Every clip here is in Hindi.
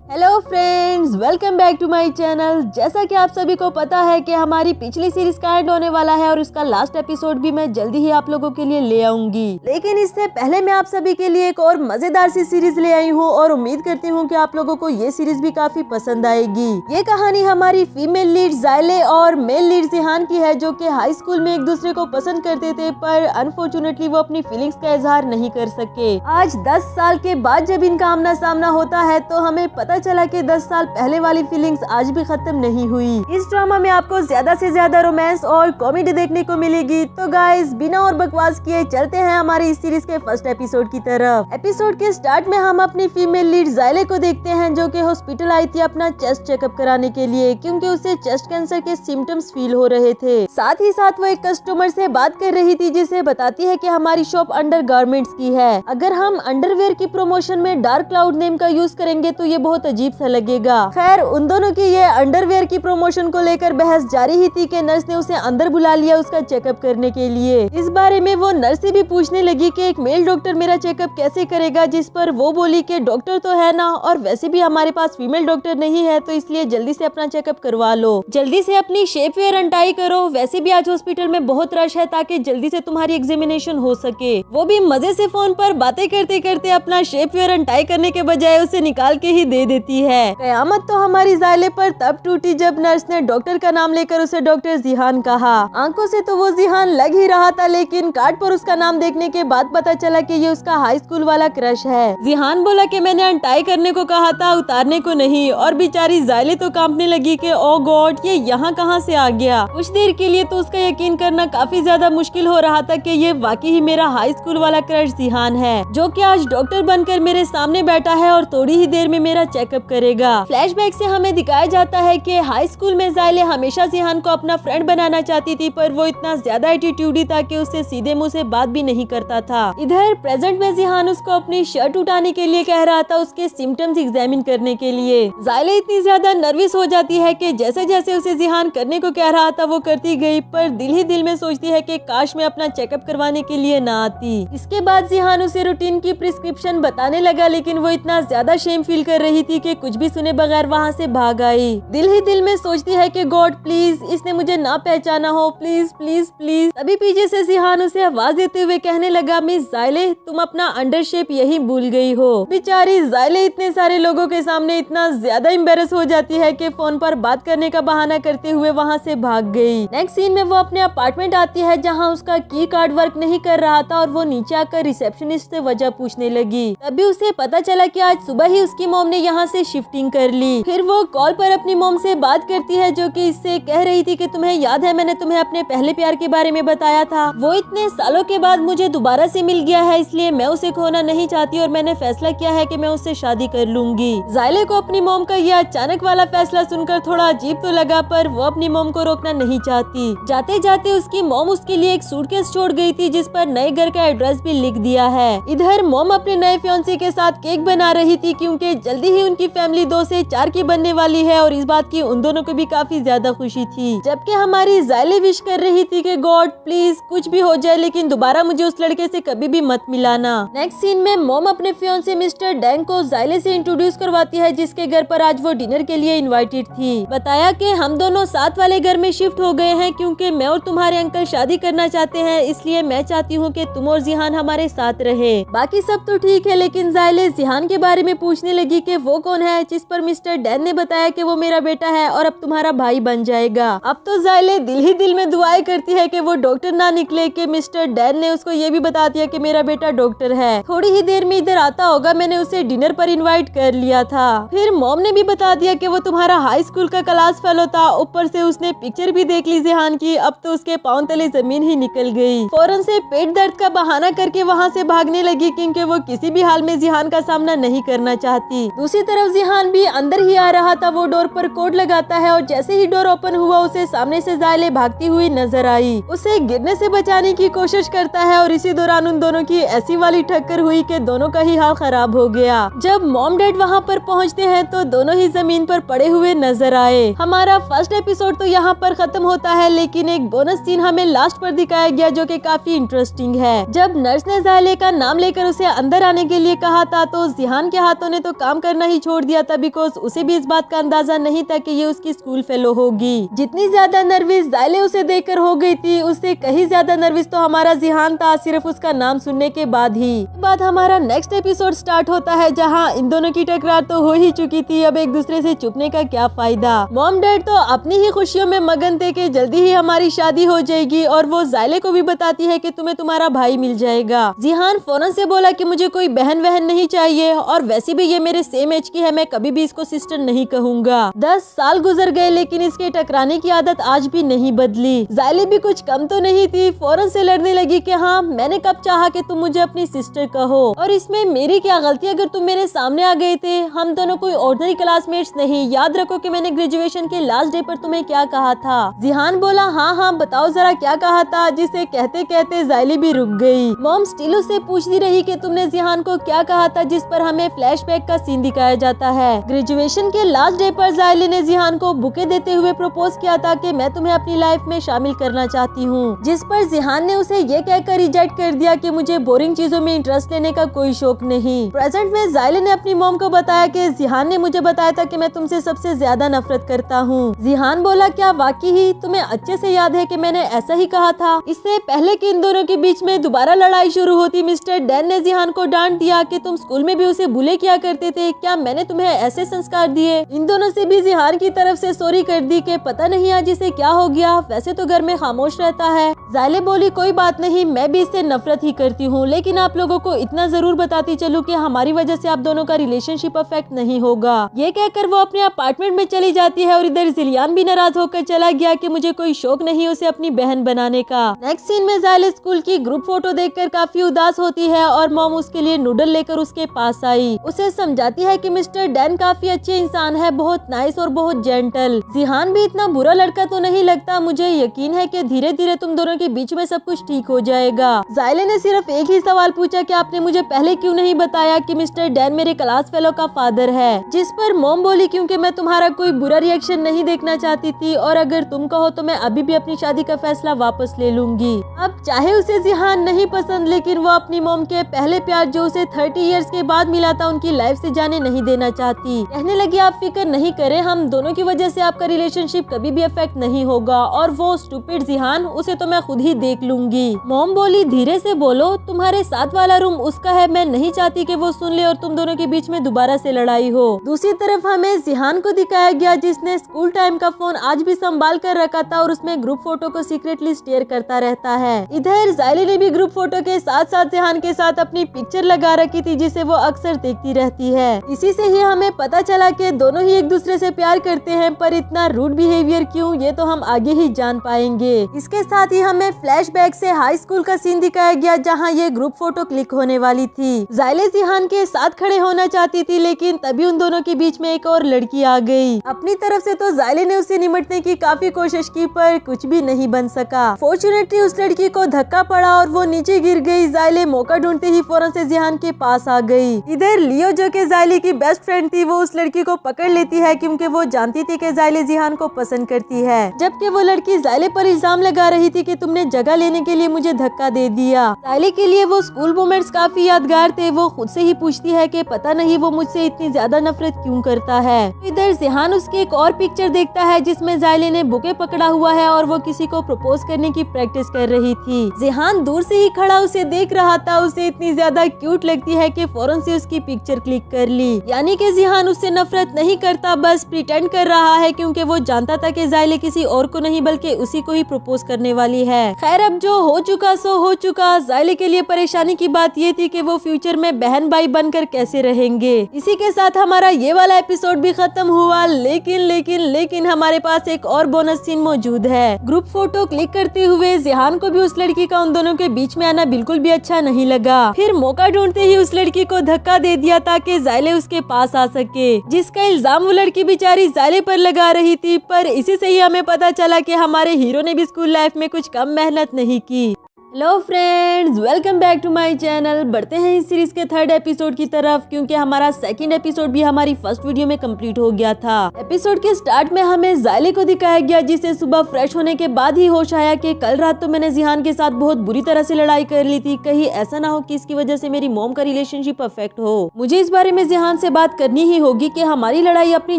Hello friends, welcome back to my channel. जैसा कि आप सभी को पता है कि हमारी पिछली सीरीज का एंड होने वाला है और उसका लास्ट एपिसोड भी मैं जल्दी ही आप लोगों के लिए ले आऊंगी। लेकिन इससे पहले मैं आप सभी के लिए एक और मजेदार सी सीरीज ले आई हूं और उम्मीद करती हूं कि आप लोगों को ये सीरीज भी काफी पसंद आएगी। ये कहानी हमारी फीमेल लीड जायले और मेल लीड जिहान की है, जो कि हाई स्कूल में एक दूसरे को पसंद करते थे, पर अनफॉर्चुनेटली वो अपनी फीलिंग्स का इजहार नहीं कर सके। आज 10 साल के बाद जब इनका आमना सामना होता है तो हमें पता चला कि 10 साल पहले वाली फीलिंग्स आज भी खत्म नहीं हुई। इस ड्रामा में आपको ज्यादा से ज्यादा रोमांस और कॉमेडी देखने को मिलेगी। तो गाइस, बिना और बकवास किए चलते हैं हमारी इस सीरीज के फर्स्ट एपिसोड की तरफ। एपिसोड के स्टार्ट में हम अपनी फीमेल लीड जायले को देखते हैं, जो कि हॉस्पिटल आई थी अपना चेस्ट चेकअप कराने के लिए, क्योंकि उसे चेस्ट कैंसर के सिम्टम्स फील हो रहे थे। साथ ही साथ वो एक कस्टमर से बात कर रही थी, जिसे बताती है कि हमारी शॉप अंडर गारमेंट्स की है। अगर हम अंडरवेयर की प्रमोशन में डार्क क्लाउड नेम का यूज करेंगे तो ये बहुत अजीब सा लगेगा। खैर, उन दोनों की ये अंडरवेयर की प्रमोशन को लेकर बहस जारी ही थी कि नर्स ने उसे अंदर बुला लिया उसका चेकअप करने के लिए। इस बारे में वो नर्स से भी पूछने लगी कि एक मेल डॉक्टर मेरा चेकअप कैसे करेगा, जिस पर वो बोली कि डॉक्टर तो है ना, और वैसे भी हमारे पास फीमेल डॉक्टर नहीं है, तो इसलिए जल्दी से अपना चेकअप करवा लो, जल्दी से अपनी शेप वेयर अनटाई करो। वैसे भी आज हॉस्पिटल में बहुत रश है, ताकि जल्दी से तुम्हारी एग्जामिनेशन हो सके। वो भी मजे से फोन पर बातें करते करते अपना शेप वेयर अनटाई करने के बजाय उसे निकाल के ही दे देती है। कयामत तो हमारी जायले पर तब टूटी जब नर्स ने डॉक्टर का नाम लेकर उसे डॉक्टर जिहान कहा। आंखों से तो वो जिहान लग ही रहा था, लेकिन कार्ड पर उसका नाम देखने के बाद पता चला कि ये उसका हाई स्कूल वाला क्रश है। जिहान बोला कि मैंने अनटाई करने को कहा था, उतारने को नहीं। और बेचारी जायले तो कांपने लगी कि ओ गॉड, ये यहाँ कहाँ से आ गया। कुछ देर के लिए तो उसका यकीन करना काफी ज्यादा मुश्किल हो रहा था कि ये वाकई ही मेरा हाई स्कूल वाला क्रश जिहान है, जो कि आज डॉक्टर बनकर मेरे सामने बैठा है और थोड़ी ही देर में मेरा चेकअप करेगा। फ्लैशबैक से हमें दिखाया जाता है कि हाई स्कूल में जायले हमेशा जिहान को अपना फ्रेंड बनाना चाहती थी, पर वो इतना ज्यादा एटीट्यूडी था कि उससे सीधे मुंह से बात भी नहीं करता था। इधर प्रेजेंट में जिहान उसको अपनी शर्ट उठाने के लिए कह रहा था, उसके सिम्टम्स एग्जामिन करने के लिए। जायले इतनी ज्यादा नर्वस हो जाती है कि जैसे जैसे उसे जिहान करने को कह रहा था वो करती गई, पर दिल ही दिल में सोचती है कि काश मैं अपना चेकअप करवाने के लिए ना आती। इसके बाद जिहान उसे रूटीन की प्रिस्क्रिप्शन बताने लगा, लेकिन वो इतना ज्यादा शेम फील कर रही थी कि कुछ भी सुने बगैर वहाँ से भाग आई। दिल ही दिल में सोचती है कि गॉड प्लीज इसने मुझे ना पहचाना हो, प्लीज प्लीज प्लीज। तभी पीछे से जिहान उसे आवाज देते हुए कहने लगा, मिस जायले, तुम अपना अंडर शेप यही भूल गई हो। बेचारी जायले इतने सारे लोगों के सामने इतना ज्यादा एम्बेरस हो जाती है कि फोन पर बात करने का बहाना करते हुए वहाँ से भाग गई। नेक्स्ट सीन में वो अपने अपार्टमेंट आती है, जहाँ उसका की कार्ड वर्क नहीं कर रहा था, और वो नीचे आकर रिसेप्शनिस्ट से वजह पूछने लगी। तभी उसे पता चला कि आज सुबह ही उसकी मॉम ने यहाँ से शिफ्टिंग कर ली। फिर वो कॉल पर अपनी मॉम से बात करती है, जो कि इससे कह रही थी कि तुम्हें याद है मैंने तुम्हें अपने पहले प्यार के बारे में बताया था, वो इतने सालों के बाद मुझे दोबारा से मिल गया है, इसलिए मैं उसे खोना नहीं चाहती और मैंने फैसला किया है कि मैं उससे शादी कर लूंगी। जायले को अपनी मॉम का यह अचानक वाला फैसला सुनकर थोड़ा अजीब तो लगा, पर वो अपनी मॉम को रोकना नहीं चाहती। जाते जाते उसकी मॉम उसके लिए एक सूटकेस छोड़ गई थी, जिस पर नए घर का एड्रेस भी लिख दिया है। इधर मॉम अपने नए फियांसे के साथ केक बना रही थी, क्योंकि जल्दी ही उनकी फैमिली 2 से 4 की बनने वाली है, और इस बात की उन दोनों को भी काफी ज्यादा खुशी थी। जबकि हमारी जायले विश कर रही थी कि गॉड प्लीज कुछ भी हो जाए, लेकिन दोबारा मुझे उस लड़के से कभी भी मत मिलाना। नेक्स्ट सीन में मॉम अपने फियांसे मिस्टर डैंग को जायले से इंट्रोड्यूस करवाती है, जिसके घर पर आज वो डिनर के लिए इनवाइटेड थी। बताया कि हम दोनों साथ वाले घर में शिफ्ट हो गए हैं, क्योंकि मैं और तुम्हारे अंकल शादी करना चाहते हैं, इसलिए मैं चाहती हूँ कि तुम और जिहान हमारे साथ रहे। बाकी सब तो ठीक है, लेकिन जायले जिहान के बारे में पूछने लगी कि वो कौन है, जिस पर मिस्टर डैन ने बताया कि वो मेरा बेटा है और अब तुम्हारा भाई बन जाएगा। अब तो जायले दिल ही दिल में दुआएं करती है कि वो डॉक्टर ना निकले, कि मिस्टर डैन ने उसको ये भी बता दिया कि मेरा बेटा डॉक्टर है। थोड़ी ही देर में इधर आता होगा, मैंने उसे डिनर पर इनवाइट कर लिया था। फिर मॉम ने भी बता दिया कि वो तुम्हारा हाई स्कूल का क्लास फेलो था। ऊपर से उसने पिक्चर भी देख ली जिहान की। अब तो उसके पांव तले जमीन ही निकल गई। फौरन से पेट दर्द का बहाना करके वहाँ से भागने लगी, क्योंकि वो किसी भी हाल में जिहान का सामना नहीं करना चाहती। दूसरी तरफ जिहान भी अंदर ही आ रहा था। वो डोर पर कोड लगाता है और जैसे ही डोर ओपन हुआ उसे सामने से जायले भागती हुई नजर आई। उसे गिरने से बचाने की कोशिश करता है और इसी दौरान उन दोनों की ऐसी वाली टक्कर हुई कि दोनों का ही हाल खराब हो गया। जब मॉम डैड वहाँ पर पहुँचते हैं तो दोनों ही जमीन पर पड़े हुए नजर आए। हमारा फर्स्ट एपिसोड तो यहाँ पर खत्म होता है, लेकिन एक बोनस सीन हमें लास्ट पर दिखाया गया जो कि काफी इंटरेस्टिंग है। जब नर्स ने जायले का नाम लेकर उसे अंदर आने के लिए कहा था तो जिहान के हाथों ने तो काम करना ही छोड़ दिया था बिकॉज उसे भी इस बात का अंदाजा नहीं था कि ये उसकी स्कूल फेलो होगी। जितनी ज्यादा नर्वस ज़ाइले उसे देखकर हो गई थी, उससे कहीं ज्यादा नर्वस तो हमारा जिहान था, सिर्फ उसका नाम सुनने के बाद ही। बाद हमारा नेक्स्ट एपिसोड स्टार्ट होता है जहाँ इन दोनों की टकरार तो हो ही चुकी थी, अब एक दूसरे से छुपने का क्या फायदा। मॉम डैड तो अपनी ही खुशियों में मगन थे कि जल्दी ही हमारी शादी हो जाएगी और वो ज़ाइले को भी बताती है कि तुम्हें तुम्हारा भाई मिल जाएगा। जिहान फौरन से बोला कि मुझे कोई बहन वहन नहीं चाहिए और वैसे भी ये मेरे सेम एज की है, मैं कभी भी इसको सिस्टर नहीं कहूँगा। 10 साल गुजर गए लेकिन इसके टकराने की आदत आज भी नहीं बदली। ज़ाइले भी कुछ कम तो नहीं थी, फौरन से लड़ने लगी कि हाँ मैंने कब चाहा कि तुम मुझे अपनी सिस्टर कहो और इसमें मेरी क्या गलती, अगर तुम मेरे सामने आ गए थे। हम दोनों कोई ऑर्डिनरी क्लासमेट्स नहीं, याद रखो कि मैंने ग्रेजुएशन के लास्ट डे पर तुम्हें क्या कहा था। जिहान बोला हाँ हाँ बताओ जरा क्या कहा था, जिसे कहते कहते ज़ाइले भी रुक गई। मॉम स्टिल उससे पूछती रही कि तुमने जिहान को क्या कहा था, जिस पर हमें फ्लैशबैक का सीन दिखाया जाता है। ग्रेजुएशन के लास्ट डे पर ज़ाइले ने जिहान को बुके देते हुए प्रपोज किया था कि मैं तुम्हें अपनी लाइफ में शामिल करना चाहती हूँ, जिस पर जिहान ने उसे ये कहकर रिजेक्ट कर दिया कि मुझे बोरिंग चीजों में इंटरेस्ट लेने का कोई शौक नहीं। प्रेजेंट में ज़ाइले ने अपनी मॉम को बताया कि जिहान ने मुझे बताया था कि मैं तुमसे सबसे ज्यादा नफरत करता हूँ। जिहान बोला क्या वाकई ही तुम्हें अच्छे से याद है कि मैंने ऐसा ही कहा था। इससे पहले कि इन दोनों के बीच में दोबारा लड़ाई शुरू होती, मिस्टर डैन ने जिहान को डांट दिया कि तुम स्कूल में भी उसे बुले किया करते थे, क्या मैंने तुम्हें ऐसे संस्कार दिए। इन दोनों से भी जिहान की तरफ से सॉरी कर दी कि पता नहीं आज इसे क्या हो गया, वैसे तो घर में खामोश रहता है। ज़ाइले बोली कोई बात नहीं, मैं भी इससे नफरत ही करती हूँ, लेकिन आप लोगों को इतना जरूर बताती चलूं कि हमारी वजह से आप दोनों का रिलेशनशिप अफेक्ट नहीं होगा। ये कहकर वो अपने अपार्टमेंट में चली जाती है और इधर जिलियान भी नाराज होकर चला गया कि मुझे कोई शौक नहीं उसे अपनी बहन बनाने का। नेक्स्ट सीन में ज़ाइले स्कूल की ग्रुप फोटो देखकर काफी उदास होती है और मॉम उसके लिए नूडल लेकर उसके पास आई। उसे समझाती है कि मिस्टर डैन काफी अच्छे इंसान है, बहुत नाइस और बहुत जेंटल। जिहान भी इतना बुरा लड़का तो नहीं लगता, मुझे यकीन है कि धीरे धीरे तुम दोनों के बीच में सब कुछ ठीक हो जाएगा। ज़ाइले ने सिर्फ एक ही सवाल पूछा कि आपने मुझे पहले क्यों नहीं बताया कि मिस्टर डैन मेरे क्लास फेलो का फादर है, जिस पर मॉम बोली क्योंकि मैं तुम्हारा कोई बुरा रिएक्शन नहीं देखना चाहती थी और अगर तुम कहो तो मैं अभी भी अपनी शादी का फैसला वापस ले लूंगी। अब चाहे उसे जिहान नहीं पसंद, लेकिन वो अपनी मॉम के पहले प्यार जो उसे 30 इयर्स के बाद मिला था उनकी लाइफ से जाने नहीं देना चाहती। कहने लगी आप फिक्र नहीं करें, हम दोनों की वजह से आपका रिलेशनशिप कभी भी अफेक्ट नहीं होगा और वो स्टूपिड जिहान उसे तो मैं खुद ही देख लूंगी। मॉम बोली धीरे से बोलो, तुम्हारे साथ वाला रूम उसका है, मैं नहीं चाहती कि वो सुन ले और तुम दोनों के बीच में दोबारा से लड़ाई हो। दूसरी तरफ हमें जिहान को दिखाया गया जिसने स्कूल टाइम का फोन आज भी संभाल कर रखा था और उसमें ग्रुप फोटो को सीक्रेटली स्टेयर करता रहता है। इधर ज़ाइले ने भी ग्रुप फोटो के साथ साथ जिहान के साथ अपनी पिक्चर लगा रखी थी जिसे वो अक्सर देखती रहती है। इसी से ही हमें पता चला कि दोनों ही एक दूसरे से प्यार करते हैं, पर इतना रूड बिहेवियर क्यों, ये तो हम आगे ही जान पाएंगे। इसके साथ ही हमें फ्लैशबैक से हाई स्कूल का सीन दिखाया गया जहां ये ग्रुप फोटो क्लिक होने वाली थी। ज़ाइले जिहान के साथ खड़े होना चाहती थी लेकिन तभी उन दोनों के बीच में एक और लड़की आ गई। अपनी तरफ से तो ज़ाइले ने उससे निपटने की काफी कोशिश की पर कुछ भी नहीं बन सका। फॉर्चुनेटली उस लड़की को धक्का पड़ा और वो नीचे गिर गई। ज़ाइले मौका ढूंढते ही फौरन से जिहान के पास आ गई। इधर लियो जो कि ज़ाइले की बेस्ट फ्रेंड थी वो उस लड़की को पकड़ लेती है क्योंकि वो जानती थी कि ज़ाइले जिहान को पसंद करती है, जबकि वो लड़की ज़ाइले पर इल्जाम लगा रही थी कि तुमने जगह लेने के लिए मुझे धक्का दे दिया। ज़ाइले के लिए वो स्कूल मोमेंट्स काफी यादगार थे। वो खुद से ही पूछती है कि पता नहीं वो मुझसे इतनी ज्यादा नफरत क्यों करता है। इधर जिहान उसकी एक और पिक्चर देखता है जिसमें ज़ाइले ने बुके पकड़ा हुआ है और वो किसी को प्रपोज करने की प्रैक्टिस कर रही थी। जिहान दूर से ही खड़ा उसे देख रहा था, उसे इतनी ज्यादा क्यूट लगती है कि फौरन से उसकी पिक्चर क्लिक कर ली। यानी कि जिहान उससे नफरत नहीं करता, बस प्रिटेंड कर रहा है क्योंकि वो जानता था कि ज़ाइले किसी और को नहीं बल्कि उसी को ही प्रपोज करने वाली है। खैर अब जो हो चुका सो हो चुका। ज़ाइले के लिए परेशानी की बात ये थी कि वो फ्यूचर में बहन भाई बनकर कैसे रहेंगे। इसी के साथ हमारा ये वाला एपिसोड भी खत्म हुआ, लेकिन हमारे पास एक और बोनस सीन मौजूद है। ग्रुप फोटो क्लिक करते हुए जिहान को भी उस लड़की का उन दोनों के बीच में आना बिल्कुल भी अच्छा नहीं लगा। फिर मौका ढूंढते ही उस लड़की को धक्का दे दिया ताकि ज़ाइले उसके पास आ सके, जिसका इल्जाम वो लड़की बेचारी ज़ाइले पर लगा रही थी। पर इसी से ही हमें पता चला कि हमारे हीरो ने भी स्कूल लाइफ में कुछ कम मेहनत नहीं की। Hello friends, welcome back to my channel. बढ़ते हैं इस सीरीज के थर्ड एपिसोड की तरफ, क्योंकि हमारा सेकंड एपिसोड भी हमारी फर्स्ट वीडियो में कंप्लीट हो गया था। एपिसोड के स्टार्ट में हमें ज़ायले को दिखाया गया, जिसे सुबह फ्रेश होने के बाद ही होश आया कि कल रात तो मैंने जिहान के साथ बहुत बुरी तरह से लड़ाई कर ली थी। कहीं ऐसा ना हो कि इसकी वजह से मेरी मॉम का रिलेशनशिप अफेक्ट हो। मुझे इस बारे में जिहान से बात करनी ही होगी कि हमारी लड़ाई अपनी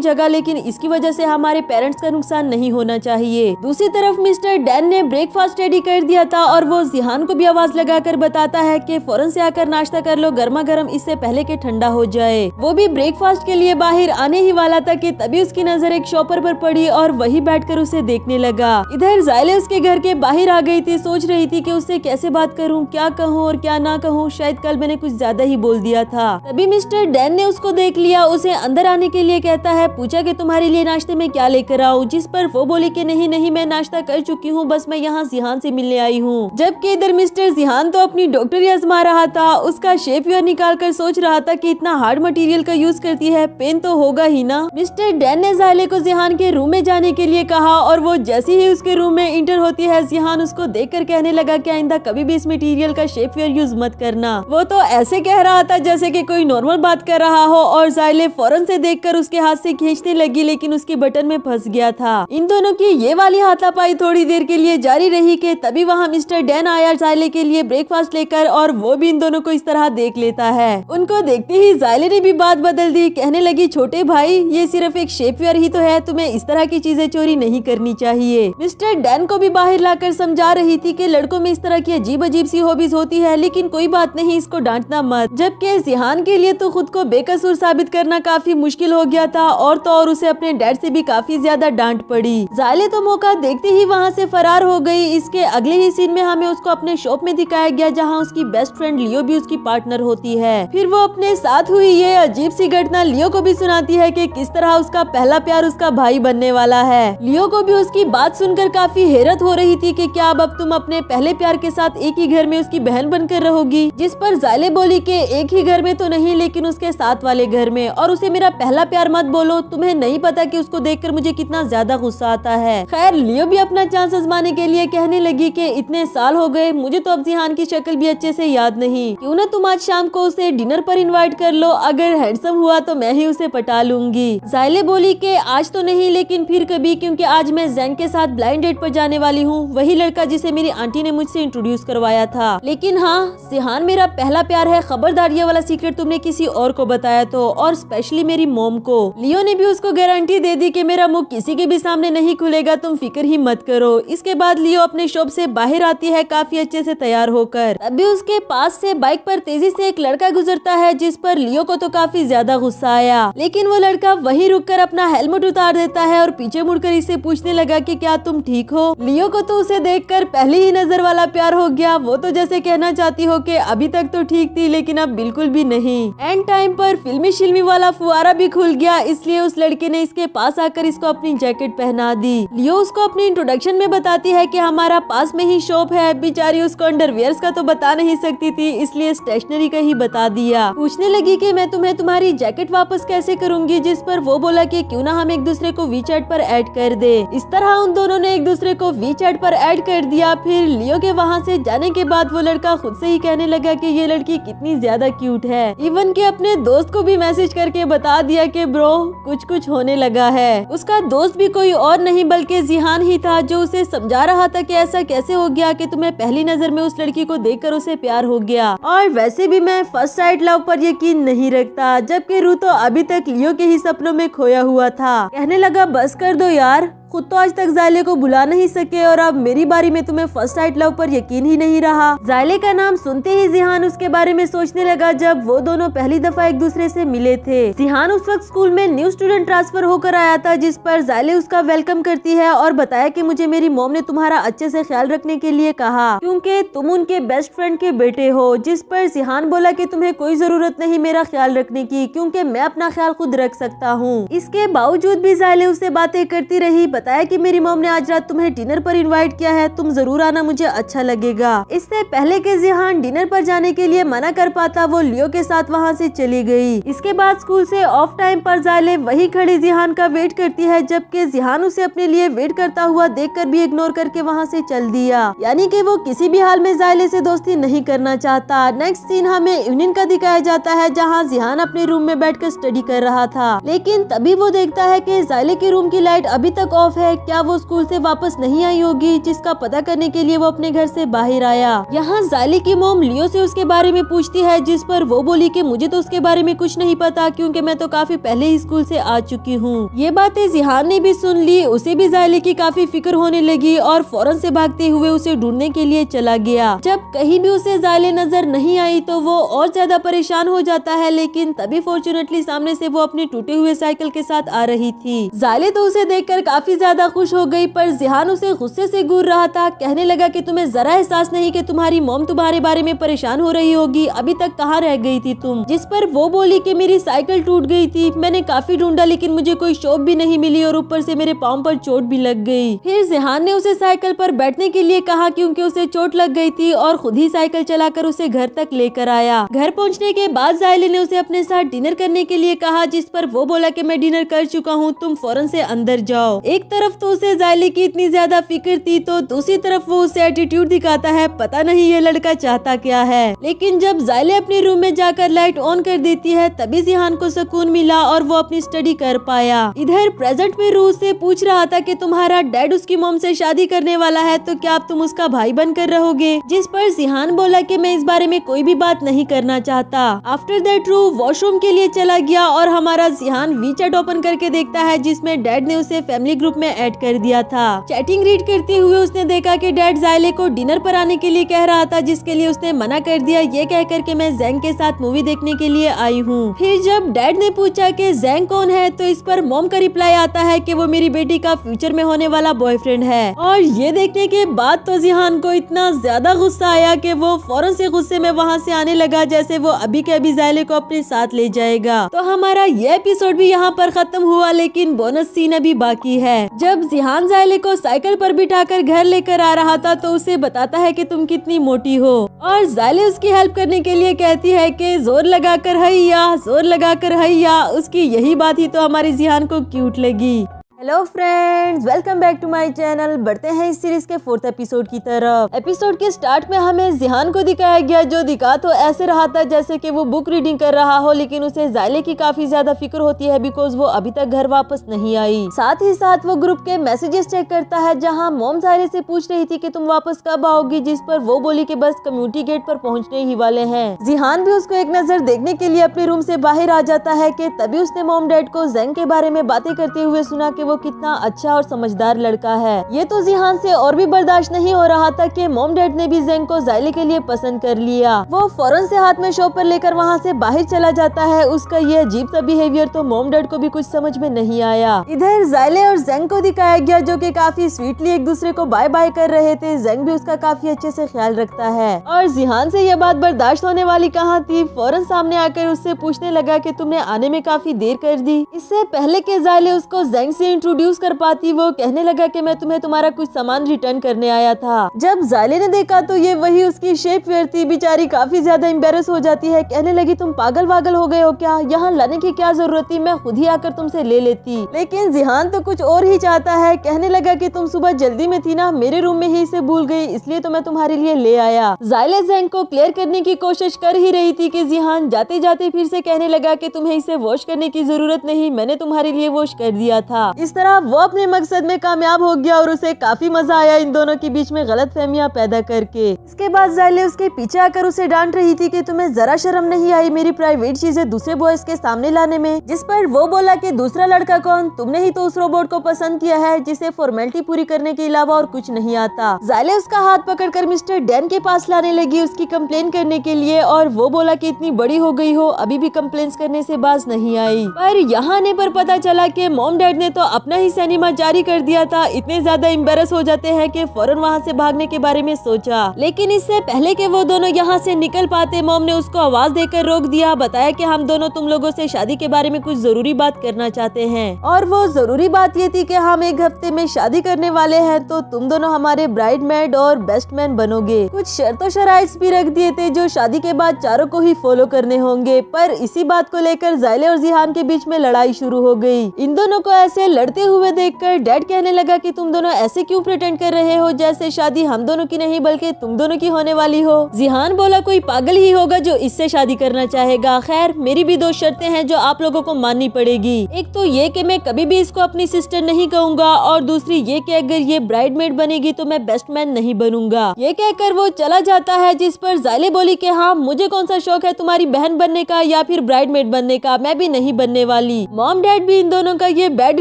जगह, लेकिन इसकी वजह से हमारे पेरेंट्स का नुकसान नहीं होना चाहिए। दूसरी तरफ मिस्टर डैन ने ब्रेकफास्ट रेडी कर दिया था और वो जिहान को भी आवाज लगाकर बताता है कि फौरन से आकर नाश्ता कर लो, गर्मा गर्म, इससे पहले कि ठंडा हो जाए। वो भी ब्रेकफास्ट के लिए बाहर आने ही वाला था कि तभी उसकी नजर एक शॉपर पर पड़ी और वही बैठकर उसे देखने लगा। इधर ज़ायले उसके घर के बाहर आ गई थी, सोच रही थी कि उससे कैसे बात करूं, क्या कहूं और क्या ना कहूं। शायद कल मैंने कुछ ज्यादा ही बोल दिया था। तभी मिस्टर डैन ने उसको देख लिया, उसे अंदर आने के लिए कहता है। पूछा कि तुम्हारे लिए नाश्ते में क्या लेकर आऊं, जिस पर वो बोली कि नहीं नहीं, मैं नाश्ता कर चुकी हूँ, बस मैं यहाँ जिहान से मिलने आई हूँ। जबकि इधर मिस्टर जिहान तो अपनी डॉक्टरी आजमा रहा था। उसका शेप वेयर निकाल कर सोच रहा था कि इतना हार्ड मटेरियल का यूज करती है, पेन तो होगा ही ना। मिस्टर डैन ने ज़ायले को जिहान के रूम में जाने के लिए कहा और वो जैसे ही उसके रूम में इंटर होती है, जिहान उसको देखकर कहने लगा कि आइंदा कभी भी इस मटेरियल का शेप वेयर यूज मत करना। वो तो ऐसे कह रहा था जैसे कि कोई नॉर्मल बात कर रहा हो और ज़ायले फौरन से देखकर उसके हाथ से खींचने लगी, लेकिन उसके बटन में फंस गया था। इन दोनों की ये वाली हाथापाई थोड़ी देर के लिए जारी रही कि तभी वहाँ मिस्टर डैन आया ज़ायले के लिए ब्रेकफास्ट लेकर, और वो भी इन दोनों को इस तरह देख लेता है। उनको देखते ही ज़ायले ने भी बात बदल दी, कहने लगी छोटे भाई, ये सिर्फ एक शेप वेयर ही तो है, तुम्हें इस तरह की चीजें चोरी नहीं करनी चाहिए। मिस्टर डैन को भी बाहर लाकर समझा रही थी कि लड़कों में इस तरह की अजीब अजीब सी हॉबीज होती है, लेकिन कोई बात नहीं, इसको डांटना मत। जबकि जिहान के लिए तो खुद को बेकसूर साबित करना काफी मुश्किल हो गया था, और तो और उसे अपने डैड से भी काफी ज्यादा डांट पड़ी। ज़ायले तो मौका देखते ही वहाँ से फरार हो गई। इसके अगले ही सीन में हमें उसको अपने शॉप में दिखाया गया, जहाँ उसकी बेस्ट फ्रेंड लियो भी उसकी पार्टनर होती है। फिर वो अपने साथ हुई ये अजीब सी घटना लियो को भी सुनाती है कि किस तरह उसका पहला प्यार उसका भाई बनने वाला है। लियो को भी उसकी बात सुनकर काफी हैरत हो रही थी कि क्या अब तुम अपने पहले प्यार के साथ एक ही घर में उसकी बहन बनकर रहोगी, जिस पर ज़ायले बोली कि एक ही घर में तो नहीं, लेकिन उसके साथ वाले घर में, और उसे मेरा पहला प्यार मत बोलो, तुम्हें नहीं पता कि उसको देखकर मुझे कितना ज्यादा गुस्सा आता है। खैर लियो भी अपना चांस आजमाने के लिए कहने लगी कि इतने साल हो गए, मुझे तो अब जिहान की शक्ल भी अच्छे से याद नहीं, क्यों ना तुम आज शाम को उसे डिनर पर इनवाइट कर लो, अगर हैंडसम हुआ तो मैं ही उसे पटा लूंगी। ज़ायले बोली कि आज तो नहीं, लेकिन फिर कभी, क्योंकि आज मैं जैन के साथ ब्लाइंड डेट पर जाने वाली हूँ, वही लड़का जिसे मेरी आंटी ने मुझसे इंट्रोड्यूस करवाया था। लेकिन हाँ, जिहान मेरा पहला प्यार है, खबरदार ये वाला सीक्रेट तुमने किसी और को बताया तो, और स्पेशली मेरी मॉम को। लियो ने भी उसको गारंटी दे दी कि मेरा मुंह किसी के भी सामने नहीं खुलेगा, तुम फिक्र ही मत करो। इसके बाद लियो अपने शॉप से बाहर आती है काफी अच्छे से तैयार होकर। तभी उसके पास से बाइक पर तेजी से एक लड़का गुजरता है, जिस पर लियो को तो काफी ज्यादा गुस्सा आया, लेकिन वो लड़का वहीं रुककर अपना हेलमेट उतार देता है और पीछे मुड़कर इससे पूछने लगा कि क्या तुम ठीक हो। लियो को तो उसे देखकर पहली ही नजर वाला प्यार हो गया। वो तो जैसे कहना चाहती हो कि अभी तक तो ठीक थी, लेकिन अब बिल्कुल भी नहीं। एंड टाइम पर फिल्मी शिल्मी वाला फुआरा भी खुल गया, इसलिए उस लड़के ने इसके पास आकर इसको अपनी जैकेट पहना दी। लियो उसको अपनी इंट्रोडक्शन में बताती है कि हमारा पास में ही शॉप है। बेचारी उसको अंडरवियर्स का तो बता नहीं सकती थी, इसलिए स्टेशनरी का ही बता दिया। पूछने लगी कि मैं तुम्हें तुम्हारी जैकेट वापस कैसे करूंगी, जिस पर वो बोला कि क्यों ना हम एक दूसरे को वी चैट पर ऐड कर दे। इस तरह उन दोनों ने एक दूसरे को वी चैट पर ऐड कर दिया। फिर लियो के वहाँ से जाने के बाद वो लड़का खुद से ही कहने लगा कि ये लड़की कितनी ज्यादा क्यूट है। इवन कि अपने दोस्त को भी मैसेज करके बता दिया कि ब्रो कुछ कुछ होने लगा है। उसका दोस्त भी कोई और नहीं बल्कि जिहान ही था, जो उसे समझा रहा था कि ऐसा कैसे हो गया कि तुम्हें पहली नजर में उस लड़की को देखकर उसे प्यार हो गया। और वैसे भी मैं फर्स्ट साइड लव पर यकीन नहीं रखता। जबकि रू तो अभी तक लियो के ही सपनों में खोया हुआ था। कहने लगा बस कर दो यार, खुद तो आज तक ज़ायले को बुला नहीं सके और अब मेरी बारी में तुम्हें फर्स्ट साइड लव पर यकीन ही नहीं रहा। ज़ायले का नाम सुनते ही जिहान उसके बारे में सोचने लगा, जब वो दोनों पहली दफा एक दूसरे से मिले थे। जिहान उस वक्त स्कूल में न्यू स्टूडेंट ट्रांसफर होकर आया था, जिस पर ज़ायले उसका वेलकम करती है और बताया कि मुझे मेरी मॉम ने तुम्हारा अच्छे से ख्याल रखने के लिए कहा, क्योंकि तुम उनके बेस्ट फ्रेंड के बेटे हो। जिस पर जिहान बोला कि तुम्हें कोई जरूरत नहीं मेरा ख्याल रखने की, क्योंकि मैं अपना ख्याल खुद रख सकता हूँ। इसके बावजूद भी ज़ायले उससे बातें करती रही, बताया कि मेरी मॉम ने आज रात तुम्हें डिनर पर इनवाइट किया है, तुम जरूर आना, मुझे अच्छा लगेगा। इससे पहले कि जिहान डिनर पर जाने के लिए मना कर पाता, वो लियो के साथ वहाँ से चली गई। इसके बाद स्कूल से ऑफ टाइम पर जायले वही खड़ी जिहान का वेट करती है, जबकि जिहान उसे अपने लिए वेट करता हुआ देखकर भी इग्नोर करके वहाँ से चल दिया। यानी कि वो किसी भी हाल में जायले से दोस्ती नहीं करना चाहता। नेक्स्ट सीन हमें इवनिंग का दिखाया जाता है, जहाँ जिहान अपने रूम में बैठकर स्टडी कर रहा था, लेकिन तभी वो देखता है कि जायले के रूम की लाइट अभी तक ऑफ है। क्या वो स्कूल से वापस नहीं आई होगी? जिसका पता करने के लिए वो अपने घर से बाहर आया। यहाँ जायले की मॉम लियो से उसके बारे में पूछती है, जिस पर वो बोली कि मुझे तो उसके बारे में कुछ नहीं पता, क्योंकि मैं तो काफी पहले ही स्कूल से आ चुकी हूँ। ये बातें जिहान ने भी सुन ली, उसे भी जायले की काफी फिक्र होने लगी और फौरन से भागते हुए उसे ढूंढने के लिए चला गया। जब कहीं भी उसे जायले नजर नहीं आई तो वो और ज्यादा परेशान हो जाता है, लेकिन तभी फॉर्चुनेटली सामने से वो अपने टूटे हुए साइकिल के साथ आ रही थी। जायले तो उसे देखकर काफी ज्यादा खुश हो गई, पर जिहान उसे गुस्से से घूर रहा था। कहने लगा कि तुम्हें जरा एहसास नहीं कि तुम्हारी मॉम तुम्हारे बारे में परेशान हो रही होगी, अभी तक कहाँ रह गई थी तुम? जिस पर वो बोली कि मेरी साइकिल टूट गई थी, मैंने काफी ढूंढा लेकिन मुझे कोई शॉप भी नहीं मिली और ऊपर से मेरे पाँव पर चोट भी लग गई। फिर जिहान ने उसे साइकिल पर बैठने के लिए कहा, क्योंकि उसे चोट लग गई थी, और खुद ही साइकिल चलाकर उसे घर तक लेकर आया। घर पहुंचने के बाद जायले ने उसे अपने साथ डिनर करने के लिए कहा, जिस पर वो बोला कि मैं डिनर कर चुका हूँ, तुम फौरन से अंदर जाओ। एक तरफ तो उसे जायले की इतनी ज्यादा फिक्र थी, तो दूसरी तरफ वो उसे एटीट्यूड दिखाता है, पता नहीं ये लड़का चाहता क्या है। लेकिन जब जायले अपने रूम में जाकर लाइट ऑन कर देती है, तभी जिहान को सुकून मिला और वो अपनी स्टडी कर पाया। इधर प्रेजेंट में रूह से पूछ रहा था कि तुम्हारा डैड उसकी मॉम से शादी करने वाला है, तो क्या अब तुम उसका भाई बनकर रहोगे? जिस पर जिहान बोला कि मैं इस बारे में कोई भी बात नहीं करना चाहता। आफ्टर दैट रूह वॉशरूम के लिए चला गया और हमारा जिहान वीचैट ओपन करके देखता है, जिसमें डैड ने उसे फैमिली ग्रुप में ऐड कर दिया था। चैटिंग रीड करते हुए उसने देखा कि डैड जायले को डिनर पर आने के लिए कह रहा था, जिसके लिए उसने मना कर दिया, ये कहकर के मैं जैंग के साथ मूवी देखने के लिए आई हूँ। फिर जब डैड ने पूछा कि जैंग कौन है, तो इस पर मॉम का रिप्लाई आता है कि वो मेरी बेटी का फ्यूचर में होने वाला बॉयफ्रेंड है। और ये देखने के बाद तो जिहान को इतना ज्यादा गुस्सा आया कि वो फौरन से गुस्से में वहाँ से आने लगा, जैसे वो अभी के अभी जायले को अपने साथ ले जाएगा। तो हमारा ये एपिसोड भी यहाँ पर खत्म हुआ, लेकिन बोनस सीन अभी बाकी है। जब जिहान जायले को साइकिल पर बिठाकर घर लेकर आ रहा था, तो उसे बताता है कि तुम कितनी मोटी हो, और जायले उसकी हेल्प करने के लिए कहती है कि जोर लगाकर हैया, जोर लगाकर हैया। उसकी यही बात ही तो हमारी जिहान को क्यूट लगी। Hello friends, welcome back to my channel. बढ़ते हैं इस सीरीज के 4th एपिसोड की तरफ। एपिसोड के स्टार्ट में हमें जिहान को दिखाया गया, जो दिखा तो ऐसे रहा था जैसे कि वो बुक रीडिंग कर रहा हो, लेकिन उसे जायले की काफी ज्यादा फिक्र होती है, बिकॉज वो अभी तक घर वापस नहीं आई। साथ ही साथ वो ग्रुप के मैसेजेस चेक करता है, जहाँ मॉम जायले से पूछ रही थी कि तुम वापस कब आओगी, जिस पर वो बोली कि बस कम्युनिटी गेट पर पहुँचने ही वाले हैं। जिहान भी उसको एक नजर देखने के लिए अपने रूम से बाहर आ जाता है कि तभी उसने मॉम डैड को जैंग के बारे में बातें करते हुए सुना कि वो कितना अच्छा और समझदार लड़का है। ये तो जिहान से और भी बर्दाश्त नहीं हो रहा था कि मॉम डैड ने भी जैंग को जायले के लिए पसंद कर लिया। वो फौरन से हाथ में शॉपर लेकर वहाँ से बाहर चला जाता है। उसका ये अजीब सा बिहेवियर तो मॉम डैड को भी कुछ समझ में नहीं आया। इधर जायले और जैंग को दिखाया गया, जो कि काफी स्वीटली एक दूसरे को बाय बाय कर रहे थे। जैंग भी उसका काफी अच्छे से ख्याल रखता है, और जिहान से यह बात बर्दाश्त होने वाली कहाँ थी। फौरन सामने आकर उससे पूछने लगा कि तुमने आने में काफी देर कर दी। इससे पहले के जायले उसको जैंग से इंट्रोड्यूस कर पाती, वो कहने लगा कि मैं तुम्हें तुम्हारा कुछ सामान रिटर्न करने आया था। जब जायले ने देखा तो ये वही उसकी शेप वेयर थी। बेचारी काफी ज्यादा एम्बेरस हो जाती है, कहने लगी तुम पागल वागल हो गए हो क्या, यहाँ लाने की क्या जरूरत थी, मैं खुद ही आकर तुमसे ले लेती। लेकिन जिहान तो कुछ और ही चाहता है। कहने लगा कि तुम सुबह जल्दी में थी ना, मेरे रूम में ही इसे भूल गई, इसलिए तो मैं तुम्हारे लिए ले आया। जायले जैंग को क्लियर करने की कोशिश कर ही रही थी कि जिहान जाते जाते फिर से कहने लगा कि तुम्हें इसे वॉश करने की जरूरत नहीं, मैंने तुम्हारे लिए वॉश कर दिया था। इस तरह वो अपने मकसद में कामयाब हो गया और उसे काफी मजा आया इन दोनों के बीच में गलतफहमियां पैदा करके। इसके बाद जायले उसके पीछे आकर उसे डांट रही थी कि तुम्हें जरा शर्म नहीं आई मेरी प्राइवेट चीजें दूसरे बॉयज के सामने लाने में। जिस पर वो बोला कि दूसरा लड़का कौन, तुमने ही तो उस रोबोट को पसंद किया है जिसे फॉर्मेलिटी पूरी करने के अलावा और कुछ नहीं आता। जायले उसका हाथ पकड़कर मिस्टर डैन के पास लाने लगी उसकी कंप्लेन करने के लिए, और वो बोला कि इतनी बड़ी हो गई हो अभी भी कंप्लेन करने से बाज नहीं आई। पर यहाँ आने पर पता चला कि मॉम डैड ने तो अपना ही सिनेमा जारी कर दिया था। इतने ज्यादा एम्बेरस हो जाते हैं कि फौरन वहाँ से भागने के बारे में सोचा, लेकिन इससे पहले कि वो दोनों यहाँ से निकल पाते मॉम ने उसको आवाज देकर रोक दिया। बताया कि हम दोनों तुम लोगों से शादी के बारे में कुछ जरूरी बात करना चाहते हैं, और वो जरूरी बात ये थी कि हम एक हफ्ते में शादी करने वाले हैं, तो तुम दोनों हमारे ब्राइड मेड और बेस्ट मैन बनोगे। कुछ शर्तों शराइट्स भी रख दिए थे जो शादी के बाद चारों को ही फॉलो करने होंगे। पर इसी बात को लेकर ज़ायले और जिहान के बीच में लड़ाई शुरू हो गई। इन दोनों को ऐसे लड़ते हुए देखकर डैड कहने लगा कि तुम दोनों ऐसे क्यों प्रिटेंड कर रहे हो जैसे शादी हम दोनों की नहीं बल्कि तुम दोनों की होने वाली हो। जिहान बोला कोई पागल ही होगा जो इससे शादी करना चाहेगा। खैर मेरी भी दो शर्तें हैं जो आप लोगों को माननी पड़ेगी। एक तो ये कि मैं कभी भी इसको अपनी सिस्टर नहीं कहूँगा, और दूसरी ये कि अगर ये ब्राइडमेड बनेगी तो मैं बेस्ट मैन नहीं बनूंगा। ये कहकर वो चला जाता है, जिस पर ज़ायले बोली कि हाँ मुझे कौन सा शौक है तुम्हारी बहन बनने का या फिर ब्राइडमेड बनने का, मैं भी नहीं बनने वाली। मॉम डैड भी इन दोनों का ये बैड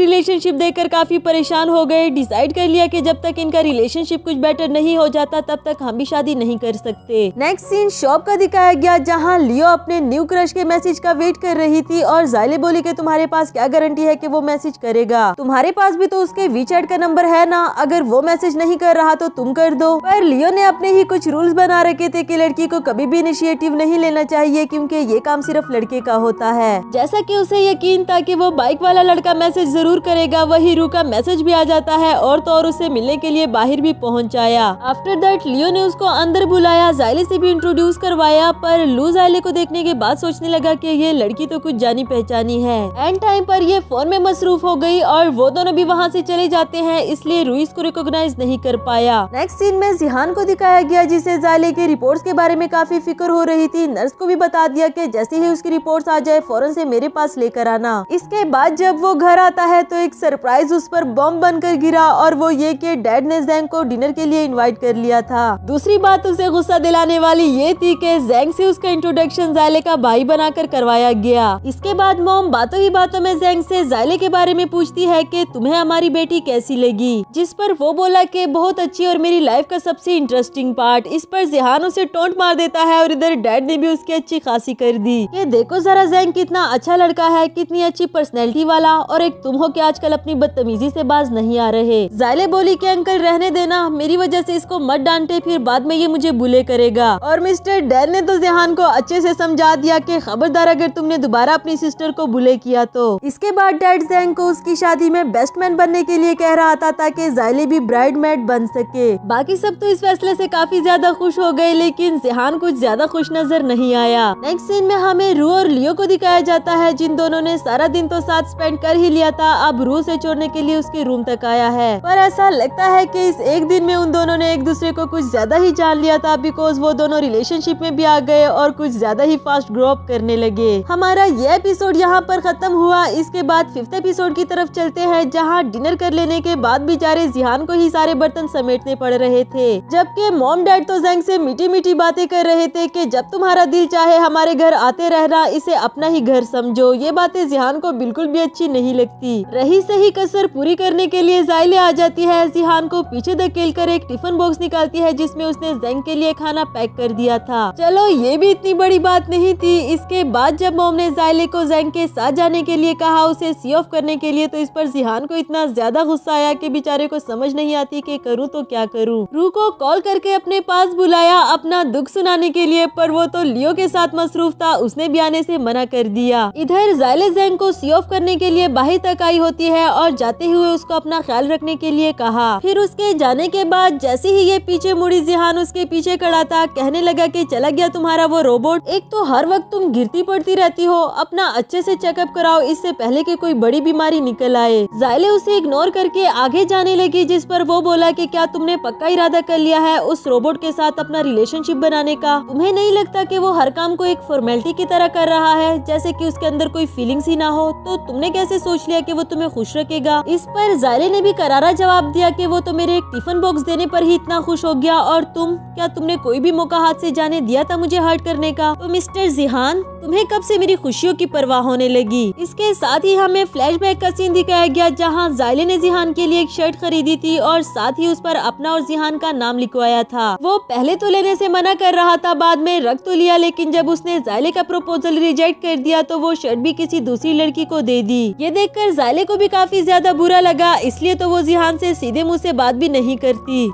रिलेशनशिप देखकर काफी परेशान हो गए। डिसाइड कर लिया कि जब तक इनका रिलेशनशिप कुछ बेटर नहीं हो जाता तब तक हम भी शादी नहीं कर सकते। नेक्स्ट सीन शॉप का दिखाया गया, जहाँ लियो अपने न्यू क्रश के मैसेज का वेट कर रही थी, और ज़ायले बोली कि तुम्हारे पास क्या गारंटी है कि वो मैसेज करेगा, तुम्हारे पास भी तो उसके वीचैट का नंबर है ना, अगर वो मैसेज नहीं कर रहा तो तुम कर दो। पर लियो ने अपने ही कुछ रूल्स बना रखे थे कि लड़की को कभी भी इनिशिएटिव नहीं लेना चाहिए, क्योंकि ये काम सिर्फ लड़के का होता है। जैसा कि उसे यकीन था कि वो बाइक वाला लड़का मैसेज जरूर करेगा, वही रू का मैसेज भी आ जाता है, और तो और उसे मिलने के लिए बाहर भी पहुंच आया। आफ्टर दैट लियो ने उसको अंदर बुलाया, ज़ायले से भी इंट्रोड्यूस करवाया, पर लू ज़ायले को देखने के बाद सोचने लगा कि ये लड़की तो कुछ जानी पहचानी है। एंड टाइम पर ये फोन में मसरूफ हो गई और वो दोनों भी वहाँ से चले जाते हैं, इसलिए रू इसको रिकॉग्नाइज नहीं कर पाया। नेक्स्ट सीन में जिहान को दिखाया गया, जिसे ज़ायले के रिपोर्ट्स के बारे में काफी फिक्र हो रही थी। नर्स को भी बता दिया कि जैसे ही उसकी रिपोर्ट्स आ जाए फौरन से मेरे पास लेकर आना। इसके बाद जब वो घर आता है तो एक सरप्राइज उस पर बम बनकर गिरा, और वो ये कि डैड ने ज़ैंग को डिनर के लिए इनवाइट कर लिया था। दूसरी बात उसे गुस्सा दिलाने वाली ये थी कि ज़ैंग से उसका इंट्रोडक्शन ज़ायले का भाई बनाकर करवाया गया। इसके बाद मॉम बातों ही बातों में ज़ैंग से ज़ायले के बारे में पूछती है कि तुम्हें हमारी बेटी कैसी लगी, जिस पर वो बोला कि बहुत अच्छी और मेरी लाइफ का सबसे इंटरेस्टिंग पार्ट। इस पर जिहान उसे टोंट मार देता है, और इधर डैड ने भी उसकी अच्छी खासी कर दी कि देखो जरा ज़ैंग कितना अच्छा लड़का है, कितनी अच्छी पर्सनैलिटी वाला, और एक तुम हो कि आजकल अपनी बदतमीजी से बाज नहीं आ रहे। ज़ायले बोली कि अंकल रहने देना, मेरी वजह से इसको मत डांटे, फिर बाद में ये मुझे बुले करेगा। और मिस्टर डैन ने तो जिहान को अच्छे से समझा दिया कि खबरदार अगर तुमने दोबारा अपनी सिस्टर को बुले किया तो। इसके बाद डैड ज़ैंग को उसकी शादी में बेस्ट मैन बनने के लिए कह रहा था ताकि ज़ायले भी ब्राइड मेड बन सके। बाकी सब तो इस फैसले से काफी ज्यादा खुश हो गए, लेकिन जिहान कुछ ज्यादा खुश नजर नहीं आया। नेक्स्ट सीन में हमें रू और लियो को दिखाया जाता है, जिन दोनों ने सारा दिन तो साथ स्पेंड कर ही लिया था, अब रू से छोड़ने के लिए उसके रूम तक आया है। पर ऐसा लगता है कि इस एक दिन में उन दोनों ने एक दूसरे को कुछ ज्यादा ही जान लिया था, बिकॉज वो दोनों रिलेशनशिप में भी आ गए और कुछ ज्यादा ही फास्ट ग्रो अप करने लगे। हमारा ये एपिसोड यहाँ पर खत्म हुआ। इसके बाद 5th एपिसोड की तरफ चलते हैं, जहाँ डिनर कर लेने के बाद बेचारे जिहान को ही सारे बर्तन समेटने पड़ रहे थे, जबकि मॉम डैड तो ज़ैंग से मीठी मीठी बातें कर रहे थे कि जब तुम्हारा दिल चाहे हमारे घर आते रहना, इसे अपना ही घर समझो। ये बातें जिहान को बिल्कुल भी अच्छी नहीं लगती। रही सही कसर पूरी करने के लिए ज़ायले आ जाती है, जिहान को पीछे धकेलकर एक टिफिन बॉक्स निकालती है जिसमें उसने ज़ैंग के लिए खाना पैक कर दिया था। चलो ये भी इतनी बड़ी बात नहीं थी। इसके बाद जब मॉम ने ज़ायले को ज़ैंग के साथ जाने के लिए कहा, उसे सी ऑफ करने के लिए, तो इस पर जिहान को इतना ज्यादा गुस्सा आया कि बेचारे को समझ नहीं आती कि करूँ तो क्या करूँ। रू को कॉल करके अपने पास बुलाया अपना दुख सुनाने के लिए, पर वो तो लियो के साथ मसरूफ था, उसने भी आने से मना कर दिया। इधर ज़ायले ज़ैंग को सी ऑफ करने के लिए बाहर तक आई होती है और जाते हुए उसको अपना ख्याल रखने के लिए कहा। फिर उसके जाने के बाद जैसे ही ये पीछे मुड़ी, जिहान उसके पीछे खड़ा था, कहने लगा कि चला गया तुम्हारा वो रोबोट, एक तो हर वक्त तुम गिरती पड़ती रहती हो, अपना अच्छे से चेकअप कराओ इससे पहले कि कोई बड़ी बीमारी निकल आए। ज़ायले उसे इग्नोर करके आगे जाने लगी, जिस पर वो बोला कि क्या तुमने पक्का इरादा कर लिया है उस रोबोट के साथ अपना रिलेशनशिप बनाने का? तुम्हें नहीं लगता कि वो हर काम को एक फॉर्मेलिटी की तरह कर रहा है, जैसे कि उसके अंदर कोई फीलिंग्स ही ना हो? तो तुमने कैसे सोच लिया कि वो तुम्हें खुश रखेगा? इस पर ज़ायले ने भी करारा जवाब दिया कि वो तो मेरे एक टिफिन बॉक्स देने पर ही इतना खुश हो गया, और तुमने कोई भी मौका हाथ से जाने दिया था मुझे हर्ट करने का? तो मिस्टर जिहान, तुम्हें कब से मेरी खुशियों की परवाह होने लगी। इसके साथ ही हमें फ्लैशबैक का सीन दिखाया गया जहाँ ज़ायले ने जिहान के लिए एक शर्ट खरीदी थी और साथ ही उस पर अपना और जिहान का नाम लिखवाया था। वो पहले तो लेने से मना कर रहा था, बाद में रख तो लिया, लेकिन जब उसने ज़ायले का प्रपोजल रिजेक्ट कर दिया तो वो शर्ट भी किसी दूसरी लड़की को दे दी। ये देखकर ज़ायले को भी काफी ज्यादा बुरा लगा, इसलिए तो वो जिहान से सीधे मुंह से बात भी नहीं करती।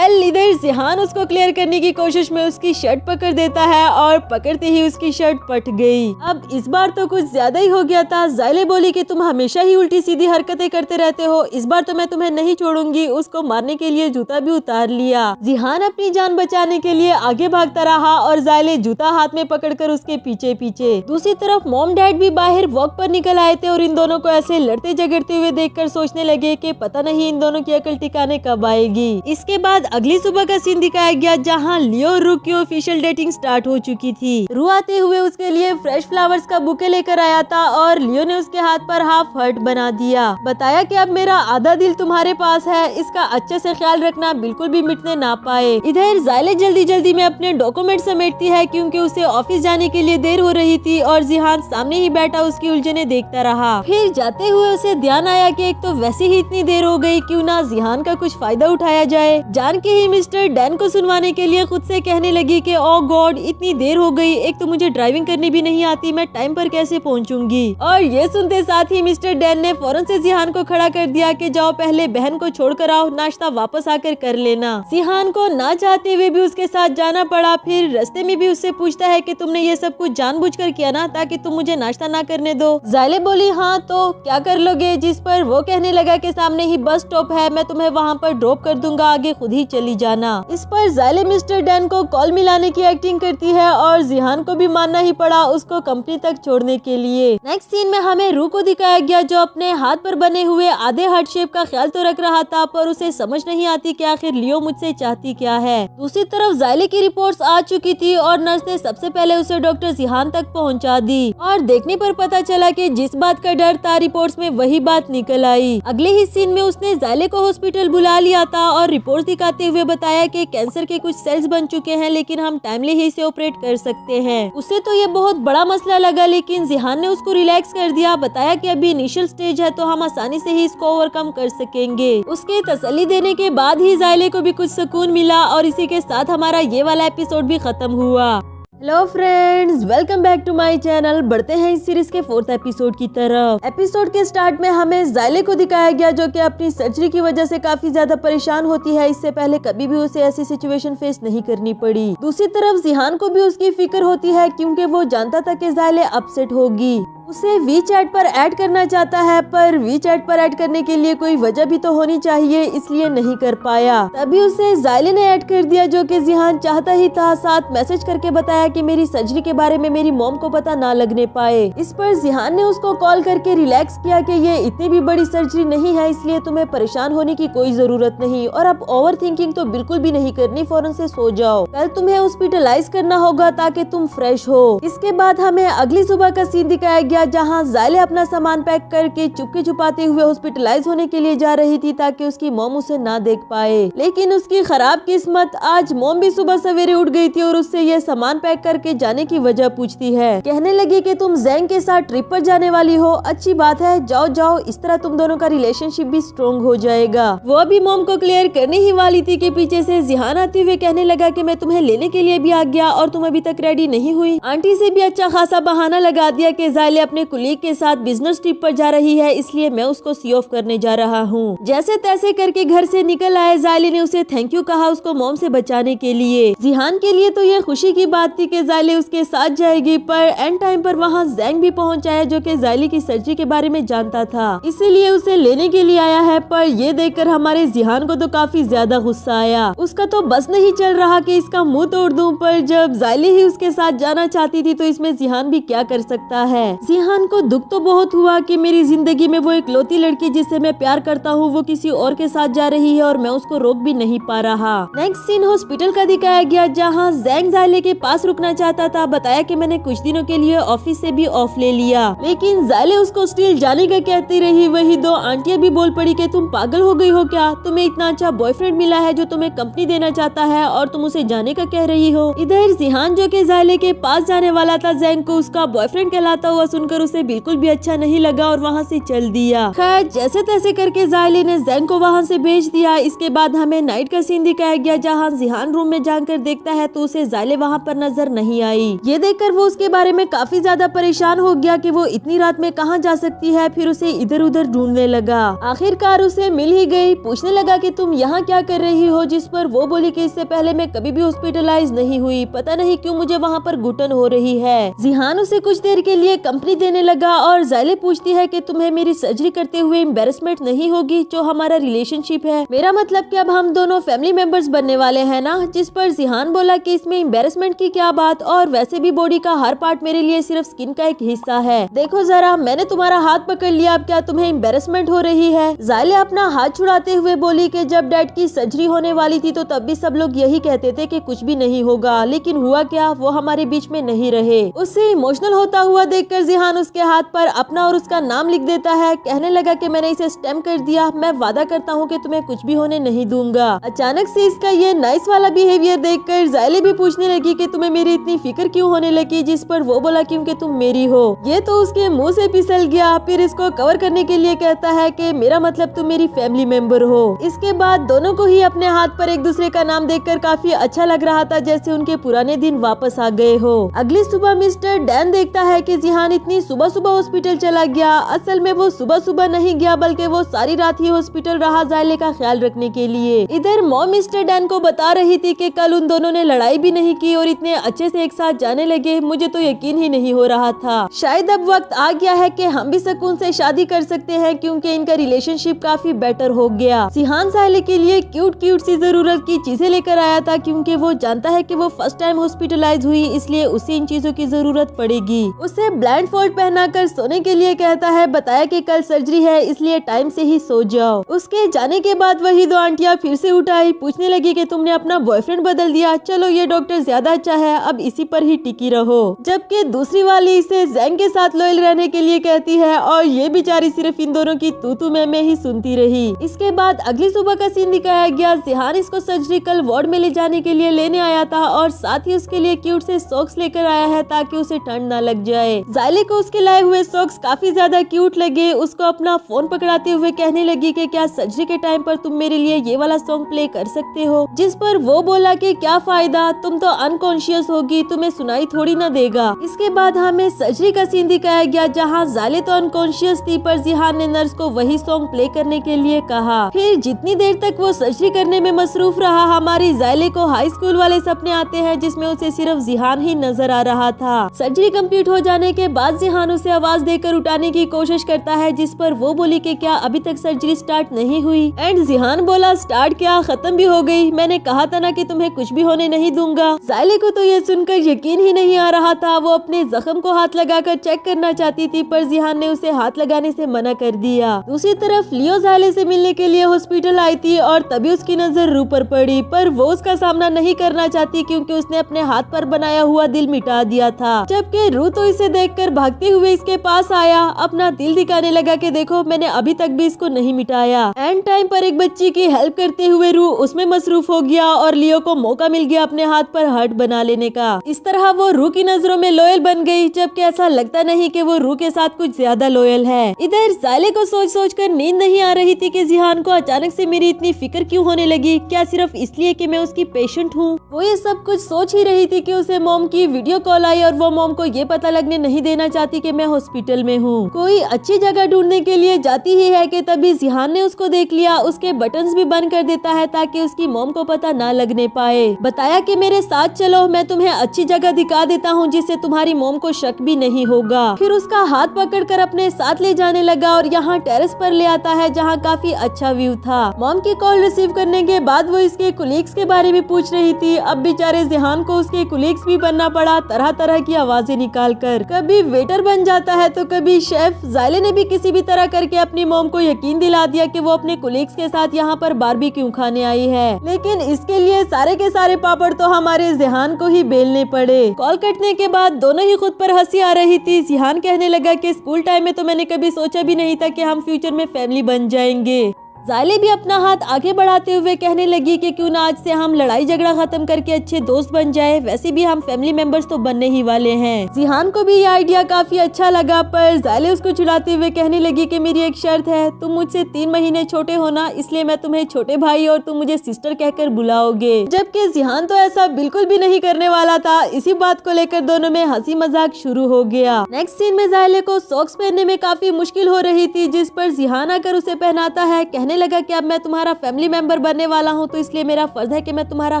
इधर जिहान उसको क्लियर करने की कोशिश में उसकी शर्ट पकड़ देता है और पकड़ते ही उसकी शर्ट फट गई। अब इस बार तो कुछ ज्यादा ही हो गया था। ज़ायले बोली कि तुम हमेशा ही उल्टी सीधी हरकतें करते रहते हो, इस बार तो मैं तुम्हें नहीं छोड़ूंगी। उसको मारने के लिए जूता भी उतार लिया। जिहान अपनी जान बचाने के लिए आगे भागता रहा और ज़ायले जूता हाथ में पकड़कर उसके पीछे पीछे। दूसरी तरफ मॉम डैड भी बाहर वॉक पर निकल आए थे और इन दोनों को ऐसे लड़ते झगड़ते हुए देखकर सोचने लगे कि पता नहीं इन दोनों की अकल ठिकाने कब आएगी। इसके बाद अगली सुबह का सीन दिखाया गया जहाँ लियो और रू की ऑफिशियल डेटिंग स्टार्ट हो चुकी थी। रू आते हुए उसके लिए फ्रेश फ्लावर्स का बुके लेकर आया था और लियो ने उसके हाथ पर हाफ हर्ट बना दिया। बताया कि अब मेरा आधा दिल तुम्हारे पास है, इसका अच्छे से ख्याल रखना, बिल्कुल भी मिटने ना पाए। इधर ज़ायले जल्दी जल्दी में अपने डॉक्यूमेंट समेटती है क्योंकि उसे ऑफिस जाने के लिए देर हो रही थी और जिहान सामने ही बैठा उसकी उलझने देखता रहा। फिर जाते हुए उसे ध्यान आया कि एक तो वैसे ही इतनी देर हो गई, क्यों ना जिहान का कुछ फायदा उठाया जाए। जान के ही मिस्टर डैन को सुनवाने के लिए खुद से कहने लगी कि ओ गॉड इतनी देर हो गई, एक तो मुझे ड्राइविंग करनी भी नहीं आती, मैं टाइम पर कैसे पहुंचूंगी। और ये सुनते साथ ही मिस्टर डैन ने फौरन से जिहान को खड़ा कर दिया कि जाओ पहले बहन को छोड़ कर आओ, नाश्ता वापस आकर कर लेना। जिहान को ना चाहते हुए भी उसके साथ जाना पड़ा। फिर रास्ते में भी उससे पूछता है कि तुमने ये सब कुछ जानबूझकर किया ना ताकि तुम मुझे नाश्ता ना करने दो। ज़ायले बोली हाँ तो क्या कर लोगे, जिस पर वो कहने लगा कि सामने ही बस स्टॉप है, मैं तुम्हें वहाँ पर ड्रॉप कर दूंगा, आगे खुद ही चली जाना। इस पर ज़ायले मिस्टर डैन को कॉल मिलाने की एक्टिंग करती है और जिहान को भी मानना ही पड़ा उसको कंपनी तक छोड़ने के लिए। नेक्स्ट सीन में हमें रू को दिखाया गया जो अपने हाथ पर बने हुए आधे हार्ट शेप का ख्याल तो रख रहा था, पर उसे समझ नहीं आती कि आखिर लियो मुझसे चाहती क्या है। दूसरी तरफ ज़ायले की रिपोर्ट्स आ चुकी थी और नर्स ने सबसे पहले उसे डॉक्टर जिहान तक पहुंचा दी और देखने पर पता चला कि जिस बात का डर था रिपोर्ट्स में वही बात निकल आई। अगले ही सीन में उसने ज़ायले को हॉस्पिटल बुला लिया था और रिपोर्ट दिखाते हुए बताया कि कैंसर के कुछ सेल्स बन चुके हैं, लेकिन हम टाइमली ही इसे ऑपरेट कर सकते हैं। उसे तो ये बहुत बड़ा मसला लगा, लेकिन जिहान ने उसको रिलैक्स कर दिया। बताया कि अभी इनिशियल स्टेज है तो हम आसानी से ही इसको ओवरकम कर सकेंगे। उसके तसल्ली देने के बाद ही ज़ायले को भी कुछ सुकून मिला और इसी के साथ हमारा ये वाला एपिसोड भी खत्म हुआ। Hello friends, welcome back to my channel. बढ़ते हैं इस सीरीज के 4th एपिसोड की तरफ। एपिसोड के स्टार्ट में हमें ज़ायले को दिखाया गया जो कि अपनी सर्जरी की वजह से काफी ज्यादा परेशान होती है। इससे पहले कभी भी उसे ऐसी सिचुएशन फेस नहीं करनी पड़ी। दूसरी तरफ जिहान को भी उसकी फिक्र होती है क्योंकि वो जानता था कि ज़ायले अपसेट होगी। उसे वी चैट पर ऐड करना चाहता है, पर वी चैट पर ऐड करने के लिए कोई वजह भी तो होनी चाहिए, इसलिए नहीं कर पाया। तभी उसे ज़ायले ने ऐड कर दिया जो कि जिहान चाहता ही था। साथ मैसेज करके बताया कि मेरी सर्जरी के बारे में मेरी मॉम को पता ना लगने पाए। इस पर जिहान ने उसको कॉल करके रिलैक्स किया कि ये इतनी भी बड़ी सर्जरी नहीं है, इसलिए तुम्हें परेशान होने की कोई जरूरत नहीं और अब ओवर थिंकिंग तो बिल्कुल भी नहीं करनी, फौरन से सो जाओ, कल तुम्हें हॉस्पिटलाइज करना होगा ताकि तुम फ्रेश हो। इसके बाद हमें अगली सुबह का सीन दिखाया गया जहां ज़ायले अपना सामान पैक करके चुपके छुपाते हुए हॉस्पिटलाइज होने के लिए जा रही थी ताकि उसकी मॉम उसे ना देख पाए। लेकिन उसकी खराब किस्मत, आज मॉम भी सुबह सवेरे उठ गई थी और उससे ये सामान पैक करके जाने की वजह पूछती है। कहने लगी कि तुम ज़ैंग के साथ ट्रिप पर जाने वाली हो, अच्छी बात है, जाओ जाओ, इस तरह तुम दोनों का रिलेशनशिप भी स्ट्रॉन्ग हो जाएगा। वो अभी मॉम को क्लियर करने ही वाली थी कि पीछे से जिहान आते हुए कहने लगा कि मैं तुम्हें लेने के लिए भी आ गया और तुम अभी तक रेडी नहीं हुई। आंटी से भी अच्छा खासा बहाना लगा दिया कि ज़ायले अपने कुलीग के साथ बिजनेस ट्रिप पर जा रही है, इसलिए मैं उसको सी ऑफ करने जा रहा हूँ। जैसे तैसे करके घर से निकल आए। ज़ायले ने उसे थैंक यू कहा उसको मॉम से बचाने के लिए। जिहान के लिए तो ये खुशी की बात थी कि ज़ायले उसके साथ जाएगी, पर एंड टाइम पर वहाँ ज़ैंग भी पहुँच आया जो कि ज़ायले की सर्जरी के बारे में जानता था, इसीलिए उसे लेने के लिए आया है। पर ये देखकर हमारे जिहान को तो काफी ज्यादा गुस्सा आया। उसका तो बस नहीं चल रहा कि इसका मुंह तोड़ दूं, पर जब ज़ायले ही उसके साथ जाना चाहती थी तो इसमें जिहान भी क्या कर सकता है। जिहान को दुख तो बहुत हुआ कि मेरी जिंदगी में वो इकलौती लड़की जिससे मैं प्यार करता हूँ वो किसी और के साथ जा रही है और मैं उसको रोक भी नहीं पा रहा। नेक्स्ट सीन हॉस्पिटल का दिखाया गया जहाँ जैंग जायले के पास रुकना चाहता था। बताया कि मैंने कुछ दिनों के लिए ऑफिस से भी ऑफ ले लिया, लेकिन जायले उसको स्टिल जाने का कहती रही। वही दो आंटियां भी बोल पड़ी कि तुम पागल हो गई हो क्या, तुम्हें इतना अच्छा बॉयफ्रेंड मिला है जो तुम्हें कंपनी देना चाहता है और तुम उसे जाने का कह रही हो। इधर जिहान जो कि जायले के पास जाने वाला था जैंग को उसका बॉयफ्रेंड कहलाता हुआ सुनकर उसे बिल्कुल भी अच्छा नहीं लगा और वहाँ से चल दिया। खैर जैसे तैसे करके जायले ने जैंग को वहाँ से भेज दिया। इसके बाद हमें नाइट का सीन दिखाया गया जहाँ जिहान रूम में जाकर देखता है तो उसे जायले वहाँ पर नजर नहीं आई। ये देखकर वो उसके बारे में काफी ज्यादा परेशान हो गया कि वो इतनी रात में कहाँ जा सकती है। फिर उसे इधर उधर ढूंढने लगा। आखिरकार उसे मिल ही गई। पूछने लगा कि तुम यहाँ क्या कर रही हो, जिस पर वो बोली कि इससे पहले मैं कभी भी हॉस्पिटलाइज नहीं हुई, पता नहीं क्यों मुझे वहाँ पर घुटन हो रही है। जिहान उसे कुछ देर के लिए कंपनी देने लगा और जायले पूछती है कि तुम्हें मेरी सर्जरी करते हुए एम्बेरसमेंट नहीं होगी, जो हमारा रिलेशनशिप है, मेरा मतलब कि अब हम दोनों फैमिली मेंबर्स बनने वाले हैं ना। जिस पर जिहान बोला कि इसमें एम्बेरसमेंट की क्या बात, और वैसे भी बॉडी का हर पार्ट मेरे लिए सिर्फ स्किन का एक हिस्सा है। देखो जरा मैंने तुम्हारा हाथ पकड़ लिया, अब क्या तुम्हें एम्बेरसमेंट हो रही है। जायले अपना हाथ छुड़ाते हुए बोली कि जब डैड की सर्जरी होने वाली थी तो तब भी सब लोग यही कहते थे कि कुछ भी नहीं होगा, लेकिन हुआ क्या, वो हमारे बीच में नहीं रहे। उससे इमोशनल होता हुआ देखकर जिहान उसके हाथ पर अपना और उसका नाम लिख देता है। कहने लगा कि मैंने इसे स्टैम्प कर दिया, मैं वादा करता हूँ कि तुम्हें कुछ भी होने नहीं दूंगा। अचानक से इसका ये नाइस वाला बिहेवियर देखकर जायले भी पूछने लगी कि तुम्हें मेरी इतनी फिक्र क्यों होने लगी, जिस पर वो बोला क्योंकि तुम मेरी हो। ये तो उसके मुंह से फिसल गया। फिर इसको कवर करने के लिए कहता है कि मेरा मतलब तुम मेरी फैमिली मेंबर हो। इसके बाद दोनों को ही अपने हाथ पर एक दूसरे का नाम देखकर काफी अच्छा लग रहा था, जैसे उनके पुराने दिन वापस आ गए हो। अगली सुबह मिस्टर डैन देखता है कि जिहान इतनी सुबह सुबह हॉस्पिटल चला गया। असल में वो सुबह सुबह नहीं गया, बल्कि वो सारी रात ही हॉस्पिटल रहा जायले का ख्याल रखने के लिए। इधर मॉम मिस्टर डैन को बता रही थी कि कल उन दोनों ने लड़ाई भी नहीं की और इतने अच्छे से एक साथ जाने लगे, मुझे तो यकीन ही नहीं हो रहा था। शायद अब वक्त आ गया है कि हम भी सुकून से शादी कर सकते हैं, क्योंकि इनका रिलेशनशिप काफी बेटर हो गया। जिहान जायले के लिए क्यूट क्यूट सी जरूरत की चीजें लेकर आया था, क्योंकि वो जानता है कि वो फर्स्ट टाइम हॉस्पिटलाइज हुई, इसलिए उसे इन चीजों की जरूरत पड़ेगी। उसे ब्लाइंड फोल्ड पहनाकर सोने के लिए कहता है। बताया कि कल सर्जरी है इसलिए टाइम से ही सो जाओ। उसके जाने के बाद वही दो आंटियां फिर से उठाई। पूछने लगी कि तुमने अपना बॉयफ्रेंड बदल दिया, चलो ये डॉक्टर ज्यादा अच्छा है, अब इसी पर ही टिकी रहो। जबकि दूसरी वाली इसे जैंग के साथ लॉयल रहने के लिए कहती है और ये बेचारी सिर्फ इन दोनों की तू में ही सुनती रही। इसके बाद अगली सुबह का सीन दिखाया गया। जिहान इसको सर्जिकल वार्ड में ले जाने के लिए लेने आया था और साथ ही उसके लिए क्यूट से सॉक्स लेकर आया है ताकि उसे ठंड न लग जाए। जायले को उसके लाए हुए सॉक्स काफी ज्यादा क्यूट लगे। उसको अपना फोन पकड़ाते हुए कहने लगी कि क्या सर्जरी के टाइम पर तुम मेरे लिए ये वाला सॉन्ग प्ले कर सकते हो, जिस पर वो बोला कि क्या फायदा, तुम तो अनकॉन्शियस होगी, तुम्हें सुनाई थोड़ी ना देगा। इसके बाद हमें सर्जरी का सीन दिखाया गया जहाँ जायले तो अनकॉन्शियस थी, पर जिहान ने नर्स को वही सॉन्ग प्ले करने के लिए कहा। फिर जितनी देर तक वो सर्जरी करने में मसरूफ रहा, हमारी जायले को हाई स्कूल वाले सपने आते हैं जिसमें उसे सिर्फ जिहान ही नजर आ रहा था। सर्जरी कंप्लीट हो जाने के बाद जिहान उसे आवाज देकर उठाने की कोशिश करता है, जिस पर वो बोली कि क्या अभी तक सर्जरी स्टार्ट नहीं हुई। एंड जिहान बोला स्टार्ट क्या, खत्म भी हो गई, मैंने कहा था ना कि तुम्हें कुछ भी होने नहीं दूंगा। जायले को तो ये सुनकर यकीन ही नहीं आ रहा था। वो अपने जख्म को हाथ लगाकर चेक करना चाहती थी, पर जिहान ने उसे हाथ लगाने से मना कर दिया। दूसरी तरफ लियो जायले से मिलने के लिए हॉस्पिटल आई थी और तभी उसकी नजर रू पर पड़ी, पर वो उसका सामना नहीं करना चाहती क्योंकि उसने अपने हाथ पर बनाया हुआ दिल मिटा दिया था। जबकि रू तो इसे देखकर भागते हुए इसके पास आया, अपना दिल दिखाने लगा कि देखो मैंने अभी तक भी इसको नहीं मिटाया। एंड टाइम पर एक बच्ची की हेल्प करते हुए रू उसमें मसरूफ हो गया और लियो को मौका मिल गया अपने हाथ पर हार्ट बना लेने का। इस तरह वो रू की नजरों में लॉयल बन गई, जबकि ऐसा लगता नहीं कि वो रू के साथ कुछ ज्यादा लॉयल है। इधर जायले को सोच सोच कर नींद नहीं आ रही थी कि जिहान को अचानक से मेरी इतनी फिक्र क्यों होने लगी, क्या सिर्फ इसलिए कि मैं उसकी पेशेंट हूँ। वो ये सब कुछ सोच ही रही थी कि उसे मॉम की वीडियो कॉल आई और वो मॉम को ये पता लगने नहीं देना चाहती कि मैं हॉस्पिटल में हूँ। कोई अच्छी जगह ढूंढने के लिए जाती ही है कि तभी जिहान ने उसको देख लिया। उसके बटन्स भी बंद कर देता है ताकि उसकी मॉम को पता ना लगने पाए। बताया कि मेरे साथ चलो, मैं तुम्हें अच्छी जगह दिखा देता हूँ जिससे तुम्हारी मॉम को शक भी नहीं होगा। फिर उसका हाथ पकड़कर अपने साथ ले जाने लगा और यहाँ टेरेस पर ले आता है जहाँ काफी अच्छा व्यू था। मॉम की कॉल रिसीव करने के बाद वो इसके कुलीग्स के बारे में पूछ रही थी। अब बेचारे जिहान को उसके कुलीग्स भी बनना पड़ा, तरह तरह की आवाजें निकाल कर। कभी वेटर बन जाता है तो कभी शेफ। ज़ायले ने भी किसी भी तरह करके अपनी मॉम को यकीन दिला दिया कि वो अपने कोलीग्स के साथ यहाँ पर बारबेक्यू खाने आई है, लेकिन इसके लिए सारे के सारे पापड़ तो हमारे जिहान को ही बेलने पड़े। कॉल कटने के बाद दोनों ही खुद पर हंसी आ रही थी। जिहान कहने लगा कि स्कूल टाइम में तो मैंने कभी सोचा भी नहीं था कि हम फ्यूचर में फैमिली बन जाएंगे। ज़ायले भी अपना हाथ आगे बढ़ाते हुए कहने लगी कि क्यों ना आज से हम लड़ाई झगड़ा खत्म करके अच्छे दोस्त बन जाए, वैसे भी हम फैमिली मेंबर्स तो बनने ही वाले हैं। जिहान को भी ये आइडिया काफी अच्छा लगा, पर ज़ायले उसको चिढ़ाते हुए कहने लगी कि मेरी एक शर्त है, तुम मुझसे 3 महीने छोटे हो ना, इसलिए मैं तुम्हें छोटे भाई और तुम मुझे सिस्टर कहकर बुलाओगे। जबकि जिहान तो ऐसा बिल्कुल भी नहीं करने वाला था। इसी बात को लेकर दोनों में हंसी मजाक शुरू हो गया। नेक्स्ट सीन में ज़ायले को सॉक्स पहनने में काफी मुश्किल हो रही थी, जिस पर जिहान आकर उसे पहनाता है। कहने लगा कि अब मैं तुम्हारा फैमिली मेंबर बनने वाला हूँ, तो इसलिए मेरा फर्ज है कि मैं तुम्हारा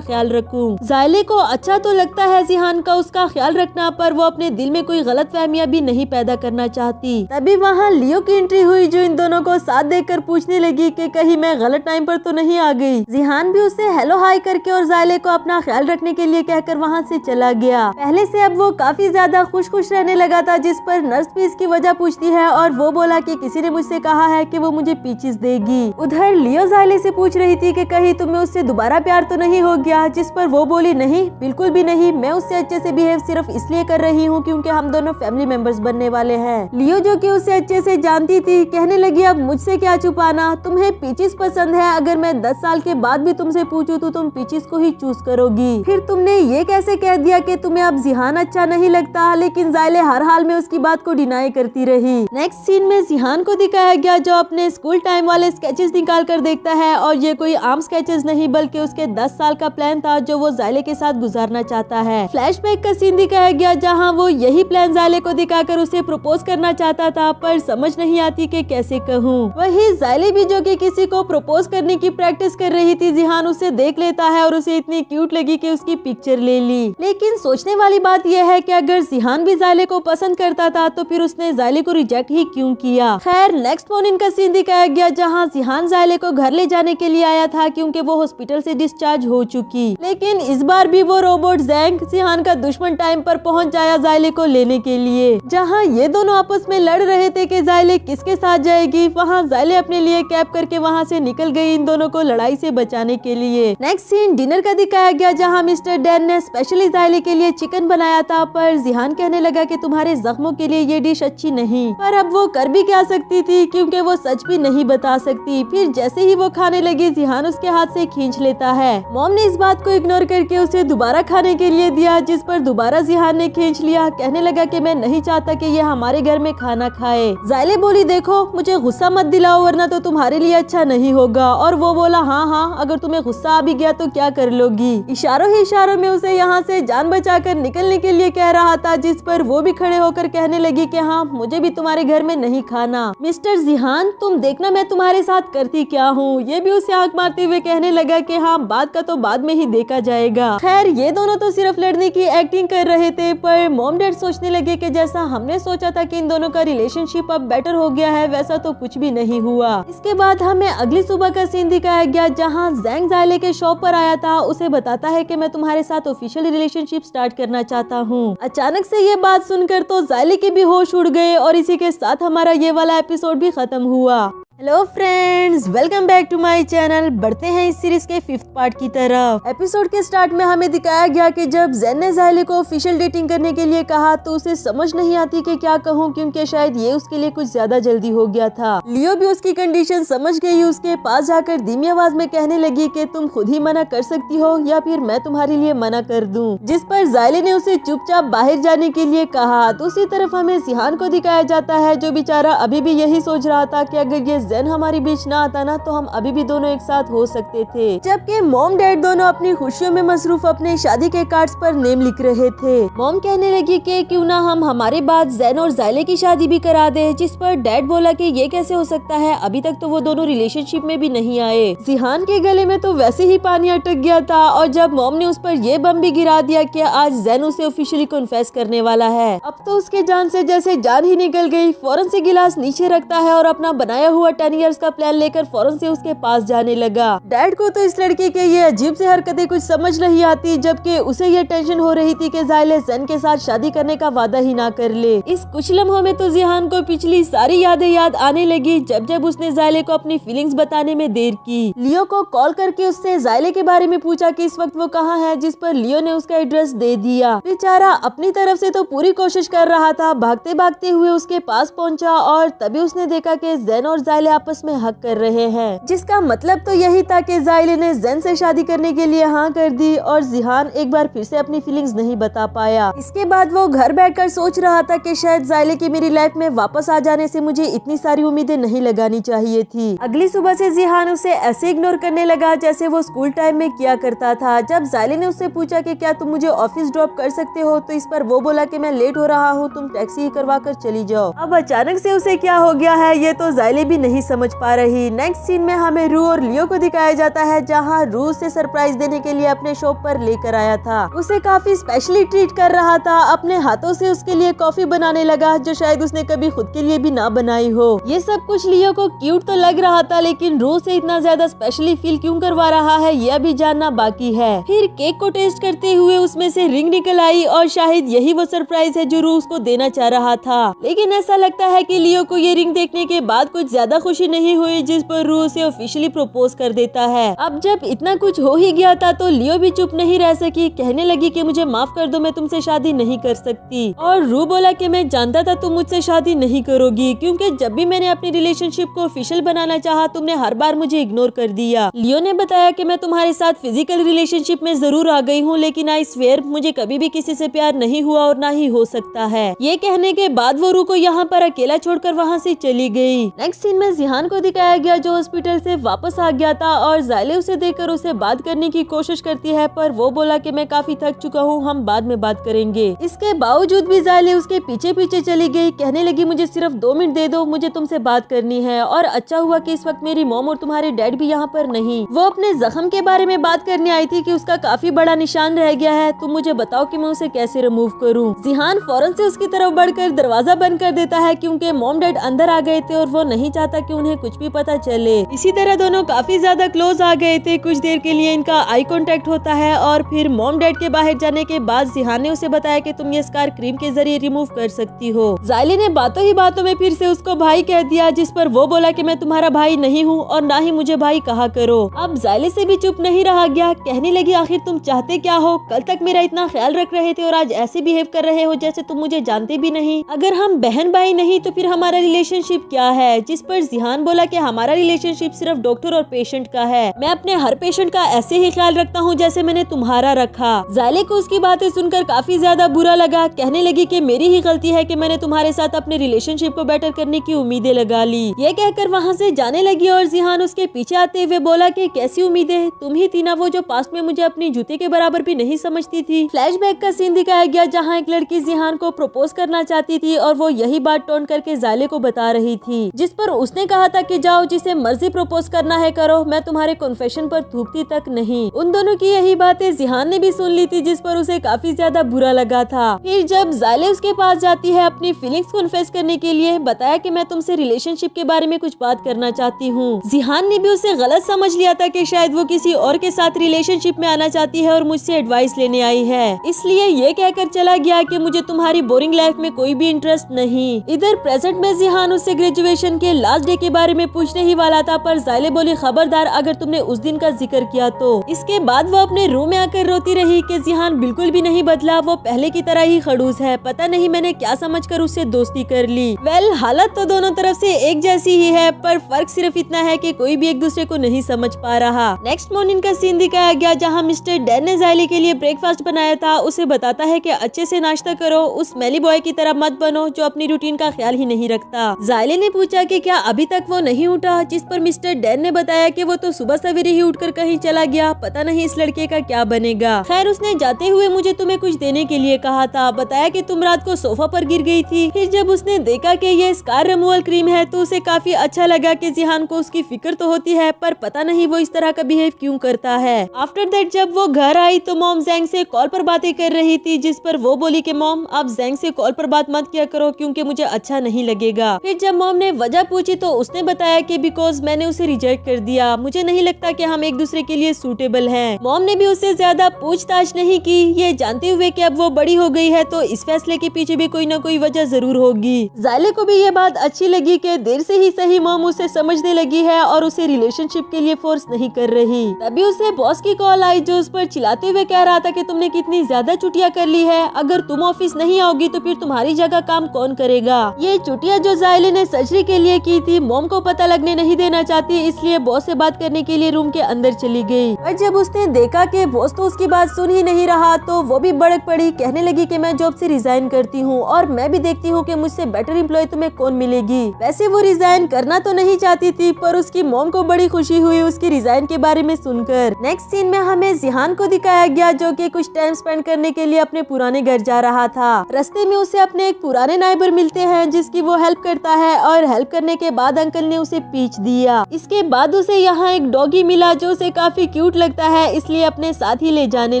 ख्याल रखूं। ज़ायले को अच्छा तो लगता है जिहान का उसका ख्याल रखना, पर वो अपने दिल में कोई गलत फहमियां भी नहीं पैदा करना चाहती। तभी वहाँ लियो की एंट्री हुई, जो इन दोनों को साथ देखकर पूछने लगी कि कहीं मैं गलत टाइम पर तो नहीं आ गई। जिहान भी उससे हेलो हाय करके और ज़ायले को अपना ख्याल रखने के लिए कहकर वहाँ से चला गया। पहले से अब वो काफी ज्यादा खुश रहने लगा था, जिस पर नर्स भी इसकी वजह पूछती है और वो बोला कि किसी ने मुझसे कहा है कि वो मुझे पीचेस देगी। उधर लियो ज़ायले से पूछ रही थी कि कहीं तुम्हें उससे दोबारा प्यार तो नहीं हो गया, जिस पर वो बोली नहीं, बिल्कुल भी नहीं, मैं उससे अच्छे से बिहेव सिर्फ इसलिए कर रही हूँ क्योंकि हम दोनों फैमिली मेंबर्स बनने वाले हैं। लियो जो कि उसे अच्छे से जानती थी कहने लगी अब मुझसे क्या छुपाना, तुम्हें पीचेस पसंद है, अगर मैं 10 साल के बाद भी तुमसे पूछूं तो तुम पीचेस को ही चूज करोगी। फिर तुमने ये कैसे कह दिया कि तुम्हें अब जिहान अच्छा नहीं लगता, लेकिन ज़ायले हर हाल में उसकी बात को डिनाई करती रही। नेक्स्ट सीन में जिहान को दिखाया गया जो अपने स्कूल टाइम वाले स्केचेस निकाल कर देखता है, और ये कोई आम स्केचेस नहीं बल्कि उसके 10 साल का प्लान था जो वो ज़ायले के साथ गुजारना चाहता है। फ्लैशबैक का सीन दिखाया गया जहां वो यही प्लान ज़ायले को दिखाकर उसे प्रपोज करना चाहता था, पर समझ नहीं आती कि कैसे कहूँ। वही ज़ायले भी जो कि किसी को प्रपोज करने की प्रैक्टिस कर रही थी, जिहान उसे देख लेता है और उसे इतनी क्यूट लगी कि उसकी पिक्चर ले ली। लेकिन सोचने वाली बात यह है कि अगर जिहान भी ज़ायले को पसंद करता था तो फिर उसने ज़ायले को रिजेक्ट ही क्यों किया। खैर नेक्स्ट मॉर्निंग का सीन दिखाया गया जहाँ जिहान ज़ायले को घर ले जाने के लिए आया था क्योंकि वो हॉस्पिटल से डिस्चार्ज हो चुकी, लेकिन इस बार भी वो रोबोट ज़ैंग जिहान का दुश्मन टाइम पर पहुंच जाया ज़ायले को लेने के लिए। जहां ये दोनों आपस में लड़ रहे थे कि ज़ायले किसके साथ जाएगी, वहां ज़ायले अपने लिए कैब करके वहां से निकल गई इन दोनों को लड़ाई से बचाने के लिए। नेक्स्ट सीन डिनर का दिखाया गया जहां मिस्टर डैन ने स्पेशली ज़ायले के लिए चिकन बनाया था, पर जिहान कहने लगा कि तुम्हारे जख्मों के लिए ये डिश अच्छी नहीं, पर अब वो कर भी क्या सकती थी क्योंकि वो सच भी नहीं बता सकती। फिर जैसे ही वो खाने लगी जिहान उसके हाथ से खींच लेता है। मॉम ने इस बात को इग्नोर करके उसे दोबारा खाने के लिए दिया, जिस पर दोबारा जिहान ने खींच लिया। कहने लगा कि मैं नहीं चाहता कि ये हमारे घर में खाना खाए। ज़ायले बोली देखो मुझे गुस्सा मत दिलाओ वरना तो तुम्हारे लिए अच्छा नहीं होगा, और वो बोला हाँ हाँ अगर तुम्हें गुस्सा आ भी गया तो क्या कर लोगी। इशारों ही इशारों में उसे यहाँ से जान बचाकर निकलने के लिए कह रहा था, जिस पर वो भी खड़े होकर कहने लगी कि हाँ मुझे भी तुम्हारे घर में नहीं खाना। मिस्टर जिहान तुम देखना मैं तुम्हारे साथ करती क्या हूँ। ये भी उसे आंख मारते हुए कहने लगा कि हाँ बात का तो बाद में ही देखा जाएगा। खैर ये दोनों तो सिर्फ लड़ने की एक्टिंग कर रहे थे, पर मॉम डैड सोचने लगे कि जैसा हमने सोचा था कि इन दोनों का रिलेशनशिप अब बेटर हो गया है, वैसा तो कुछ भी नहीं हुआ। इसके बाद हमें अगली सुबह का सीन दिखाया गया जहाँ ज़ैंग ज़ायले के शॉप पर आया था। उसे बताता है कि मैं तुम्हारे साथ ऑफिशियल रिलेशनशिप स्टार्ट करना चाहता हूँ। अचानक से ये बात सुनकर तो ज़ायले के भी होश उड़ गए और इसी के साथ हमारा ये वाला एपिसोड भी खत्म हुआ। Hello friends, welcome back to my channel. बढ़ते हैं इस सीरीज के 5th पार्ट की तरफ। एपिसोड के स्टार्ट में हमें दिखाया गया कि जब ज़ेन ने ज़ायले को ऑफिशियल डेटिंग करने के लिए कहा तो उसे समझ नहीं आती कि क्या कहूँ, क्योंकि शायद ये उसके लिए कुछ ज्यादा जल्दी हो गया था। लियो भी उसकी कंडीशन समझ गई, उसके पास जाकर धीमी आवाज में कहने लगी कि तुम खुद ही मना कर सकती हो या फिर मैं तुम्हारे लिए मना कर दूं। जिस पर ज़ायले ने उसे चुपचाप बाहर जाने के लिए कहा। दूसरी तरफ हमें जिहान को दिखाया जाता है जो बेचारा अभी भी यही सोच रहा था कि अगर ये ज़ेन हमारे बीच ना आता ना तो हम अभी भी दोनों एक साथ हो सकते थे। जबकि मॉम डैड दोनों अपनी खुशियों में मसरूफ अपने शादी के कार्ड्स पर नेम लिख रहे थे। मॉम कहने लगी कि क्यों ना हम हमारे बाद ज़ेन और ज़ायले की शादी भी करा दे, जिस पर डैड बोला कि ये कैसे हो सकता है, अभी तक तो वो दोनों रिलेशनशिप में भी नहीं आए। जिहान के गले में तो वैसे ही पानी अटक गया था और जब मॉम ने उस पर यह बम भी गिरा दिया कि आज ज़ेन उसे ऑफिशियली कन्फेस करने वाला है, अब तो उसके जान से जैसे जान ही निकल गई। फौरन से गिलास नीचे रखता है और अपना बनाया हुआ और 10 इयर्स का प्लान लेकर फौरन से उसके पास जाने लगा। डैड को तो इस लड़के के ये अजीब से हरकतें कुछ समझ नहीं आती, जबकि उसे ये टेंशन हो रही थी कि ज़ाइले ज़ेन के साथ शादी करने का वादा ही ना कर ले। इस कुछ लम्हों में तो जिहान को पिछली सारी यादें याद आने लगी जब उसने ज़ाइले को अपनी फीलिंग्स बताने में देर की। लियो को कॉल करके उससे ज़ाइले के बारे में पूछा कि इस वक्त वो कहाँ है, जिस पर लियो ने उसका एड्रेस दे दिया। बेचारा अपनी तरफ से तो पूरी कोशिश कर रहा था, भागते भागते हुए उसके पास पहुंचा और तभी उसने देखा कि ज़ेन और ज़ाइले आपस में हक कर रहे हैं, जिसका मतलब तो यही था कि ज़ाइले ने ज़ेन से शादी करने के लिए हाँ कर दी और जिहान एक बार फिर से अपनी फीलिंग्स नहीं बता पाया। इसके बाद वो घर बैठकर सोच रहा था कि शायद ज़ाइले की मेरी लाइफ में वापस आ जाने से मुझे इतनी सारी उम्मीदें नहीं लगानी चाहिए थी। अगली सुबह से जिहान उसे ऐसे इग्नोर करने लगा जैसे वो स्कूल टाइम में किया करता था। जब ज़ाइले ने उससे पूछा कि क्या तुम मुझे ऑफिस ड्रॉप कर सकते हो, तो इस पर वो बोला कि मैं लेट हो रहा हूँ, तुम टैक्सी ही करवा कर चली जाओ। अब अचानक से उसे क्या हो गया है ये तो ज़ाइले भी नहीं समझ पा रही। नेक्स्ट सीन में हमें रू और लियो को दिखाया जाता है, जहाँ रू उसे सरप्राइज देने के लिए अपने शॉप पर लेकर आया था। उसे काफी स्पेशली ट्रीट कर रहा था, अपने हाथों से उसके लिए कॉफी बनाने लगा जो शायद उसने कभी खुद के लिए भी ना बनाई हो। ये सब कुछ लियो को क्यूट तो लग रहा था, लेकिन रू से इतना ज्यादा स्पेशली फील क्यों करवा रहा है यह भी जानना बाकी है। फिर केक को टेस्ट करते हुए उसमें से रिंग निकल आई और शायद यही वो सरप्राइज है जो रू उसको देना चाह रहा था। लेकिन ऐसा लगता है कि लियो को ये रिंग देखने के बाद कुछ ज्यादा खुशी नहीं हुई, जिस पर रू उसे ऑफिशियली प्रपोज कर देता है। अब जब इतना कुछ हो ही गया था तो लियो भी चुप नहीं रह सकी, कहने लगी कि मुझे माफ कर दो, मैं तुमसे शादी नहीं कर सकती। और रू बोला कि मैं जानता था तुम मुझसे शादी नहीं करोगी, क्योंकि जब भी मैंने अपनी रिलेशनशिप को ऑफिशियल बनाना चाहा तुमने हर बार मुझे इग्नोर कर दिया। लियो ने बताया कि मैं तुम्हारे साथ फिजिकल रिलेशनशिप में जरूर आ गई हूँ, लेकिन आई स्वेयर मुझे कभी भी किसी से प्यार नहीं हुआ और ना ही हो सकता है। ये कहने के बाद वो रू को यहाँ पर अकेला छोड़कर वहाँ से चली गई। नेक्स्ट सीन में जिहान को दिखाया गया जो हॉस्पिटल से वापस आ गया था और ज़ाइले उसे देखकर उसे बात करने की कोशिश करती है, पर वो बोला कि मैं काफी थक चुका हूँ, हम बाद में बात करेंगे। इसके बावजूद भी ज़ाइले उसके पीछे पीछे चली गई, कहने लगी मुझे सिर्फ 2 मिनट दे दो, मुझे तुमसे बात करनी है। और अच्छा हुआ कि इस वक्त मेरी मॉम और तुम्हारे डैड भी यहाँ पर नहीं। वो अपने जख्म के बारे में बात करने आई थी कि उसका काफी बड़ा निशान रह गया है, तुम मुझे बताओ कि मैं उसे कैसे रिमूव करूँ। जिहान फौरन से उसकी तरफ बढ़कर दरवाजा बंद कर देता है, क्योंकि मॉम डैड अंदर आ गए थे और वो नहीं चाहता कि उन्हें कुछ भी पता चले। इसी तरह दोनों काफी ज्यादा क्लोज आ गए थे। कुछ देर के लिए इनका आई कांटेक्ट होता है और फिर मॉम डैड के बाहर जाने के बाद जिहान ने उसे बताया कि तुम ये स्कार क्रीम के जरिए रिमूव कर सकती हो। ज़ाइले ने बातों ही बातों में फिर से उसको भाई कह दिया, जिस पर वो बोला कि मैं तुम्हारा भाई नहीं हूँ और ना ही मुझे भाई कहा करो। अब ज़ाइले से भी चुप नहीं रहा गया, कहने लगी आखिर तुम चाहते क्या हो, कल तक मेरा इतना ख्याल रख रहे थे और आज ऐसे बिहेव कर रहे हो जैसे तुम मुझे जानते भी नहीं। अगर हम बहन भाई नहीं तो फिर हमारा रिलेशनशिप क्या है। जिस पर जिहान बोला कि हमारा रिलेशनशिप सिर्फ डॉक्टर और पेशेंट का है, मैं अपने हर पेशेंट का ऐसे ही ख्याल रखता हूँ जैसे मैंने तुम्हारा रखा। ज़ाइले को उसकी बातें सुनकर काफी ज्यादा बुरा लगा, कहने लगी कि मेरी ही गलती है कि मैंने तुम्हारे साथ अपने रिलेशनशिप को बेटर करने की उम्मीदें लगा ली। ये कहकर वहाँ से जाने लगी और जिहान उसके पीछे आते हुए बोला कि कैसी उम्मीदें, तुम ही थी ना वो जो पास्ट में मुझे अपनी जूते के बराबर भी नहीं समझती थी। फ्लैशबैक का सीन दिखाया गया जहाँ एक लड़की जिहान को प्रपोज करना चाहती थी और वो यही बात टोन करके ज़ाइले को बता रही थी, जिस पर उसने कहा था कि जाओ जिसे मर्जी प्रपोज करना है करो, मैं तुम्हारे कन्फेशन पर थूकती तक नहीं। उन दोनों की यही बातें जिहान ने भी सुन ली थी, जिस पर उसे काफी ज्यादा बुरा लगा था। फिर जब ज़ाइले उसके पास जाती है अपनी फीलिंग्स कन्फेस करने के लिए, बताया कि मैं तुमसे रिलेशनशिप के बारे में कुछ बात करना चाहती हूँ। जिहान ने भी उसे गलत समझ लिया था कि शायद वो किसी और के साथ रिलेशनशिप में आना चाहती है और मुझसे एडवाइस लेने आई है, इसलिए ये कहकर चला गया कि मुझे तुम्हारी बोरिंग लाइफ में कोई भी इंटरेस्ट नहीं। इधर प्रेजेंट में जिहान उससे ग्रेजुएशन के लास्ट डे के बारे में पूछने ही वाला था, पर ज़ाइले बोली खबरदार अगर तुमने उस दिन का जिक्र किया तो। इसके बाद वो अपने रूम में आकर रोती रही कि जिहान बिल्कुल भी नहीं बदला, वो पहले की तरह ही खड़ूस है, पता नहीं मैंने क्या समझकर उससे दोस्ती कर ली। वेल हालत तो दोनों तरफ से एक जैसी ही है, पर फर्क सिर्फ इतना है कि कोई भी एक दूसरे को नहीं समझ पा रहा। नेक्स्ट मॉर्निंग का सीन दिखाया गया जहाँ मिस्टर डैन ने ज़ाइले के लिए ब्रेकफास्ट बनाया था। उसे बताता है कि अच्छे से नाश्ता करो, उस स्मेली बॉय की तरह मत बनो जो अपनी रूटीन का ख्याल ही नहीं रखता। ज़ाइले ने पूछा कि क्या अभी तक वो नहीं उठा, जिस पर मिस्टर डैन ने बताया कि वो तो सुबह सवेरे ही उठकर कहीं चला गया, पता नहीं इस लड़के का क्या बनेगा। खैर उसने जाते हुए मुझे तुम्हें कुछ देने के लिए कहा था, बताया कि तुम रात को सोफा पर गिर गई थी। फिर जब उसने देखा कि ये स्कार रिमूवल क्रीम है तो उसे काफी अच्छा लगा कि जिहान को उसकी फिक्र तो होती है, पर पता नहीं वो इस तरह का बिहेव क्यों करता है। आफ्टर दैट जब वो घर आई तो मॉम जैंग से कॉल पर बातें कर रही थी, जिस पर वो बोली कि मॉम आप जैंग से कॉल पर बात मत किया करो क्योंकि मुझे अच्छा नहीं लगेगा। फिर जब मॉम ने वजह पूछी तो उसने बताया कि बिकॉज मैंने उसे रिजेक्ट कर दिया, मुझे नहीं लगता कि हम एक दूसरे के लिए सूटेबल हैं। मॉम ने भी उससे ज्यादा पूछताछ नहीं की, ये जानते हुए कि अब वो बड़ी हो गई है तो इस फैसले के पीछे भी कोई ना कोई वजह जरूर होगी। ज़ायले को भी ये बात अच्छी लगी कि देर से ही सही मॉम उसे समझने लगी है और उसे रिलेशनशिप के लिए फोर्स नहीं कर रही। तभी उसे बॉस की कॉल आई जो उस पर चिल्लाते हुए कह रहा था कि तुमने कितनी ज्यादा छुट्टियां कर ली है, अगर तुम ऑफिस नहीं आओगी तो फिर तुम्हारी जगह काम कौन करेगा। ये छुट्टियां जो ज़ायले ने सर्जरी के लिए की थी मॉम को पता लगने नहीं देना चाहती, इसलिए बॉस से बात करने के लिए रूम के अंदर चली गई। और जब उसने देखा कि बॉस तो उसकी बात सुन ही नहीं रहा तो वो भी भड़क पड़ी, कहने लगी कि मैं जॉब से रिजाइन करती हूँ और मैं भी देखती हूँ कि मुझसे बेटर एम्प्लॉय तुम्हें कौन मिलेगी। वैसे वो रिजाइन करना तो नहीं चाहती थी पर उसकी मॉम को बड़ी खुशी हुई उसकी रिजाइन के बारे में सुनकर। नेक्स्ट सीन में हमें जिहान को दिखाया गया जो कि कुछ टाइम स्पेंड करने के लिए अपने पुराने घर जा रहा था। रास्ते में उसे अपने एक पुराने नाइबर मिलते हैं जिसकी वो हेल्प करता है और हेल्प करने के बाद अंकल ने उसे पीच दिया। इसके बाद उसे यहाँ एक डॉगी मिला जो उसे काफी क्यूट लगता है, इसलिए अपने साथ ही ले जाने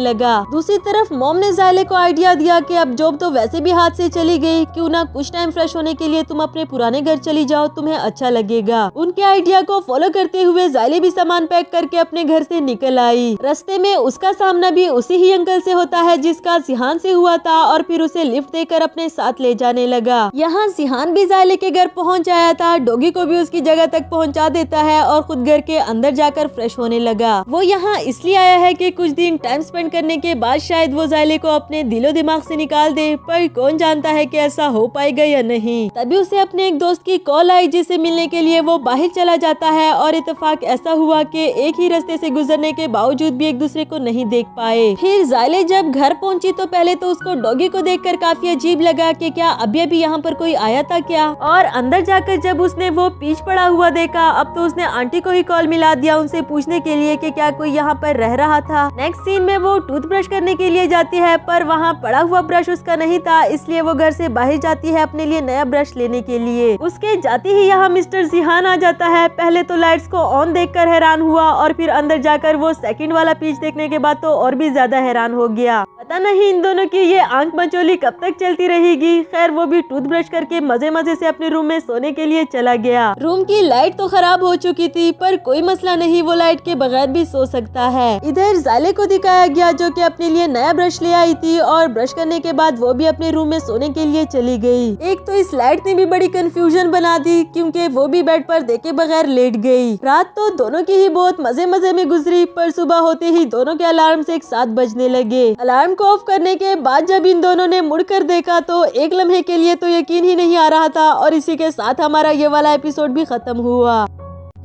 लगा। दूसरी तरफ मॉम ने ज़ायले को आइडिया दिया कि अब जॉब तो वैसे भी हाथ से चली गई, क्यों ना कुछ टाइम फ्रेश होने के लिए तुम अपने पुराने घर चली जाओ, तुम्हें अच्छा लगेगा। उनके आइडिया को फॉलो करते हुए ज़ायले भी सामान पैक करके अपने घर से निकल आई। रास्ते में उसका सामना भी उसी ही अंकल से होता है जिसका जिहान से हुआ था और फिर उसे लिफ्ट देकर अपने साथ ले जाने लगा। यहाँ जिहान भी ज़ायले के घर पहुँच आया था, डॉगी को भी उसकी जगह तक पहुँचा देता है और खुद घर के अंदर जाकर फ्रेश होने लगा। वो यहाँ इसलिए आया है कि कुछ दिन टाइम स्पेंड करने के बाद शायद वो ज़ायले को अपने दिलो दिमाग से निकाल दे, पर कौन जानता है कि ऐसा हो पाएगा या नहीं। तभी उसे अपने एक दोस्त की कॉल आई जिसे मिलने के लिए वो बाहर चला जाता है और इत्तेफाक ऐसा हुआ कि एक ही रास्ते से गुजरने के बावजूद भी एक दूसरे को नहीं देख पाए। फिर ज़ायले जब घर पहुंची तो पहले तो उसको डॉगी को देखकर काफी अजीब लगा कि क्या अभी अभी यहाँ पर कोई आया था क्या, और अंदर जाकर जब उसने वो पीछ पड़ा हुआ देखा अब तो उसने आंटी को ही कॉल मिला दिया उनसे पूछने के लिए कि क्या कोई यहाँ पर रह रहा था। नेक्स्ट सीन में वो टूथब्रश करने के लिए जाती है पर वहाँ पड़ा हुआ ब्रश उसका नहीं था, इसलिए वो घर से बाहर जाती है अपने लिए नया ब्रश लेने के लिए। उसके जाते ही यहाँ मिस्टर जिहान आ जाता है। पहले तो लाइट्स को ऑन देखकर हैरान हुआ और फिर अंदर जाकर वो सेकंड वाला पीच देखने के बाद तो और भी ज्यादा हैरान हो गया। पता नहीं इन दोनों की ये आंख मचोली कब तक चलती रहेगी। खैर वो भी टूथब्रश करके मजे मजे से अपने रूम में सोने के लिए चला गया। रूम की लाइट तो खराब हो चुकी थी पर कोई मसला नहीं, वो लाइट के बगैर भी सो सकता है। इधर ज़ायले को दिखाया गया जो कि अपने लिए नया ब्रश ले आई थी और ब्रश करने के बाद वो भी अपने रूम में सोने के लिए चली गई। एक तो इस लाइट ने भी बड़ी कंफ्यूजन बना दी क्योंकि वो भी बेड पर देखे बगैर लेट गई। रात तो दोनों की ही बहुत मजे मजे में गुजरी पर सुबह होते ही दोनों के अलार्म एक साथ बजने लगे। अलार्म को ऑफ करने के बाद जब इन दोनों ने मुड़कर देखा तो एक लम्हे के लिए तो यकीन ही नहीं आ रहा था और इसी के साथ हमारा ये वाला एपिसोड भी खत्म हुआ।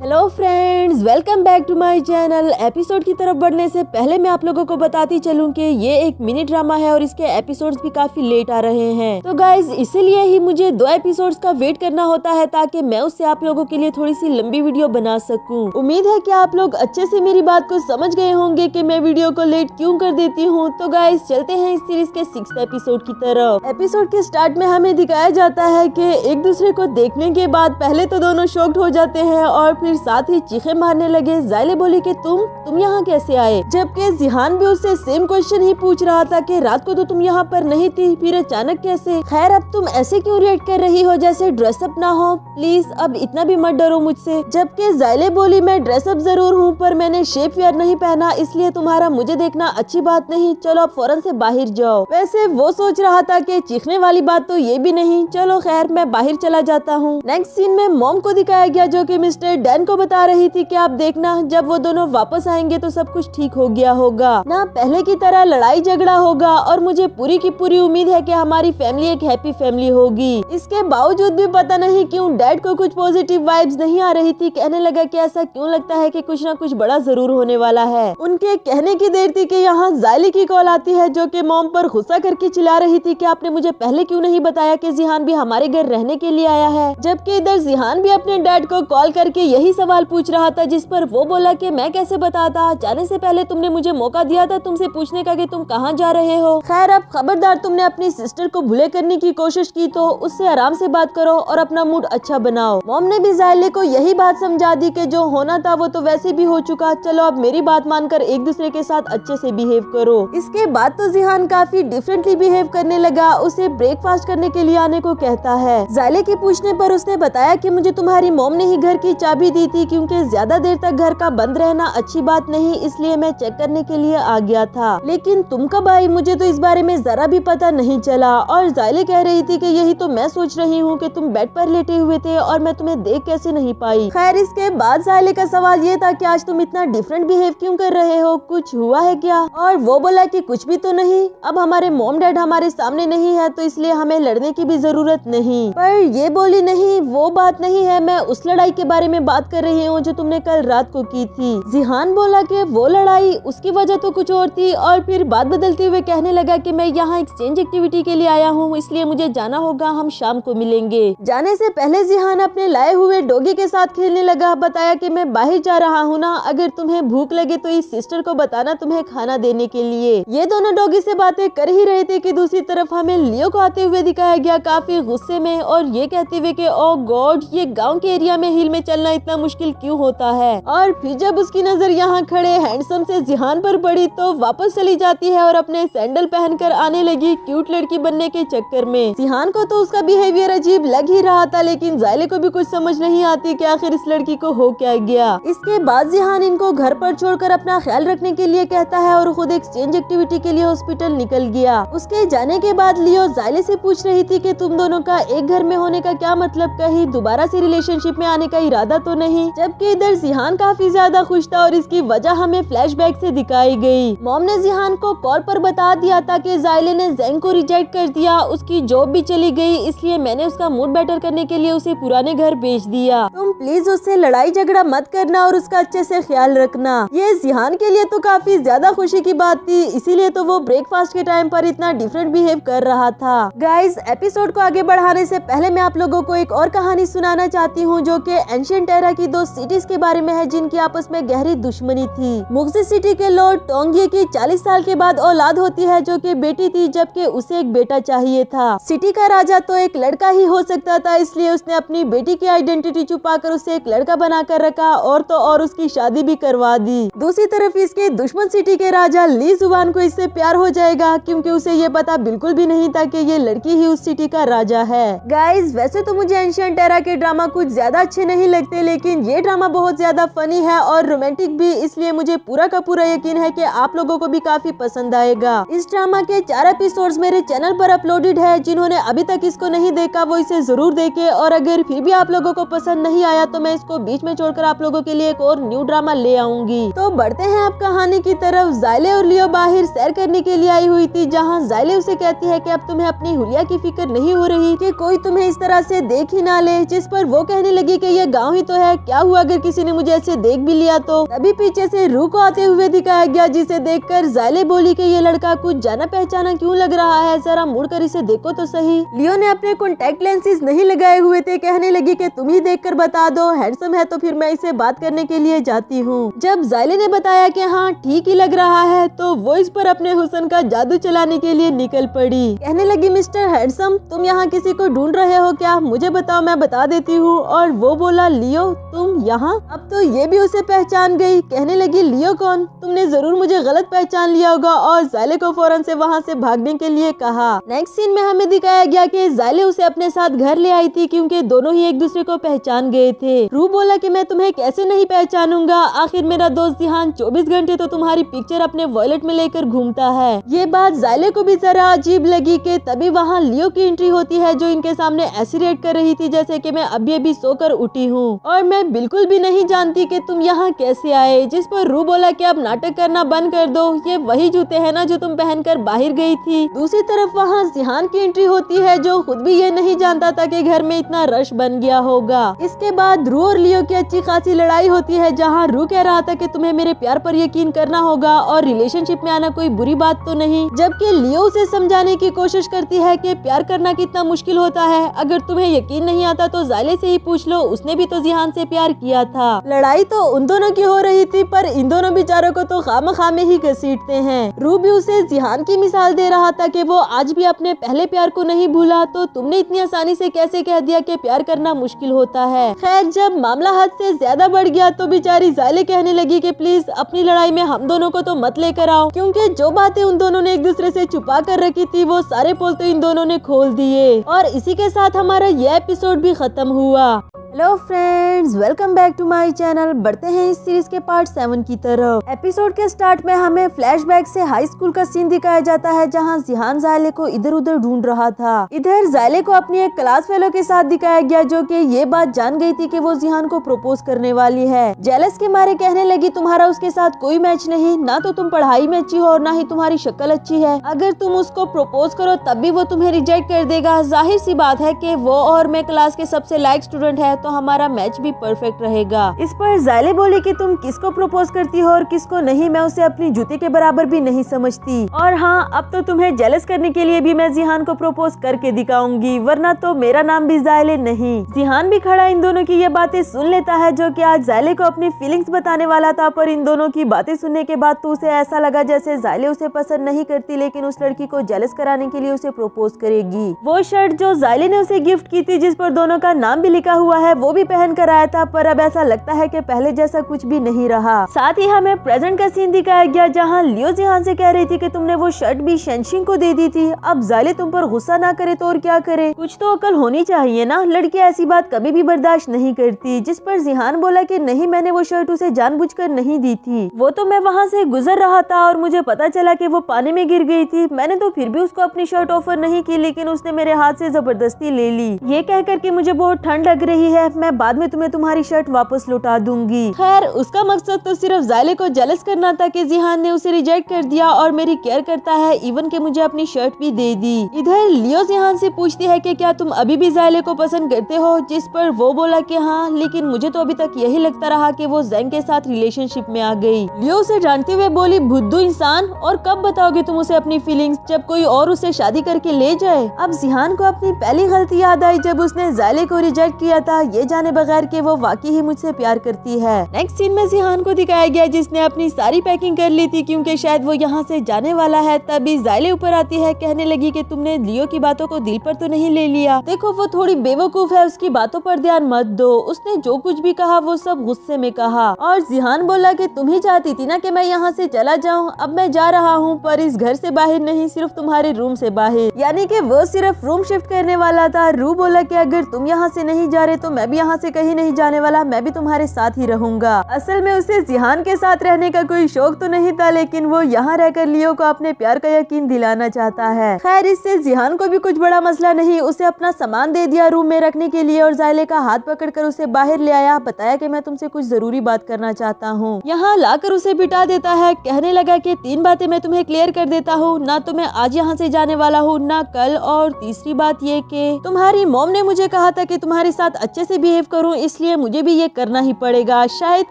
Hello friends, welcome back to my channel. Episode की तरफ बढ़ने से पहले मैं आप लोगों को बताती चलूं कि ये एक मिनी ड्रामा है और इसके एपिसोड्स भी काफी लेट आ रहे हैं। तो गाइज इसीलिए ही मुझे 2 एपिसोड्स का वेट करना होता है ताकि मैं उससे आप लोगों के लिए थोड़ी सी लंबी वीडियो बना सकूं। उम्मीद है कि आप लोग अच्छे से मेरी बात को समझ गए होंगे कि मैं वीडियो को लेट क्यों कर देती हूँ। तो गाइज चलते हैं इस सीरीज के 6th एपिसोड की तरफ। एपिसोड के स्टार्ट में हमें दिखाया जाता है कि एक दूसरे को देखने के बाद पहले तो दोनों शॉक्ड हो जाते हैं और फिर साथ ही चीखें मारने लगे। ज़ायले बोली कि तुम यहाँ कैसे आए, जबकि जिहान भी उससे सेम क्वेश्चन ही पूछ रहा था कि रात को तो तुम यहाँ पर नहीं थी, फिर अचानक कैसे। खैर अब तुम ऐसे क्यों रिएक्ट कर रही हो जैसे ड्रेसअप ना हो, प्लीज अब इतना भी मत डरो मुझसे। जबकि ज़ायले बोली मैं ड्रेसअप जरूर हूँ पर मैंने शेप वेयर नहीं पहना, इसलिए तुम्हारा मुझे देखना अच्छी बात नहीं, चलो अब फौरन से बाहर जाओ। वैसे वो सोच रहा था कि चीखने वाली बात तो ये भी नहीं, चलो खैर मैं बाहर चला जाता हूँ। नेक्स्ट सीन में मॉम को दिखाया गया जो कि मिस्टर डैन को बता रही थी कि आप देखना जब वो दोनों वापस आएंगे तो सब कुछ ठीक हो गया होगा ना, पहले की तरह लड़ाई झगड़ा होगा और मुझे पूरी की पूरी उम्मीद है कि हमारी फैमिली एक हैप्पी फैमिली होगी। इसके बावजूद भी पता नहीं क्यों डैड को कुछ पॉजिटिव वाइब्स नहीं आ रही थी। कहने लगा कि ऐसा क्यों लगता है कि कुछ ना कुछ बड़ा जरूर होने वाला है। उनके कहने की देर थी कि यहाँ ज़ायले की कॉल आती है जो कि मॉम पर गुस्सा करके चिल्ला रही थी कि आपने मुझे पहले क्यों नहीं बताया कि जिहान भी हमारे घर रहने के लिए आया है। जबकि इधर जिहान भी अपने डैड को कॉल करके यही यही सवाल पूछ रहा था, जिस पर वो बोला कि मैं कैसे बताता, जाने से पहले तुमने मुझे मौका दिया था तुमसे पूछने का कि तुम कहाँ जा रहे हो। खैर अब खबरदार तुमने अपनी सिस्टर को भूले करने की कोशिश की तो उससे आराम से बात करो और अपना मूड अच्छा बनाओ। मॉम ने भी ज़ायले को यही बात समझा दी कि जो होना था वो तो वैसे भी हो चुका, चलो अब मेरी बात मानकर एक दूसरे के साथ अच्छे से बिहेव करो। इसके बाद तो जिहान काफी डिफरेंटली बिहेव करने लगा, उसे ब्रेकफास्ट करने के लिए आने को कहता है। ज़ायले के पूछने पर उसने बताया कि मुझे तुम्हारी मॉम ने ही घर की चाबी दी थी, क्योंकि ज्यादा देर तक घर का बंद रहना अच्छी बात नहीं, इसलिए मैं चेक करने के लिए आ गया था। लेकिन तुम कब आई, मुझे तो इस बारे में जरा भी पता नहीं चला। और ज़ायले कह रही थी कि यही तो मैं सोच रही हूँ कि तुम बेड पर लेटे हुए थे और मैं तुम्हें देख कैसे नहीं पाई। खैर इसके बाद ज़ायले का सवाल ये था कि आज तुम इतना डिफरेंट बिहेव क्यों कर रहे हो, कुछ हुआ है क्या? और वो बोला कि कुछ भी तो नहीं, अब हमारे मॉम डैड हमारे सामने नहीं है तो इसलिए हमें लड़ने की भी जरूरत नहीं। पर ये बोली नहीं, वो बात नहीं है, मैं उस लड़ाई के बारे में बात कर रही हूँ जो तुमने कल रात को की थी। जिहान बोला कि वो लड़ाई, उसकी वजह तो कुछ और थी। और फिर बात बदलते हुए कहने लगा कि मैं यहाँ एक्सचेंज एक्टिविटी के लिए आया हूँ, इसलिए मुझे जाना होगा, हम शाम को मिलेंगे। जाने से पहले जिहान अपने लाए हुए डॉगी के साथ खेलने लगा। बताया कि मैं बाहर जा रहा हूँ ना, अगर तुम्हें भूख लगे तो इस सिस्टर को बताना तुम्हें खाना देने के लिए। ये दोनों डॉगी से बातें कर ही रहे थे कि दूसरी तरफ हमें लियो को आते हुए दिखाया गया काफी गुस्से में और ये कहते हुए कि ओ गॉड, ये गांव के एरिया में हिल में चलना इतना मुश्किल क्यों होता है। और फिर जब उसकी नजर यहाँ खड़े हैंडसम से जिहान पर पड़ी तो वापस चली जाती है और अपने सैंडल पहनकर आने लगी क्यूट लड़की बनने के चक्कर में। जिहान को तो उसका बिहेवियर अजीब लग ही रहा था, लेकिन ज़ायले को भी कुछ समझ नहीं आती कि आखिर इस लड़की को हो क्या गया। इसके बाद जिहान इनको घर पर छोड़कर अपना ख्याल रखने के लिए कहता है और खुद एक्सचेंज एक्टिविटी के लिए हॉस्पिटल निकल गया। उसके जाने के बाद लियो ज़ायले से पूछ रही थी कि तुम दोनों का एक घर में होने का क्या मतलब, कहीं दोबारा से रिलेशनशिप में आने का इरादा तो नहीं। जबकि इधर जिहान काफी ज्यादा खुश था और इसकी वजह हमें फ्लैशबैक से दिखाई गई। मॉम ने जिहान को कॉल पर बता दिया था कि ज़ायले ने ज़ेंग को रिजेक्ट कर दिया, उसकी जॉब भी चली गई, इसलिए मैंने उसका मूड बेटर करने के लिए उसे पुराने घर भेज दिया। तुम प्लीज उससे लड़ाई झगड़ा मत करना और उसका अच्छे से ख्याल रखना। ये जिहान के लिए तो काफी ज्यादा खुशी की बात थी, इसीलिए तो वो ब्रेकफास्ट के टाइम पर इतना डिफरेंट बिहेव कर रहा था। गाइस, एपिसोड को आगे बढ़ाने से पहले मैं आप लोगों को एक और कहानी सुनाना चाहती हूँ जो कि एंशिएंट एरा की दो सिटीज के बारे में है जिनकी आपस में गहरी दुश्मनी थी। मुक्सी सिटी के लॉर्ड टोंगिए की 40 साल के बाद औलाद होती है जो कि बेटी थी, जबकि उसे एक बेटा चाहिए था। सिटी का राजा तो एक लड़का ही हो सकता था, इसलिए उसने अपनी बेटी की आइडेंटिटी छुपाकर उसे एक लड़का बनाकर रखा और तो और उसकी शादी भी करवा दी। दूसरी तरफ इसके दुश्मन सिटी के राजा ली जुबान को इससे प्यार हो जाएगा, क्योंकि उसे ये पता बिल्कुल भी नहीं था कि ये लड़की ही उस सिटी का राजा है। गाइज, वैसे तो मुझे एंशिएंट एरा के ड्रामा कुछ ज्यादा अच्छे नहीं लगते, लेकिन ये ड्रामा बहुत ज्यादा फनी है और रोमांटिक भी, इसलिए मुझे पूरा का पूरा यकीन है कि आप लोगों को भी काफी पसंद आएगा। इस ड्रामा के 4 एपिसोड्स मेरे चैनल पर अपलोडेड है, जिन्होंने अभी तक इसको नहीं देखा वो इसे जरूर देखे। और अगर फिर भी आप लोगों को पसंद नहीं आया तो मैं इसको बीच में छोड़कर आप लोगों के लिए एक और न्यू ड्रामा ले आऊंगी। तो बढ़ते हैं आप कहानी की तरफ। ज़ायले और लियो बाहर सैर करने के लिए आई हुई थी, जहाँ ज़ायले उसे कहती है कि अब तुम्हें अपनी हुलिया की फिक्र नहीं हो रही कि कोई तुम्हें इस तरह से देख ही ना ले, जिस पर वो कहने लगी कि ये गाँव ही तो है, क्या हुआ अगर किसी ने मुझे ऐसे देख भी लिया तो। तभी पीछे से रू को आते हुए दिखाया गया, जिसे देखकर ज़ायले बोली कि ये लड़का कुछ जाना पहचाना क्यों लग रहा है, जरा मुड़कर इसे देखो तो सही। लियो ने अपने कॉन्टैक्ट लेंसेज नहीं लगाए हुए थे, कहने लगी कि तुम ही देखकर बता दो, हैंडसम है तो फिर मैं इसे बात करने के लिए जाती हूँ। जब ज़ायले ने बताया कि हाँ ठीक ही लग रहा है, तो वो इस पर अपने हुस्न का जादू चलाने के लिए निकल पड़ी। कहने लगी, मिस्टर हैंडसम, तुम यहाँ किसी को ढूंढ रहे हो क्या, मुझे बताओ मैं बता देती हूँ। और वो बोला, लियो तुम यहाँ? अब तो ये भी उसे पहचान गई। कहने लगी, लियो कौन, तुमने जरूर मुझे गलत पहचान लिया होगा। और ज़ायले को फौरन से वहाँ से भागने के लिए कहा। नेक्स्ट सीन में हमें दिखाया गया कि ज़ायले उसे अपने साथ घर ले आई थी, क्योंकि दोनों ही एक दूसरे को पहचान गए थे। रू बोला कि मैं तुम्हें कैसे नहीं पहचानूंगा, आखिर मेरा दोस्त जिहान 24 घंटे तो तुम्हारी पिक्चर अपने वॉलेट में लेकर घूमता है। ये बात ज़ायले को भी जरा अजीब लगी कि तभी वहाँ लियो की एंट्री होती है, जो इनके सामने ऐसी रिएक्ट कर रही थी जैसे कि मैं अभी अभी सोकर उठी हूँ और मैं बिल्कुल भी नहीं जानती कि तुम यहाँ कैसे आए। जिस पर रू बोला कि अब नाटक करना बंद कर दो, ये वही जूते हैं ना जो तुम पहनकर बाहर गई थी। दूसरी तरफ वहाँ जिहान की एंट्री होती है, जो खुद भी ये नहीं जानता था कि घर में इतना रश बन गया होगा। इसके बाद रू और लियो की अच्छी खासी लड़ाई होती है, जहाँ रू कह रहा था कि तुम्हें मेरे प्यार पर यकीन करना होगा और रिलेशनशिप में आना कोई बुरी बात तो नहीं, जबकि लियो उसे समझाने की कोशिश करती है कि प्यार करना कितना मुश्किल होता है, अगर तुम्हें यकीन नहीं आता तो ज़ायले से ही पूछ लो, उसने भी तो जिहान जिहान से प्यार किया था। लड़ाई तो उन दोनों की हो रही थी, पर इन दोनों बेचारों को तो खामखा में ही घसीटते हैं। रू भी उसे जिहान की मिसाल दे रहा था कि वो आज भी अपने पहले प्यार को नहीं भूला, तो तुमने इतनी आसानी से कैसे कह दिया कि प्यार करना मुश्किल होता है। खैर, जब मामला हद से ज्यादा बढ़ गया तो बेचारी ज़ायले कहने लगी कि प्लीज अपनी लड़ाई में हम दोनों को तो मत लेकर आओ, क्योंकि जो बातें उन दोनों ने एक दूसरे से छुपा कर रखी थी वो सारे पोल तो इन दोनों ने खोल दिए। और इसी के साथ हमारा यह एपिसोड भी खत्म हुआ। Hello friends, welcome back to my channel. बढ़ते हैं इस सीरीज के पार्ट 7 की तरफ। एपिसोड के स्टार्ट में हमें फ्लैशबैक से हाई स्कूल का सीन दिखाया जाता है, जहां जिहान ज़ायले को इधर उधर ढूंढ रहा था। इधर ज़ायले को अपनी एक क्लास फेलो के साथ दिखाया गया, जो कि ये बात जान गई थी कि वो जिहान को प्रपोज करने वाली है। जेलस के मारे कहने लगी तुम्हारा उसके साथ कोई मैच नहीं, ना तो तुम पढ़ाई में अच्छी हो और ना ही तुम्हारी शक्ल अच्छी है। अगर तुम उसको प्रपोज करो तब भी वो तुम्हें रिजेक्ट कर देगा। जाहिर सी बात है कि वो और मैं क्लास के सबसे लायक स्टूडेंट है, तो हमारा मैच भी परफेक्ट रहेगा। इस पर ज़ायले बोली कि तुम किसको प्रपोज करती हो और किसको नहीं, मैं उसे अपनी जूते के बराबर भी नहीं समझती। और हाँ, अब तो तुम्हें जेलस करने के लिए भी मैं जिहान को प्रपोज करके दिखाऊंगी, वरना तो मेरा नाम भी ज़ायले नहीं। जिहान भी खड़ा इन दोनों की ये बातें सुन लेता है, जो कि आज ज़ायले को अपनी फीलिंग्स बताने वाला था, पर इन दोनों की बातें सुनने के बाद तो उसे ऐसा लगा जैसे ज़ायले उसे पसंद नहीं करती, लेकिन उस लड़की को जेलस कराने के लिए उसे प्रपोज करेगी। वो शर्ट जो ज़ायले ने उसे गिफ्ट की थी, जिस पर दोनों का नाम भी लिखा हुआ है, वो भी पहन कर आया था, पर अब ऐसा लगता है कि पहले जैसा कुछ भी नहीं रहा। साथ ही हमें प्रेजेंट का सीन दिखाया गया, जहां लियो जिहान से कह रही थी कि तुमने वो शर्ट भी शेनशिंग को दे दी थी। अब ज़ायले तुम पर गुस्सा ना करे तो और क्या करे, कुछ तो अकल होनी चाहिए ना, लड़की ऐसी बात कभी भी बर्दाश्त नहीं करती। जिस पर जिहान बोला कि नहीं, मैंने वो शर्ट उसे जानबूझकर नहीं दी थी, वो तो मैं वहाँ से गुजर रहा था और मुझे पता चला कि वो पानी में गिर गई थी। मैंने तो फिर भी उसको अपनी शर्ट ऑफर नहीं की, लेकिन उसने मेरे हाथ से जबरदस्ती ले ली। ये कहकर कि मुझे बहुत ठंड लग रही है, मैं बाद में तुम्हें तुम्हारी शर्ट वापस लौटा दूंगी। खैर, उसका मकसद तो सिर्फ ज़ायले को जेलस करना था कि जिहान ने उसे रिजेक्ट कर दिया और मेरी केयर करता है, इवन के मुझे अपनी शर्ट भी दे दी। इधर लियो जिहान से पूछती है कि क्या तुम अभी भी ज़ायले को पसंद करते हो, जिस पर वो बोला कि हाँ, लेकिन मुझे तो अभी तक यही लगता रहा कि वो ज़ेंग के साथ रिलेशनशिप में आ गई। लियो उसे डांटते हुए बोली, बुद्धू इंसान, और कब बताओगे तुम उसे अपनी फीलिंग्स, जब कोई और उसे शादी करके ले जाए। अब जिहान को अपनी पहली गलती याद आई, जब उसने ज़ायले को रिजेक्ट किया था, ये जाने बगैर कि वो वाकई ही मुझसे प्यार करती है। नेक्स्ट सीन में जिहान को दिखाया गया, जिसने अपनी सारी पैकिंग कर ली थी, क्योंकि शायद वो यहाँ से जाने वाला है। तभी ज़ायले ऊपर आती है, कहने लगी कि तुमने लियो की बातों को दिल पर तो नहीं ले लिया, देखो वो थोड़ी बेवकूफ है, उसकी बातों पर ध्यान मत दो, उसने जो कुछ भी कहा वो सब गुस्से में कहा। और जिहान बोला कि तुम ही चाहती थी ना कि मैं यहाँ से चला जाऊँ, अब मैं जा रहा हूँ, पर इस घर से बाहर नहीं, सिर्फ तुम्हारे रूम से बाहर, यानी कि वो सिर्फ रूम शिफ्ट करने वाला था। रू बोला कि अगर तुम यहाँ से नहीं जा रहे तो मैं भी यहाँ से कहीं नहीं जाने वाला, मैं भी तुम्हारे साथ ही रहूंगा। असल में उसे जिहान के साथ रहने का कोई शौक तो नहीं था, लेकिन वो यहाँ रहकर लियो को अपने प्यार का यकीन दिलाना चाहता है। खैर, इससे जिहान को भी कुछ बड़ा मसला नहीं, उसे अपना सामान दे दिया रूम में रखने के लिए और ज़ायले का हाथ पकड़कर उसे बाहर ले आया, बताया कि मैं तुमसे कुछ जरूरी बात करना चाहता हूँ। यहाँ लाकर उसे बिठा देता है, कहने लगा कि 3 बातें मैं तुम्हें क्लियर कर देता हूँ, ना तो मैं आज यहाँ से जाने वाला हूँ ना कल, और तीसरी बात ये कि तुम्हारी मॉम ने मुझे कहा था कि तुम्हारे साथ अच्छे से बिहेव करूँ, इसलिए मुझे भी ये करना ही पड़ेगा। शायद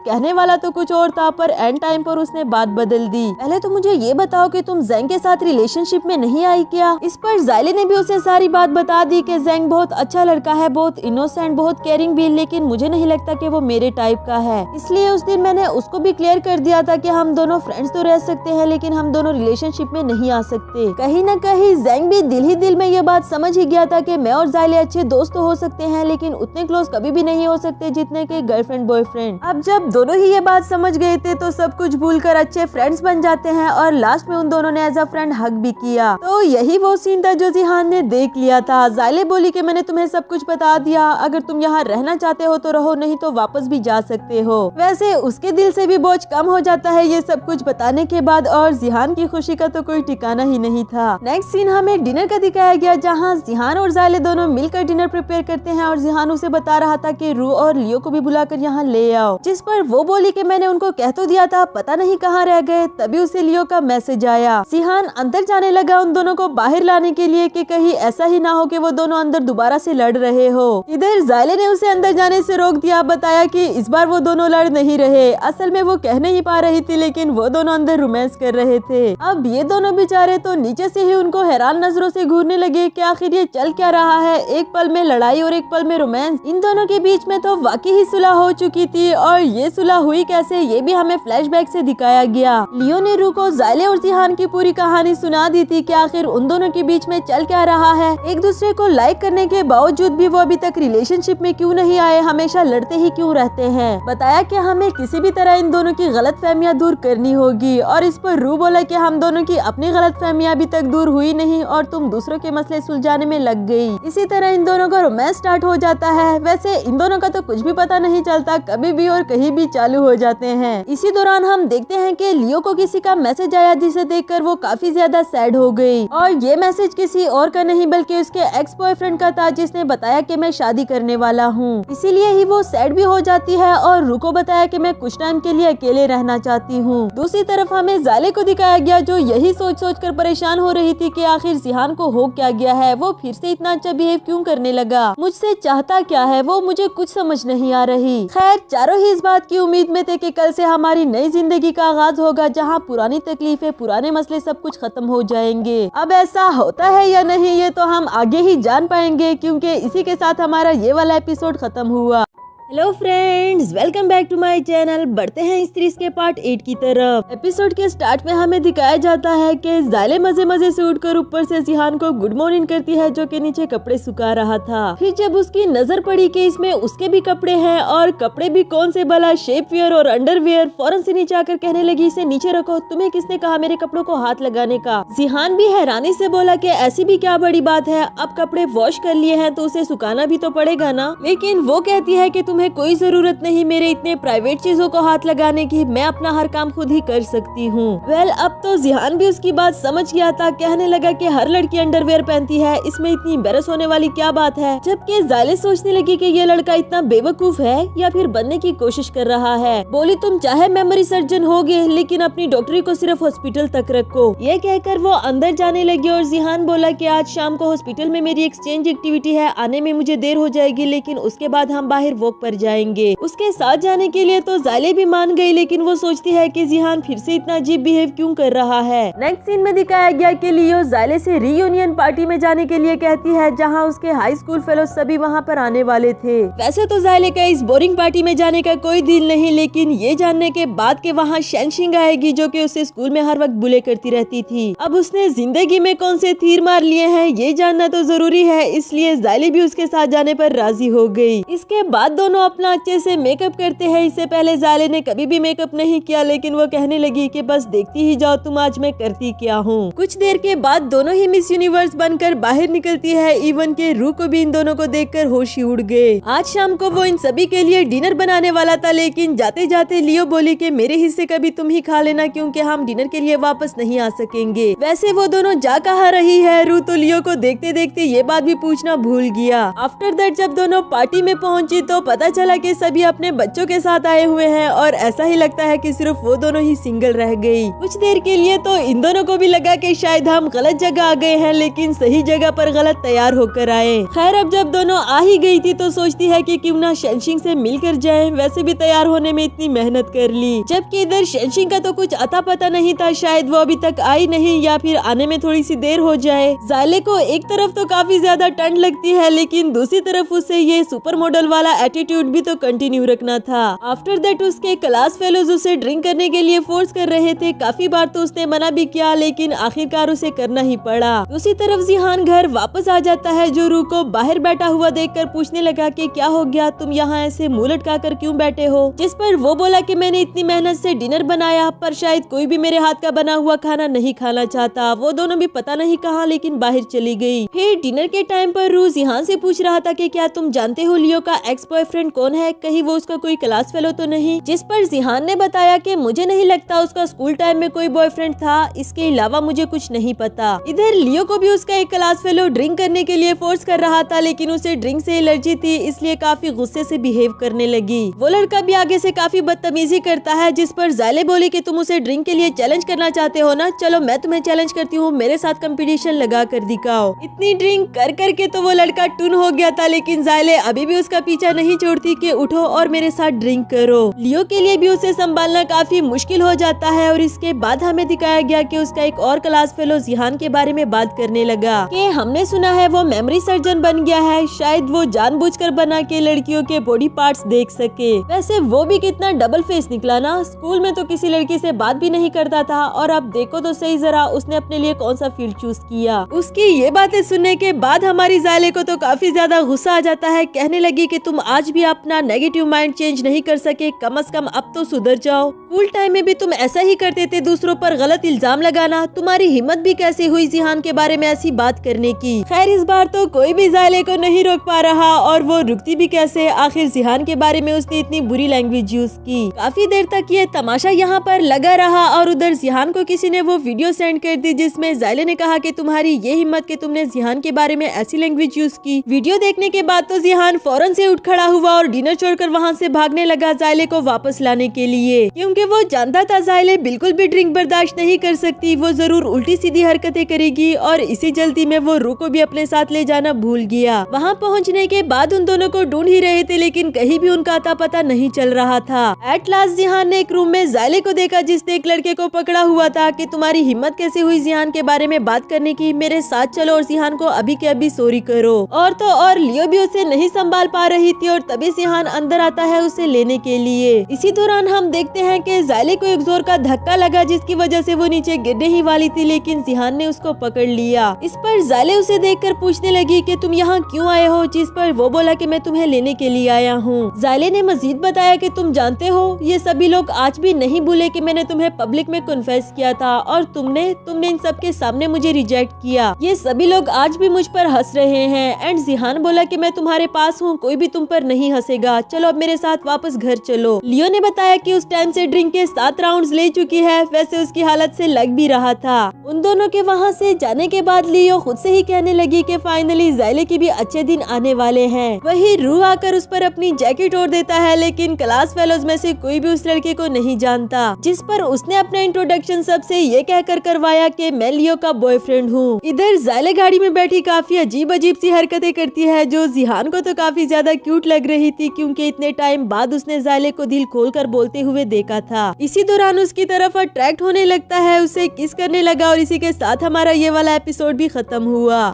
कहने वाला तो कुछ और था, पर एंड टाइम पर उसने बात बदल दी। पहले तो मुझे ये बताओ कि तुम ज़ेंग के साथ रिलेशनशिप में नहीं आई क्या। इस पर ज़ायले ने भी उसे सारी बात बता दी कि ज़ेंग बहुत अच्छा लड़का है, बहुत इनोसेंट, बहुत केयरिंग भी, लेकिन मुझे नहीं लगता कि वो मेरे टाइप का है। इसलिए उस दिन मैंने उसको भी क्लियर कर दिया था कि हम दोनों फ्रेंड्स तो रह सकते हैं, लेकिन हम दोनों रिलेशनशिप में नहीं आ सकते। कहीं न कहीं ज़ेंग भी दिल ही दिल में ये बात समझ ही गया था कि मैं और ज़ायले अच्छे दोस्त तो हो सकते हैं, लेकिन उतने क्लोज कभी भी नहीं हो सकते जितने के गर्लफ्रेंड बॉयफ्रेंड। अब जब दोनों ही ये बात समझ गए थे तो सब कुछ भूलकर अच्छे फ्रेंड्स बन जाते हैं, और लास्ट में उन दोनों ने एज अ फ्रेंड हग भी किया। तो यही वो सीन था जो जिहान ने देख लिया था। ज़ायले बोली कि मैंने तुम्हें सब कुछ बता दिया, अगर तुम यहाँ रहना चाहते हो तो रहो, नहीं तो वापस भी जा सकते हो। वैसे उसके दिल से भी बोझ कम हो जाता है ये सब कुछ बताने के बाद, और जिहान की खुशी का तो कोई ठिकाना ही नहीं था। नेक्स्ट सीन हमें डिनर का दिखाया गया, जहाँ जिहान और ज़ायले दोनों मिलकर डिनर प्रिपेयर करते हैं, और जिहान उसे बता रहा था कि रू और लियो को भी बुलाकर यहाँ ले आओ, जिस पर वो बोली कि मैंने उनको कह तो दिया था, पता नहीं कहाँ रह गए। तभी उसे लियो का मैसेज आया। जिहान अंदर जाने लगा उन दोनों को बाहर लाने के लिए कि कहीं ऐसा ही ना हो कि वो दोनों अंदर दोबारा से लड़ रहे हो। इधर ज़ायले ने उसे अंदर जाने से रोक दिया, बताया कि इस बार वो दोनों लड़ नहीं रहे, असल में वो कह नहीं पा रही थी, लेकिन वो दोनों अंदर रोमांस कर रहे थे। अब ये दोनों बेचारे तो नीचे से ही उनको हैरान नजरों से घूरने लगे कि आखिर ये चल क्या रहा है, एक पल में लड़ाई और एक पल में रोमांस। इन इन दोनों के बीच में तो वाकई ही सुलह हो चुकी थी और ये सुलह हुई कैसे ये भी हमें फ्लैशबैक से दिखाया गया। लियो ने रू को ज़ायले और जिहान की पूरी कहानी सुना दी थी कि आखिर उन दोनों के बीच में चल क्या रहा है। एक दूसरे को लाइक करने के बावजूद भी वो अभी तक रिलेशनशिप में क्यों नहीं आए, हमेशा लड़ते ही क्यों रहते हैं। बताया कि हमें किसी भी तरह इन दोनों की गलतफहमियां दूर करनी होगी और इस पर रू बोला कि हम दोनों की अपनी गलतफहमियां अभी तक दूर हुई नहीं और तुम दूसरों के मसले सुलझाने में लग गई। इसी तरह इन दोनों का रोमांस स्टार्ट हो जाता है। वैसे इन दोनों का तो कुछ भी पता नहीं चलता, कभी भी और कहीं भी चालू हो जाते हैं। इसी दौरान हम देखते हैं कि लियो को किसी का मैसेज आया जिसे देखकर वो काफी ज्यादा सैड हो गई और ये मैसेज किसी और का नहीं बल्कि उसके एक्स बॉयफ्रेंड का था जिसने बताया कि मैं शादी करने वाला हूँ। इसीलिए ही वो सैड भी हो जाती है और रू को बताया कि मैं कुछ टाइम के लिए अकेले रहना चाहती हूँ। दूसरी तरफ हमें ज़ायले को दिखाया गया जो यही सोच सोच कर परेशान हो रही थी कि आखिर जिहान को हो क्या गया है, वो फिर से इतना अच्छा बिहेव क्यों करने लगा, मुझसे चाहता क्या है वो मुझे कुछ समझ नहीं आ रही। खैर चारों ही इस बात की उम्मीद में थे कि कल से हमारी नई जिंदगी का आगाज होगा जहाँ पुरानी तकलीफें पुराने मसले सब कुछ खत्म हो जाएंगे। अब ऐसा होता है या नहीं ये तो हम आगे ही जान पाएंगे क्योंकि इसी के साथ हमारा ये वाला एपिसोड खत्म हुआ। Hello friends, welcome back to my channel. बढ़ते हैं इस सीरीज के पार्ट 8 की तरफ। एपिसोड के स्टार्ट में हमें दिखाया जाता है कि ज़ायले मजे मजे से उठकर ऊपर से जिहान को गुड मॉर्निंग करती है जो कि नीचे कपड़े सुखा रहा था। फिर जब उसकी नजर पड़ी कि इसमें उसके भी कपड़े हैं और कपड़े भी कौन से भला, शेप वियर और अंडरवियर, फौरन से नीचे आकर कहने लगी इसे नीचे रखो, तुम्हें किसने कहा मेरे कपड़ों को हाथ लगाने का। जिहान भी हैरानी से बोला कि ऐसी भी क्या बड़ी बात है, अब कपड़े वॉश कर लिए हैं तो उसे सुखाना भी तो पड़ेगा ना। लेकिन वो कहती है कि तुम्हें कोई जरूरत नहीं मेरे इतने प्राइवेट चीजों को हाथ लगाने की, मैं अपना हर काम खुद ही कर सकती हूँ। वेल अब तो जिहान भी उसकी बात समझ गया था, कहने लगा कि हर लड़की अंडरवेयर पहनती है, इसमें इतनी एम्बैरस होने वाली क्या बात है। जबकि ज़ायले सोचने लगी कि ये लड़का इतना बेवकूफ है या फिर बनने की कोशिश कर रहा है। बोली तुम चाहे मेमोरी सर्जन होगे लेकिन अपनी डॉक्टरी को सिर्फ हॉस्पिटल तक रखो। ये कहकर वो अंदर जाने लगी और जिहान बोला कि आज शाम को हॉस्पिटल में मेरी एक्सचेंज एक्टिविटी है, आने में मुझे देर हो जाएगी लेकिन उसके बाद हम बाहर वॉक पर जाएंगे। उसके साथ जाने के लिए तो ज़ायले भी मान गई लेकिन वो सोचती है कि जिहान फिर से इतना अजीब बिहेव क्यों कर रहा है। नेक्स्ट सीन में दिखाया गया कि लियो ज़ायले से रीयूनियन पार्टी में जाने के लिए कहती है जहां उसके हाई स्कूल फेलो सभी वहां पर आने वाले थे। वैसे तो ज़ायले का इस बोरिंग पार्टी में जाने का कोई दिल नहीं, लेकिन ये जानने के बाद के वहाँ शेनशिंग आएगी जो कि उसे स्कूल में हर वक्त बुले करती रहती थी। अब उसने जिंदगी में कौन से तीर मार लिए हैं ये जानना तो जरूरी है, इसलिए ज़ायले भी उसके साथ जाने पर राजी हो गई। इसके बाद दोनों अपना अच्छे से मेकअप करते हैं। इससे पहले ज़ायले ने कभी भी मेकअप नहीं किया लेकिन वो कहने लगी कि बस देखती ही जाओ तुम आज मैं करती क्या हूँ। कुछ देर के बाद दोनों ही मिस यूनिवर्स बनकर बाहर निकलती है। इवन के रू को भी इन दोनों को देखकर होश ही उड़ गए। आज शाम को वो इन सभी के लिए डिनर बनाने वाला था लेकिन जाते जाते लियो बोली कि मेरे हिस्से का भी तुम ही खा लेना क्योंकि हम डिनर के लिए वापस नहीं आ सकेंगे। वैसे वो दोनों जा कहाँ रही है, रू तो लियो को देखते देखते ये बात भी पूछना भूल गया। आफ्टर दैट जब दोनों पार्टी में पहुंची तो पता चला कि सभी अपने बच्चों के साथ आए हुए हैं और ऐसा ही लगता है कि सिर्फ वो दोनों ही सिंगल रह गई। कुछ देर के लिए तो इन दोनों को भी लगा कि शायद हम गलत जगह आ गए हैं लेकिन सही जगह पर गलत तैयार होकर आए। खैर अब जब दोनों आ ही गई थी तो सोचती है कि क्यों ना शेनशिंग से मिल कर जाए, वैसे भी तैयार होने में इतनी मेहनत कर ली। जबकि इधर शेनशिंग का तो कुछ अता पता नहीं था, शायद वो अभी तक आई नहीं या फिर आने में थोड़ी सी देर हो जाए। ज़ायले को एक तरफ तो काफी ज्यादा ठंड लगती है लेकिन दूसरी तरफ उसे ये सुपर मॉडल वाला एटीट्यूड भी तो कंटिन्यू रखना था। आफ्टर दैट उसके क्लास फेलोज उसे ड्रिंक करने के लिए फोर्स कर रहे थे। काफी बार तो उसने मना भी किया लेकिन आखिरकार उसे करना ही पड़ा। दूसरी तरफ जिहान घर वापस आ जाता है जो रू को बाहर बैठा हुआ देखकर पूछने लगा कि क्या हो गया, तुम यहाँ ऐसे मुंह लटका कर क्यों बैठे हो। जिस पर वो बोला कि मैंने इतनी मेहनत से डिनर बनाया पर शायद कोई भी मेरे हाथ का बना हुआ खाना नहीं खाना चाहता। वो दोनों भी पता नहीं कहाँ लेकिन बाहर चली गई। फिर डिनर के टाइम पर रू जिहान से पूछ रहा था कि क्या तुम जानते हो लियो का एक्स बॉयफ्रेंड कौन है, कहीं वो उसका कोई क्लास फेलो तो नहीं। जिस पर जिहान ने बताया कि मुझे नहीं लगता उसका स्कूल टाइम में कोई बॉयफ्रेंड था, इसके अलावा मुझे कुछ नहीं पता। इधर लियो को भी उसका एक क्लास फेलो ड्रिंक करने के लिए फोर्स कर रहा था लेकिन उसे ड्रिंक से एलर्जी थी इसलिए काफी गुस्से से बिहेव करने लगी। वो लड़का भी आगे से काफी बदतमीजी करता है जिस पर ज़ायले बोली कि तुम उसे ड्रिंक के लिए चैलेंज करना चाहते हो ना, चलो मैं तुम्हें चैलेंज करती हूँ, मेरे साथ कंपटीशन लगा कर दिखाओ। इतनी ड्रिंक कर करके तो वो लड़का टून हो गया था लेकिन ज़ायले अभी भी उसका पीछा नहीं छोड़ती कि उठो और मेरे साथ ड्रिंक करो। लियो के लिए भी उसे संभालना काफी मुश्किल हो जाता है और इसके बाद हमें दिखाया गया कि उसका एक और क्लास फेलो जिहान के बारे में बात करने लगा कि हमने सुना है वो मेमोरी सर्जन बन गया है, शायद वो जानबूझकर बना के लड़कियों के बॉडी पार्ट्स देख सके। वैसे वो भी कितना डबल फेस निकला ना, स्कूल में तो किसी लड़की से बात भी नहीं करता था और अब देखो तो सही जरा उसने अपने लिए कौन सा फील्ड चूज किया। उसकी ये बातें सुनने के बाद हमारी ज़ायले को तो काफी ज्यादा गुस्सा आ जाता है। कहने लगी कि तुम आज भी अपना नेगेटिव माइंड चेंज नहीं कर सके, कम से कम अब तो सुधर जाओ। स्कूल टाइम में भी तुम ऐसा ही करते थे, दूसरों पर गलत इल्जाम लगाना, तुम्हारी हिम्मत भी कैसे हुई जिहान के बारे में ऐसी बात करने की। खैर इस बार तो कोई भी ज़ायले को नहीं रोक पा रहा और वो रुकती भी कैसे, आखिर जिहान के बारे में उसने इतनी बुरी लैंग्वेज यूज की। काफी देर तक ये तमाशा यहाँ पर लगा रहा और उधर जिहान को किसी ने वो वीडियो सेंड कर दी जिसमें ज़ायले ने कहा कि तुम्हारी ये हिम्मत कि तुमने जिहान के बारे में ऐसी लैंग्वेज यूज की। वीडियो देखने के बाद तो जिहान फौरन से उठ खड़ा हुआ और डिनर छोड़कर वहाँ से भागने लगा ज़ायले को वापस लाने के लिए, क्योंकि वो जानता था ज़ायले बिल्कुल भी ड्रिंक बर्दाश्त नहीं कर सकती, वो जरूर उल्टी सीधी हरकतें करेगी और इसी जल्दी में वो रू को भी अपने साथ ले जाना भूल गया। वहाँ पहुँचने के बाद उन दोनों को ढूंढ ही रहे थे लेकिन कहीं भी उनका अता पता नहीं चल रहा था। एट लास्ट जिहान ने एक रूम में ज़ायले को देखा जिसने एक लड़के को पकड़ा हुआ था कि तुम्हारी हिम्मत कैसे हुई जिहान के बारे में बात करने की, मेरे साथ चलो और जिहान को अभी के अभी सॉरी करो। और तो और लियो भी उसे नहीं संभाल पा रही थी और तभी जिहान अंदर आता है उसे लेने के लिए। इसी दौरान हम देखते हैं कि ज़ायले को एक जोर का धक्का लगा जिसकी वजह से वो नीचे गिरने ही वाली थी लेकिन जिहान ने उसको पकड़ लिया। इस पर ज़ायले उसे देखकर पूछने लगी कि तुम यहाँ क्यों आए हो, जिस पर वो बोला कि मैं तुम्हें लेने के लिए आया हूँ। ज़ायले ने मजीद बताया कि तुम जानते हो ये सभी लोग आज भी नहीं भूले कि मैंने तुम्हें पब्लिक में कन्फेस किया था और तुमने इन सबके सामने मुझे रिजेक्ट किया। ये सभी लोग आज भी मुझ पर हंस रहे हैं। एंड जिहान बोला कि मैं तुम्हारे पास हूँ, कोई भी तुम पर नहीं हंसेगा, चलो अब मेरे साथ वापस घर चलो। लियो ने बताया कि उस टाइम से ड्रिंक के 7 राउंड्स ले चुकी है, वैसे उसकी हालत से लग भी रहा था। उन दोनों के वहाँ से जाने के बाद लियो खुद से ही कहने लगी कि फाइनली ज़ायले के भी अच्छे दिन आने वाले हैं। वही रू आकर उस पर अपनी जैकेट ओढ़ देता है लेकिन क्लास फेलोज में से कोई भी उस लड़के को नहीं जानता, जिस पर उसने अपना इंट्रोडक्शन सबसे ये कहकर करवाया कि मैं लियो का बॉयफ्रेंड हूँ। इधर ज़ायले गाड़ी में बैठी काफी अजीब सी हरकतें करती है जो जिहान को तो काफी ज्यादा क्यूट लग रही थी क्योंकि इतने टाइम बाद उसने ज़ायले को दिल खोलकर बोलते हुए देखा था। इसी दौरान उसकी तरफ अट्रैक्ट होने लगता है, उसे किस करने लगा और इसी के साथ हमारा ये वाला एपिसोड भी खत्म हुआ।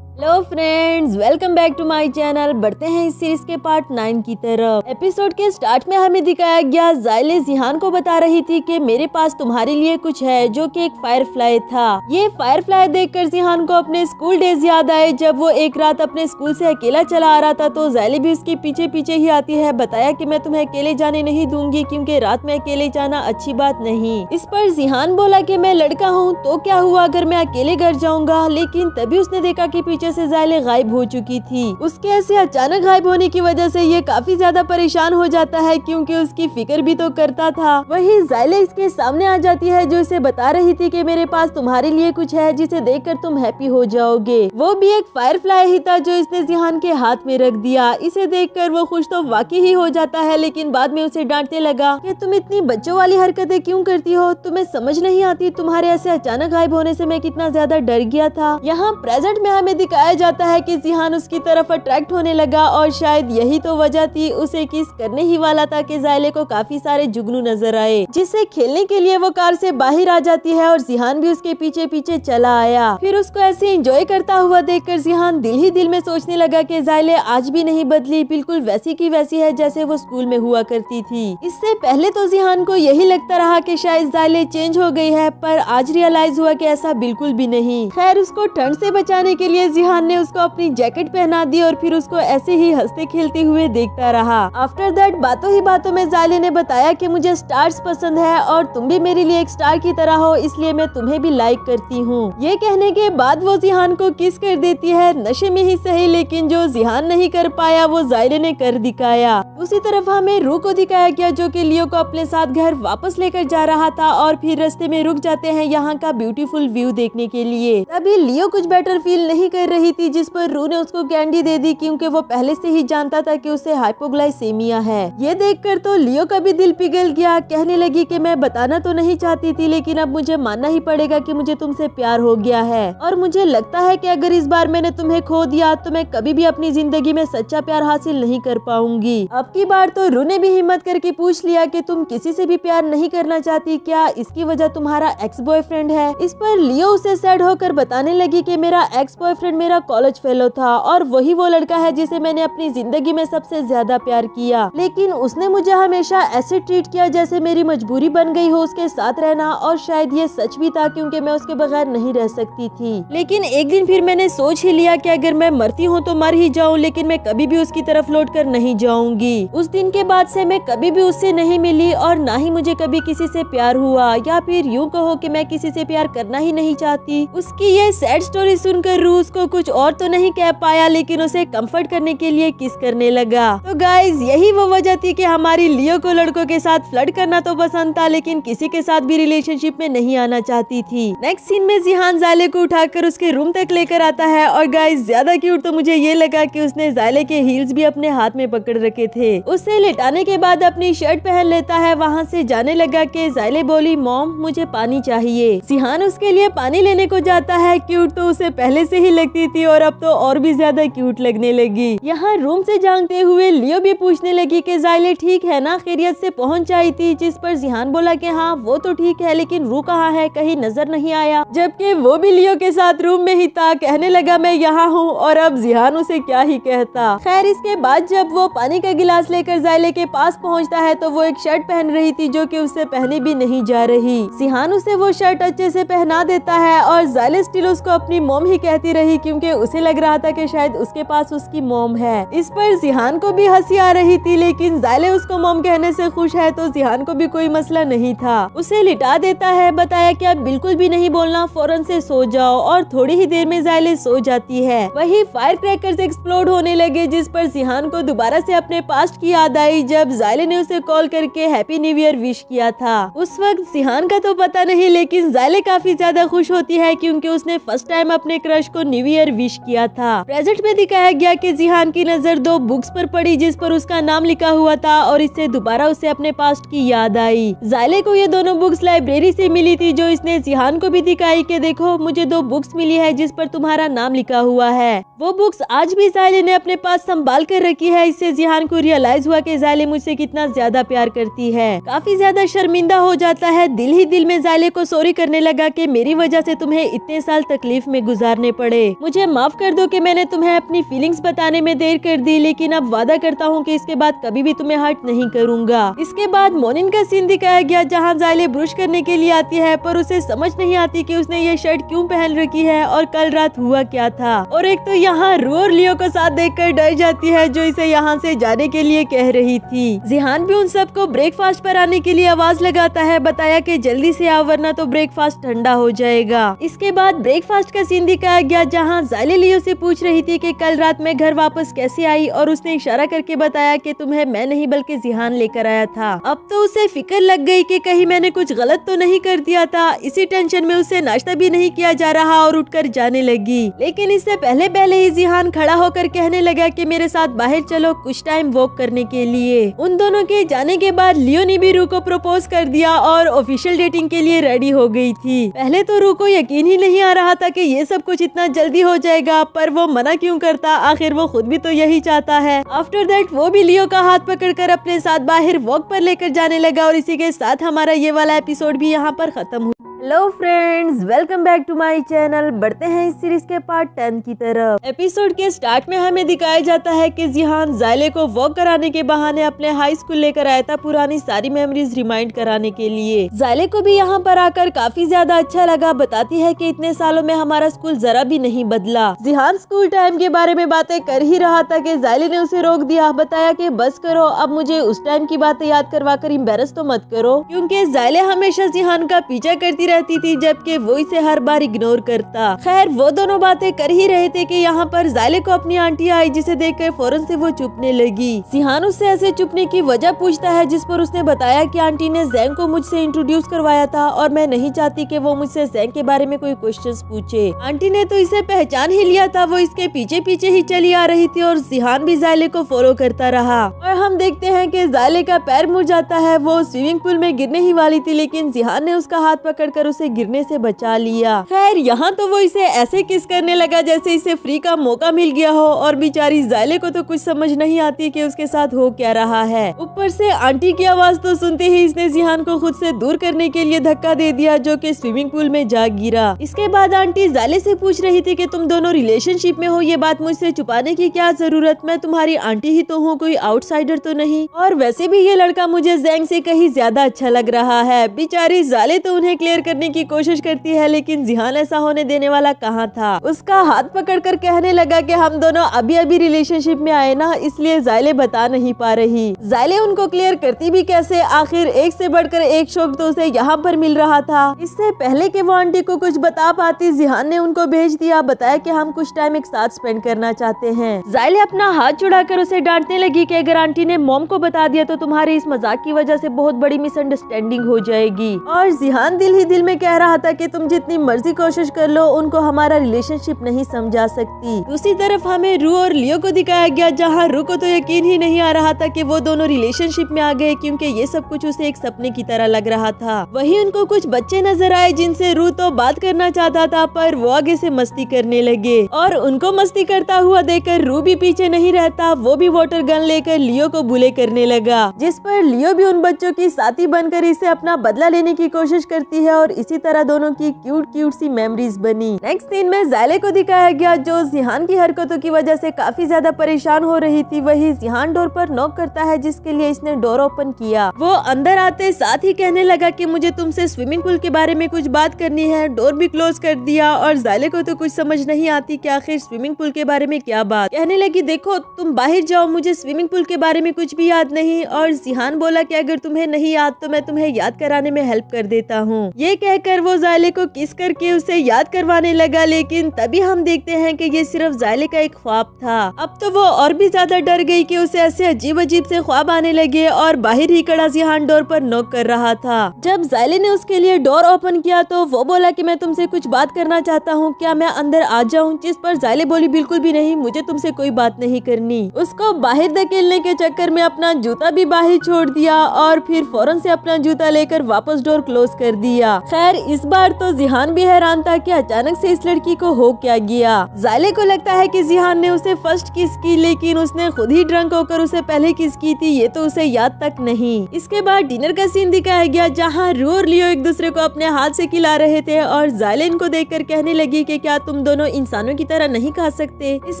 Hello friends, welcome back to my channel. बढ़ते हैं इस सीरीज के पार्ट 9 की तरफ। एपिसोड के स्टार्ट में हमें दिखाया गया ज़ायले जिहान को बता रही थी कि मेरे पास तुम्हारे लिए कुछ है, जो कि एक फायरफ्लाई था। ये फायरफ्लाई देखकर जिहान को अपने स्कूल डेज याद आए जब वो एक रात अपने स्कूल से अकेला चला आ रहा था तो ज़ायले भी उसके पीछे पीछे ही आती है। बताया कि मैं तुम्हें अकेले जाने नहीं दूंगी क्योंकि रात में अकेले जाना अच्छी बात नहीं। इस पर जिहान बोला कि मैं लड़का हूँ तो क्या हुआ अगर मैं अकेले घर जाऊंगा, लेकिन तभी उसने देखा कि पीछे से ज़ायले गायब हो चुकी थी। उसके ऐसे अचानक गायब होने की वजह से ये काफी ज्यादा परेशान हो जाता है क्योंकि उसकी फिक्र भी तो करता था। वही ज़ायले इसके सामने आ जाती है जो इसे बता रही थी कि मेरे पास तुम्हारे लिए कुछ है जिसे देखकर तुम हैप्पी हो जाओगे। वो भी एक फायरफ्लाई ही था जो इसने जिहान के हाथ में रख दिया। इसे देखकर वो खुश तो वाकई ही हो जाता है लेकिन बाद में उसे डांटने लगा कि तुम इतनी बच्चों वाली हरकतें क्यों करती हो, तुम्हें समझ नहीं आती, तुम्हारे ऐसे अचानक गायब होने से मैं कितना ज्यादा डर गया था। यहाँ प्रेजेंट में हमें दिखाया जाता है कि जिहान उसकी तरफ अट्रैक्ट होने लगा और शायद यही तो वजह थी, उसे किस करने ही वाला था कि ज़ायले को काफी सारे जुगनू नजर आए जिससे खेलने के लिए वो कार से बाहर आ जाती है और जिहान भी उसके पीछे पीछे चला आया। फिर उसको ऐसे एंजॉय करता हुआ देखकर जिहान दिल ही दिल में सोचने लगा कि ज़ायले आज भी नहीं बदली, बिल्कुल वैसी की वैसी है जैसे वो स्कूल में हुआ करती थी। इससे पहले तो जिहान को यही लगता रहा कि शायद ज़ायले चेंज हो गई है, पर आज रियलाइज हुआ कि ऐसा बिल्कुल भी नहीं। खैर उसको ठंड से बचाने के लिए जिहान ने उसको अपनी जैकेट पहना दी और फिर उसको ऐसे ही हंसते खेलते हुए देखता रहा। आफ्टर दैट बातों ही बातों में ज़ायले ने बताया कि मुझे स्टार्स पसंद है और तुम भी मेरे लिए एक स्टार की तरह हो, इसलिए मैं तुम्हें भी लाइक करती हूँ। ये कहने के बाद वो जिहान को किस कर देती है, नशे में ही सही, लेकिन जो जिहान नहीं कर पाया वो ज़ायले ने कर दिखाया। दूसरी तरफ हमें रू को दिखाया गया जो कि लियो को अपने साथ घर वापस लेकर जा रहा था और फिर रास्ते में रुक जाते हैं यहाँ का ब्यूटीफुल व्यू देखने के लिए। तभी लियो कुछ बेटर फील नहीं कर रही थी, जिस पर रू ने उसको कैंडी दे दी क्योंकि वो पहले से ही जानता था कि उसे हाइपोग्लाइसेमिया है। ये देखकर तो लियो का भी दिल पिघल गया। कहने लगी कि मैं बताना तो नहीं चाहती थी, लेकिन अब मुझे मानना ही पड़ेगा कि मुझे तुमसे प्यार हो गया है और मुझे लगता है कि अगर इस बार मैंने तुम्हें खो दिया तो मैं कभी भी अपनी जिंदगी में सच्चा प्यार हासिल नहीं कर पाऊंगी। अब की बार तो रू ने भी हिम्मत करके पूछ लिया कि तुम किसी से भी प्यार नहीं करना चाहती क्या? इसकी वजह तुम्हारा एक्स बॉयफ्रेंड है। इस पर लियो उसे सैड होकर बताने लगी कि मेरा एक्स बॉयफ्रेंड मेरा कॉलेज फेलो था और वही वो लड़का है जिसे मैंने अपनी जिंदगी में सबसे ज्यादा प्यार किया, लेकिन उसने मुझे हमेशा ऐसे ट्रीट किया जैसे मेरी मजबूरी बन गई हो उसके साथ रहना। और शायद ये सच भी था क्योंकि मैं उसके बगैर नहीं रह सकती थी। लेकिन एक दिन फिर मैंने सोच ही लिया कि अगर मैं मरती हूँ तो मर ही जाऊँ, लेकिन मैं कभी भी उसकी तरफ लौट कर नहीं जाऊंगी। उस दिन के बाद से मैं कभी भी उससे नहीं मिली और ना ही मुझे कभी किसी से प्यार हुआ, या फिर यूँ कहो कि मैं किसी से प्यार करना ही नहीं चाहती। उसकी ये सैड स्टोरी सुनकर रू उसको कुछ और तो नहीं कह पाया, लेकिन उसे कंफर्ट करने के लिए किस करने लगा। तो गाइज यही वो वजह थी कि हमारी लियो को लड़कों के साथ फ्लर्ट करना तो पसंद था, लेकिन किसी के साथ भी रिलेशनशिप में नहीं आना चाहती थी। नेक्स्ट सीन में जिहान ज़ायले को उठाकर उसके रूम तक लेकर आता है और गाइज ज्यादा क्यूट तो मुझे ये लगा कि उसने ज़ायले के हील्स भी अपने हाथ में पकड़ रखे थे। उसे लेटाने के बाद अपनी शर्ट पहन लेता है। वहाँ से जाने लगा कि ज़ायले बोली मॉम मुझे पानी चाहिए। जिहान उसके लिए पानी लेने को जाता है। क्यूट तो उसे पहले से ही लगती थी और अब तो और भी ज्यादा क्यूट लगने लगी। यहाँ रूम से झांकते हुए लियो भी पूछने लगी कि ज़ायले ठीक है ना, खैरियत से पहुँच आई थी? जिस पर जिहान बोला कि हाँ वो तो ठीक है, लेकिन रू कहाँ है, कहीं नजर नहीं आया, जबकि वो भी लियो के साथ रूम में ही था। कहने लगा मैं यहाँ हूँ, और अब जिहान उसे क्या ही कहता। खैर इसके बाद जब वो पानी का गिलास लेकर ज़ायले के पास पहुँचता है तो वो एक शर्ट पहन रही थी जो कि उससे पहने भी नहीं जा रही। जिहान उसे वो शर्ट अच्छे से पहना देता है और ज़ायले स्टिल उसको अपनी मॉम ही कहती रही क्योंकि उसे लग रहा था कि शायद उसके पास उसकी मॉम है। इस पर जिहान को भी हंसी आ रही थी, लेकिन ज़ायले उसको मॉम कहने से खुश है तो जिहान को भी कोई मसला नहीं था। उसे लिटा देता है। बताया कि अब बिल्कुल भी नहीं बोलना, फौरन से सो जाओ, और थोड़ी ही देर में ज़ायले सो जाती है। वही फायर क्रैकर्स एक्सप्लोड होने लगे, जिस पर जिहान को दोबारा से अपने पास्ट की याद आई जब ज़ायले ने उसे कॉल करके हैप्पी न्यू ईयर विश किया था। उस वक्त जिहान का तो पता नहीं, लेकिन ज़ायले काफी ज्यादा खुश होती है क्योंकि उसने फर्स्ट टाइम अपने क्रश को न्यू ईयर विश किया था। प्रेजेंट में दिखाया गया कि जिहान की नजर दो बुक्स पर पड़ी जिस पर उसका नाम लिखा हुआ था और इससे दोबारा उसे अपने पास्ट की याद आई। ज़ायले को ये दोनों बुक्स लाइब्रेरी से मिली थी, जो इसने जिहान को भी दिखाई कि देखो मुझे 2 बुक्स मिली है जिस पर तुम्हारा नाम लिखा हुआ है। वो बुक्स आज भी ज़ायले ने अपने पास संभाल कर रखी है। इससे जिहान को रियलाइज हुआ कि ज़ायले मुझसे कितना ज्यादा प्यार करती है। काफी ज्यादा शर्मिंदा हो जाता है। दिल ही दिल में ज़ायले को सॉरी करने लगा कि मेरी वजह से तुम्हें इतने साल तकलीफ में गुजारने पड़े। मुझे माफ कर दो कि मैंने तुम्हें अपनी फीलिंग्स बताने में देर कर दी, लेकिन अब वादा करता हूँ कि इसके बाद कभी भी तुम्हें हर्ट नहीं करूँगा। इसके बाद मॉर्निंग का सीन दिखाया गया जहाँ ज़ायले ब्रश करने के लिए आती है, पर उसे समझ नहीं आती कि उसने ये शर्ट क्यों पहन रखी है और कल रात हुआ क्या था। और एक तो यहाँ रू और लियो को साथ देखकर डर जाती है जो इसे यहाँ से जाने के लिए कह रही थी। जिहान भी उन सबको ब्रेकफास्ट पर आने के लिए आवाज लगाता है। बताया कि जल्दी से आओ वरना तो ब्रेकफास्ट ठंडा हो जाएगा। इसके बाद ब्रेकफास्ट का सीन दिखाया गया जहाँ ज़ायले लियो से पूछ रही थी कि कल रात में घर वापस कैसे आई, और उसने इशारा करके बताया कि तुम्हें मैं नहीं बल्कि जिहान लेकर आया था। अब तो उसे फिक्र लग गई कि कहीं मैंने कुछ गलत तो नहीं कर दिया था। इसी टेंशन में उसे नाश्ता भी नहीं किया जा रहा और उठकर जाने लगी। लेकिन इससे पहले पहले ही जिहान खड़ा होकर कहने लगा कि मेरे साथ बाहर चलो कुछ टाइम वॉक करने के लिए। उन दोनों के जाने के बाद लियो ने भी रू को प्रपोज कर दिया और ऑफिशियल डेटिंग के लिए रेडी हो गई थी। पहले तो रू को यकीन ही नहीं आ रहा था कि ये सब कुछ इतना जल्दी हो जाएगा, पर वो मना क्यों करता, आखिर वो खुद भी तो यही चाहता है। आफ्टर दैट वो भी लियो का हाथ पकड़कर अपने साथ बाहर वॉक पर लेकर जाने लगा और इसी के साथ हमारा ये वाला एपिसोड भी यहाँ पर खत्म हुआ। Hello friends, welcome back to my channel. बढ़ते हैं इस सीरीज के पार्ट 10 की तरफ। एपिसोड के स्टार्ट में हमें दिखाया जाता है कि जिहान ज़ायले को वॉक कराने के बहाने अपने हाई स्कूल लेकर आया था, पुरानी सारी मेमोरीज रिमाइंड कराने के लिए। ज़ायले को भी यहाँ पर आकर काफी ज्यादा अच्छा लगा। बताती है कि इतने सालों में हमारा स्कूल जरा भी नहीं बदला। जिहान स्कूल टाइम के बारे में बातें कर ही रहा था कि ज़ायले ने उसे रोक दिया। बताया कि बस करो, अब मुझे उस टाइम की बातें याद करवा कर एम्बेरस तो मत करो, क्योंकि ज़ायले हमेशा जिहान का पीछा करती रहती थी, जबकि वो इसे हर बार इग्नोर करता। खैर वो दोनों बातें कर ही रहे थे कि यहाँ पर ज़ायले को अपनी आंटी आई, जिसे देखकर फौरन से वो चुपने लगी। जिहान उससे ऐसे चुपने की वजह पूछता है, जिस पर उसने बताया कि आंटी ने ज़ैंग को मुझसे इंट्रोड्यूस करवाया था और मैं नहीं चाहती कि वो मुझसे ज़ैंग के बारे में कोई क्वेश्चंस पूछे। आंटी ने तो इसे पहचान ही लिया था, वो इसके पीछे पीछे ही चली आ रही थी और जिहान भी ज़ायले को फॉलो करता रहा। और हम देखते हैं कि ज़ायले का पैर मुड़ जाता है। वो स्विमिंग पूल में गिरने ही वाली थी, लेकिन जिहान ने उसका हाथ पकड़कर उसे गिरने से बचा लिया। खैर यहाँ तो वो इसे ऐसे किस करने लगा जैसे इसे फ्री का मौका मिल गया हो, और बेचारी ज़ायले को तो कुछ समझ नहीं आती कि उसके साथ हो क्या रहा है। ऊपर से आंटी की आवाज तो सुनते ही इसने जिहान को खुद से दूर करने के लिए धक्का दे दिया, जो कि स्विमिंग पूल में जा गिरा। इसके बाद आंटी ज़ायले से पूछ रही थी कि तुम दोनों रिलेशनशिप में हो, ये बात मुझसे छुपाने की क्या जरूरत, मैं तुम्हारी आंटी ही तो हूँ, कोई आउटसाइडर तो नहीं। और वैसे भी ये लड़का मुझे ज़ैंग से कहीं ज्यादा अच्छा लग रहा है। बेचारी ज़ायले तो उन्हें क्लियर करने की कोशिश करती है, लेकिन जिहान ऐसा होने देने वाला कहाँ था। उसका हाथ पकड़कर कहने लगा कि हम दोनों अभी अभी रिलेशनशिप में आए ना, इसलिए ज़ायले बता नहीं पा रही। ज़ायले उनको क्लियर करती भी कैसे, आखिर एक से बढ़कर एक शौक तो उसे यहाँ पर मिल रहा था। इससे पहले कि वो आंटी को कुछ बता पाती, जिहान ने उनको भेज दिया, बताया कि हम कुछ टाइम एक साथ स्पेंड करना चाहते हैं। ज़ायले अपना हाथ छुड़ाकर उसे डांटने लगी कि अगर आंटी ने मॉम को बता दिया तो तुम्हारे इस मजाक की वजह से बहुत बड़ी मिसअंडरस्टैंडिंग हो जाएगी। और जिहान दिल ही दिल में कह रहा था कि तुम जितनी मर्जी कोशिश कर लो, उनको हमारा रिलेशनशिप नहीं समझा सकती। दूसरी तरफ हमें रू और लियो को दिखाया गया, जहाँ रू को तो यकीन ही नहीं आ रहा था कि वो दोनों रिलेशनशिप में आ गए, क्योंकि ये सब कुछ उसे एक सपने की तरह लग रहा था। वहीं उनको कुछ बच्चे नजर आए जिनसे रू तो बात करना चाहता था, पर वो आगे से मस्ती करने लगे। और उनको मस्ती करता हुआ देखकर रू भी पीछे नहीं रहता, वो भी वाटर गन लेकर लियो को बुले करने लगा, जिस पर लियो भी उन बच्चों की साथी बनकर इसे अपना बदला लेने की कोशिश करती है। और इसी तरह दोनों की क्यूट क्यूट सी मेमोरीज बनी। नेक्स्ट सीन में ज़ायले को दिखाया गया, जो जिहान की हरकतों की वजह से काफी ज्यादा परेशान हो रही थी। वही जिहान डोर पर नॉक करता है, जिसके लिए इसने डोर ओपन किया। वो अंदर आते साथ ही कहने लगा कि मुझे तुमसे स्विमिंग पूल के बारे में कुछ बात करनी है। डोर भी क्लोज कर दिया और ज़ायले को तो कुछ समझ नहीं आती कि आखिर स्विमिंग पूल के बारे में क्या बात। कहने लगी देखो तुम बाहर जाओ, मुझे स्विमिंग पूल के बारे में कुछ भी याद नहीं। और जिहान बोला कि अगर तुम्हें नहीं याद तो मैं तुम्हें याद कराने में हेल्प कर देता हूँ। ये कहकर वो ज़ायले को किस करके उसे याद करवाने लगा, लेकिन तभी हम देखते हैं कि ये सिर्फ ज़ायले का एक ख्वाब था। अब तो वो और भी ज्यादा डर गई कि उसे ऐसे अजीब अजीब से ख्वाब आने लगे और बाहर ही खड़ा जिहान डोर पर नॉक कर रहा था। जब ज़ायले ने उसके लिए डोर ओपन किया तो वो बोला कि मैं तुमसे कुछ बात करना चाहता हूँ, क्या मैं अंदर आ जाऊँ? जिस पर ज़ायले बोली बिल्कुल भी नहीं, मुझे तुमसे कोई बात नहीं करनी। उसको बाहर धकेलने के चक्कर में अपना जूता भी बाहर छोड़ दिया और फिर फौरन से अपना जूता लेकर वापस डोर क्लोज कर दिया। खैर इस बार तो जिहान भी हैरान था कि अचानक से इस लड़की को हो क्या गया। ज़ायले को लगता है कि जिहान ने उसे फर्स्ट किस की, लेकिन उसने खुद ही ड्रंक होकर उसे पहले किस की थी ये तो उसे याद तक नहीं। इसके बाद डिनर का सीन दिखाया गया, जहाँ रू और लियो एक दूसरे को अपने हाथ से खिला रहे थे और ज़ायले इनको देखकर कहने लगी कि क्या तुम दोनों इंसानों की तरह नहीं खा सकते? इस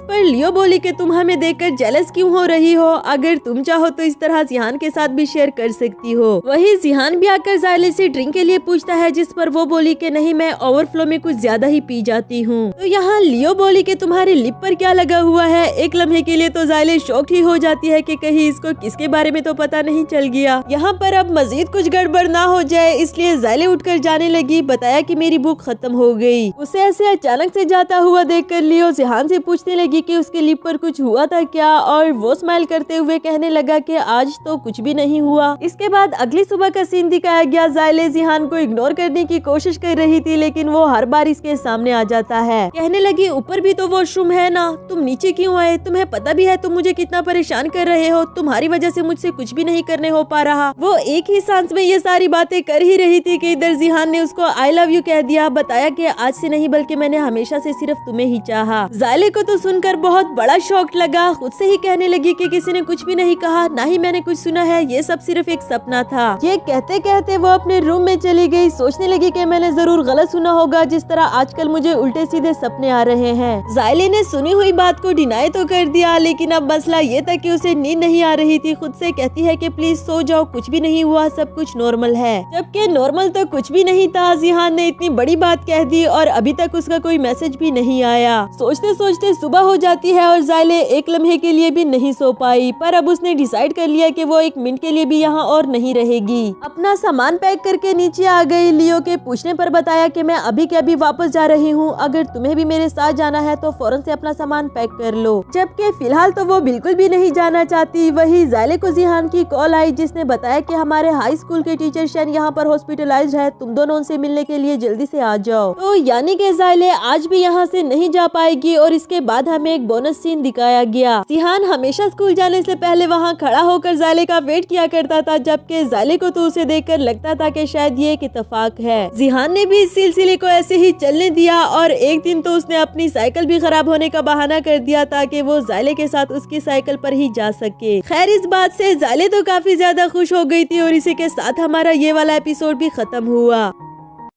पर लियो बोली कि तुम हमें देखकर जेलस क्यों हो रही हो? अगर तुम चाहो तो इस तरह जिहान के साथ भी शेयर कर सकती हो। वही जिहान भी आकर ज़ायले से ड्रिंक के लिए पूछता है, जिस पर वो बोली कि नहीं मैं ओवरफ्लो में कुछ ज्यादा ही पी जाती हूँ। तो यहाँ लियो बोली कि तुम्हारे लिप पर क्या लगा हुआ है? एक लम्हे के लिए तो ज़ायले शॉक्ड ही हो जाती है कि कहीं इसको किसके बारे में तो पता नहीं चल गया। यहाँ पर अब मजीद कुछ गड़बड़ ना हो जाए इसलिए ज़ायले उठकर जाने लगी। बताया कि मेरी भूख खत्म हो गई। उसे ऐसे अचानक से जाता हुआ देखकर लियो जिहान से पूछने लगी कि उसके लिप पर कुछ हुआ था क्या, और वो स्माइल करते हुए कहने लगा कि आज तो कुछ भी नहीं हुआ। इसके बाद अगली सुबह का सीन दिखाया गया। ज़ायले जिहान को इग्नोर करने की कोशिश कर रही थी, लेकिन वो हर बार इसके सामने आ जाता है। कहने लगी ऊपर भी तो वॉशरूम है ना, तुम नीचे क्यों आए? तुम्हें पता भी है तुम मुझे कितना परेशान कर रहे हो, तुम्हारी वजह से मुझसे कुछ भी नहीं करने हो पा रहा। वो एक ही सांस में ये सारी बातें कर ही रही थी कि इधर जिहान ने उसको आई लव यू कह दिया। बताया कि आज से नहीं बल्कि मैंने हमेशा से सिर्फ तुम्हें ही चाहा। ज़ायले को तो सुनकर बहुत बड़ा शॉक लगा। खुद से ही कहने लगी कि किसी ने कुछ भी नहीं कहा, ना ही मैंने कुछ सुना है, ये सब सिर्फ एक सपना था। ये कहते कहते वो अपने रूम में चली गई। सोचने लगी कि मैंने जरूर गलत सुना होगा, जिस तरह आजकल मुझे उल्टे सीधे सपने आ रहे हैं। ज़ायले ने सुनी हुई बात को डिनाई तो कर दिया, लेकिन अब मसला ये था कि उसे नींद नहीं आ रही थी। खुद से कहती है कि प्लीज सो जाओ, कुछ भी नहीं हुआ, सब कुछ नॉर्मल है। जबकि नॉर्मल तो कुछ भी नहीं था। जिहान ने इतनी बड़ी बात कह दी और अभी तक उसका कोई मैसेज भी नहीं आया। सोचते सोचते सुबह हो जाती है और ज़ायले एक लम्हे के लिए भी नहीं सो पाई। पर अब उसने डिसाइड कर लिया कि वो एक मिनट के लिए भी यहाँ और नहीं रहेगी। अपना सामान पैक करके नीचे आ गई। लियो के पूछने पर बताया कि मैं अभी के अभी वापस जा रही हूँ, अगर तुम्हें भी मेरे साथ जाना है तो फौरन से अपना सामान पैक कर लो। जबकि फिलहाल तो वो बिल्कुल भी नहीं जाना चाहती। वही ज़ायले को जिहान की कॉल आई जिसने बताया कि हमारे हाई स्कूल के टीचर शन यहाँ पर हॉस्पिटलाइज्ड है, तुम दोनों उनसे मिलने के लिए जल्दी से आ जाओ। तो यानी कि ज़ायले आज भी यहाँ से नहीं जा पाएगी। और इसके बाद हमें एक बोनस सीन दिखाया गया। जिहान हमेशा स्कूल जाने से पहले वहाँ खड़ा होकर ज़ायले का वेट किया करता था, जबकि ज़ायले को तो उसे देखकर लगता था कि शायद ये एक इत्तेफाक है। जिहान ने भी इस सिलसिले को ऐसे ही चलने दिया और एक दिन तो उसने अपनी साइकिल भी खराब होने का बहाना कर दिया ताकि वो ज़ायले के साथ उसकी साइकिल पर ही जा सके। खैर इस बात से ज़ायले तो काफी ज्यादा खुश हो गई थी और इसी के साथ हमारा ये वाला एपिसोड भी खत्म हुआ।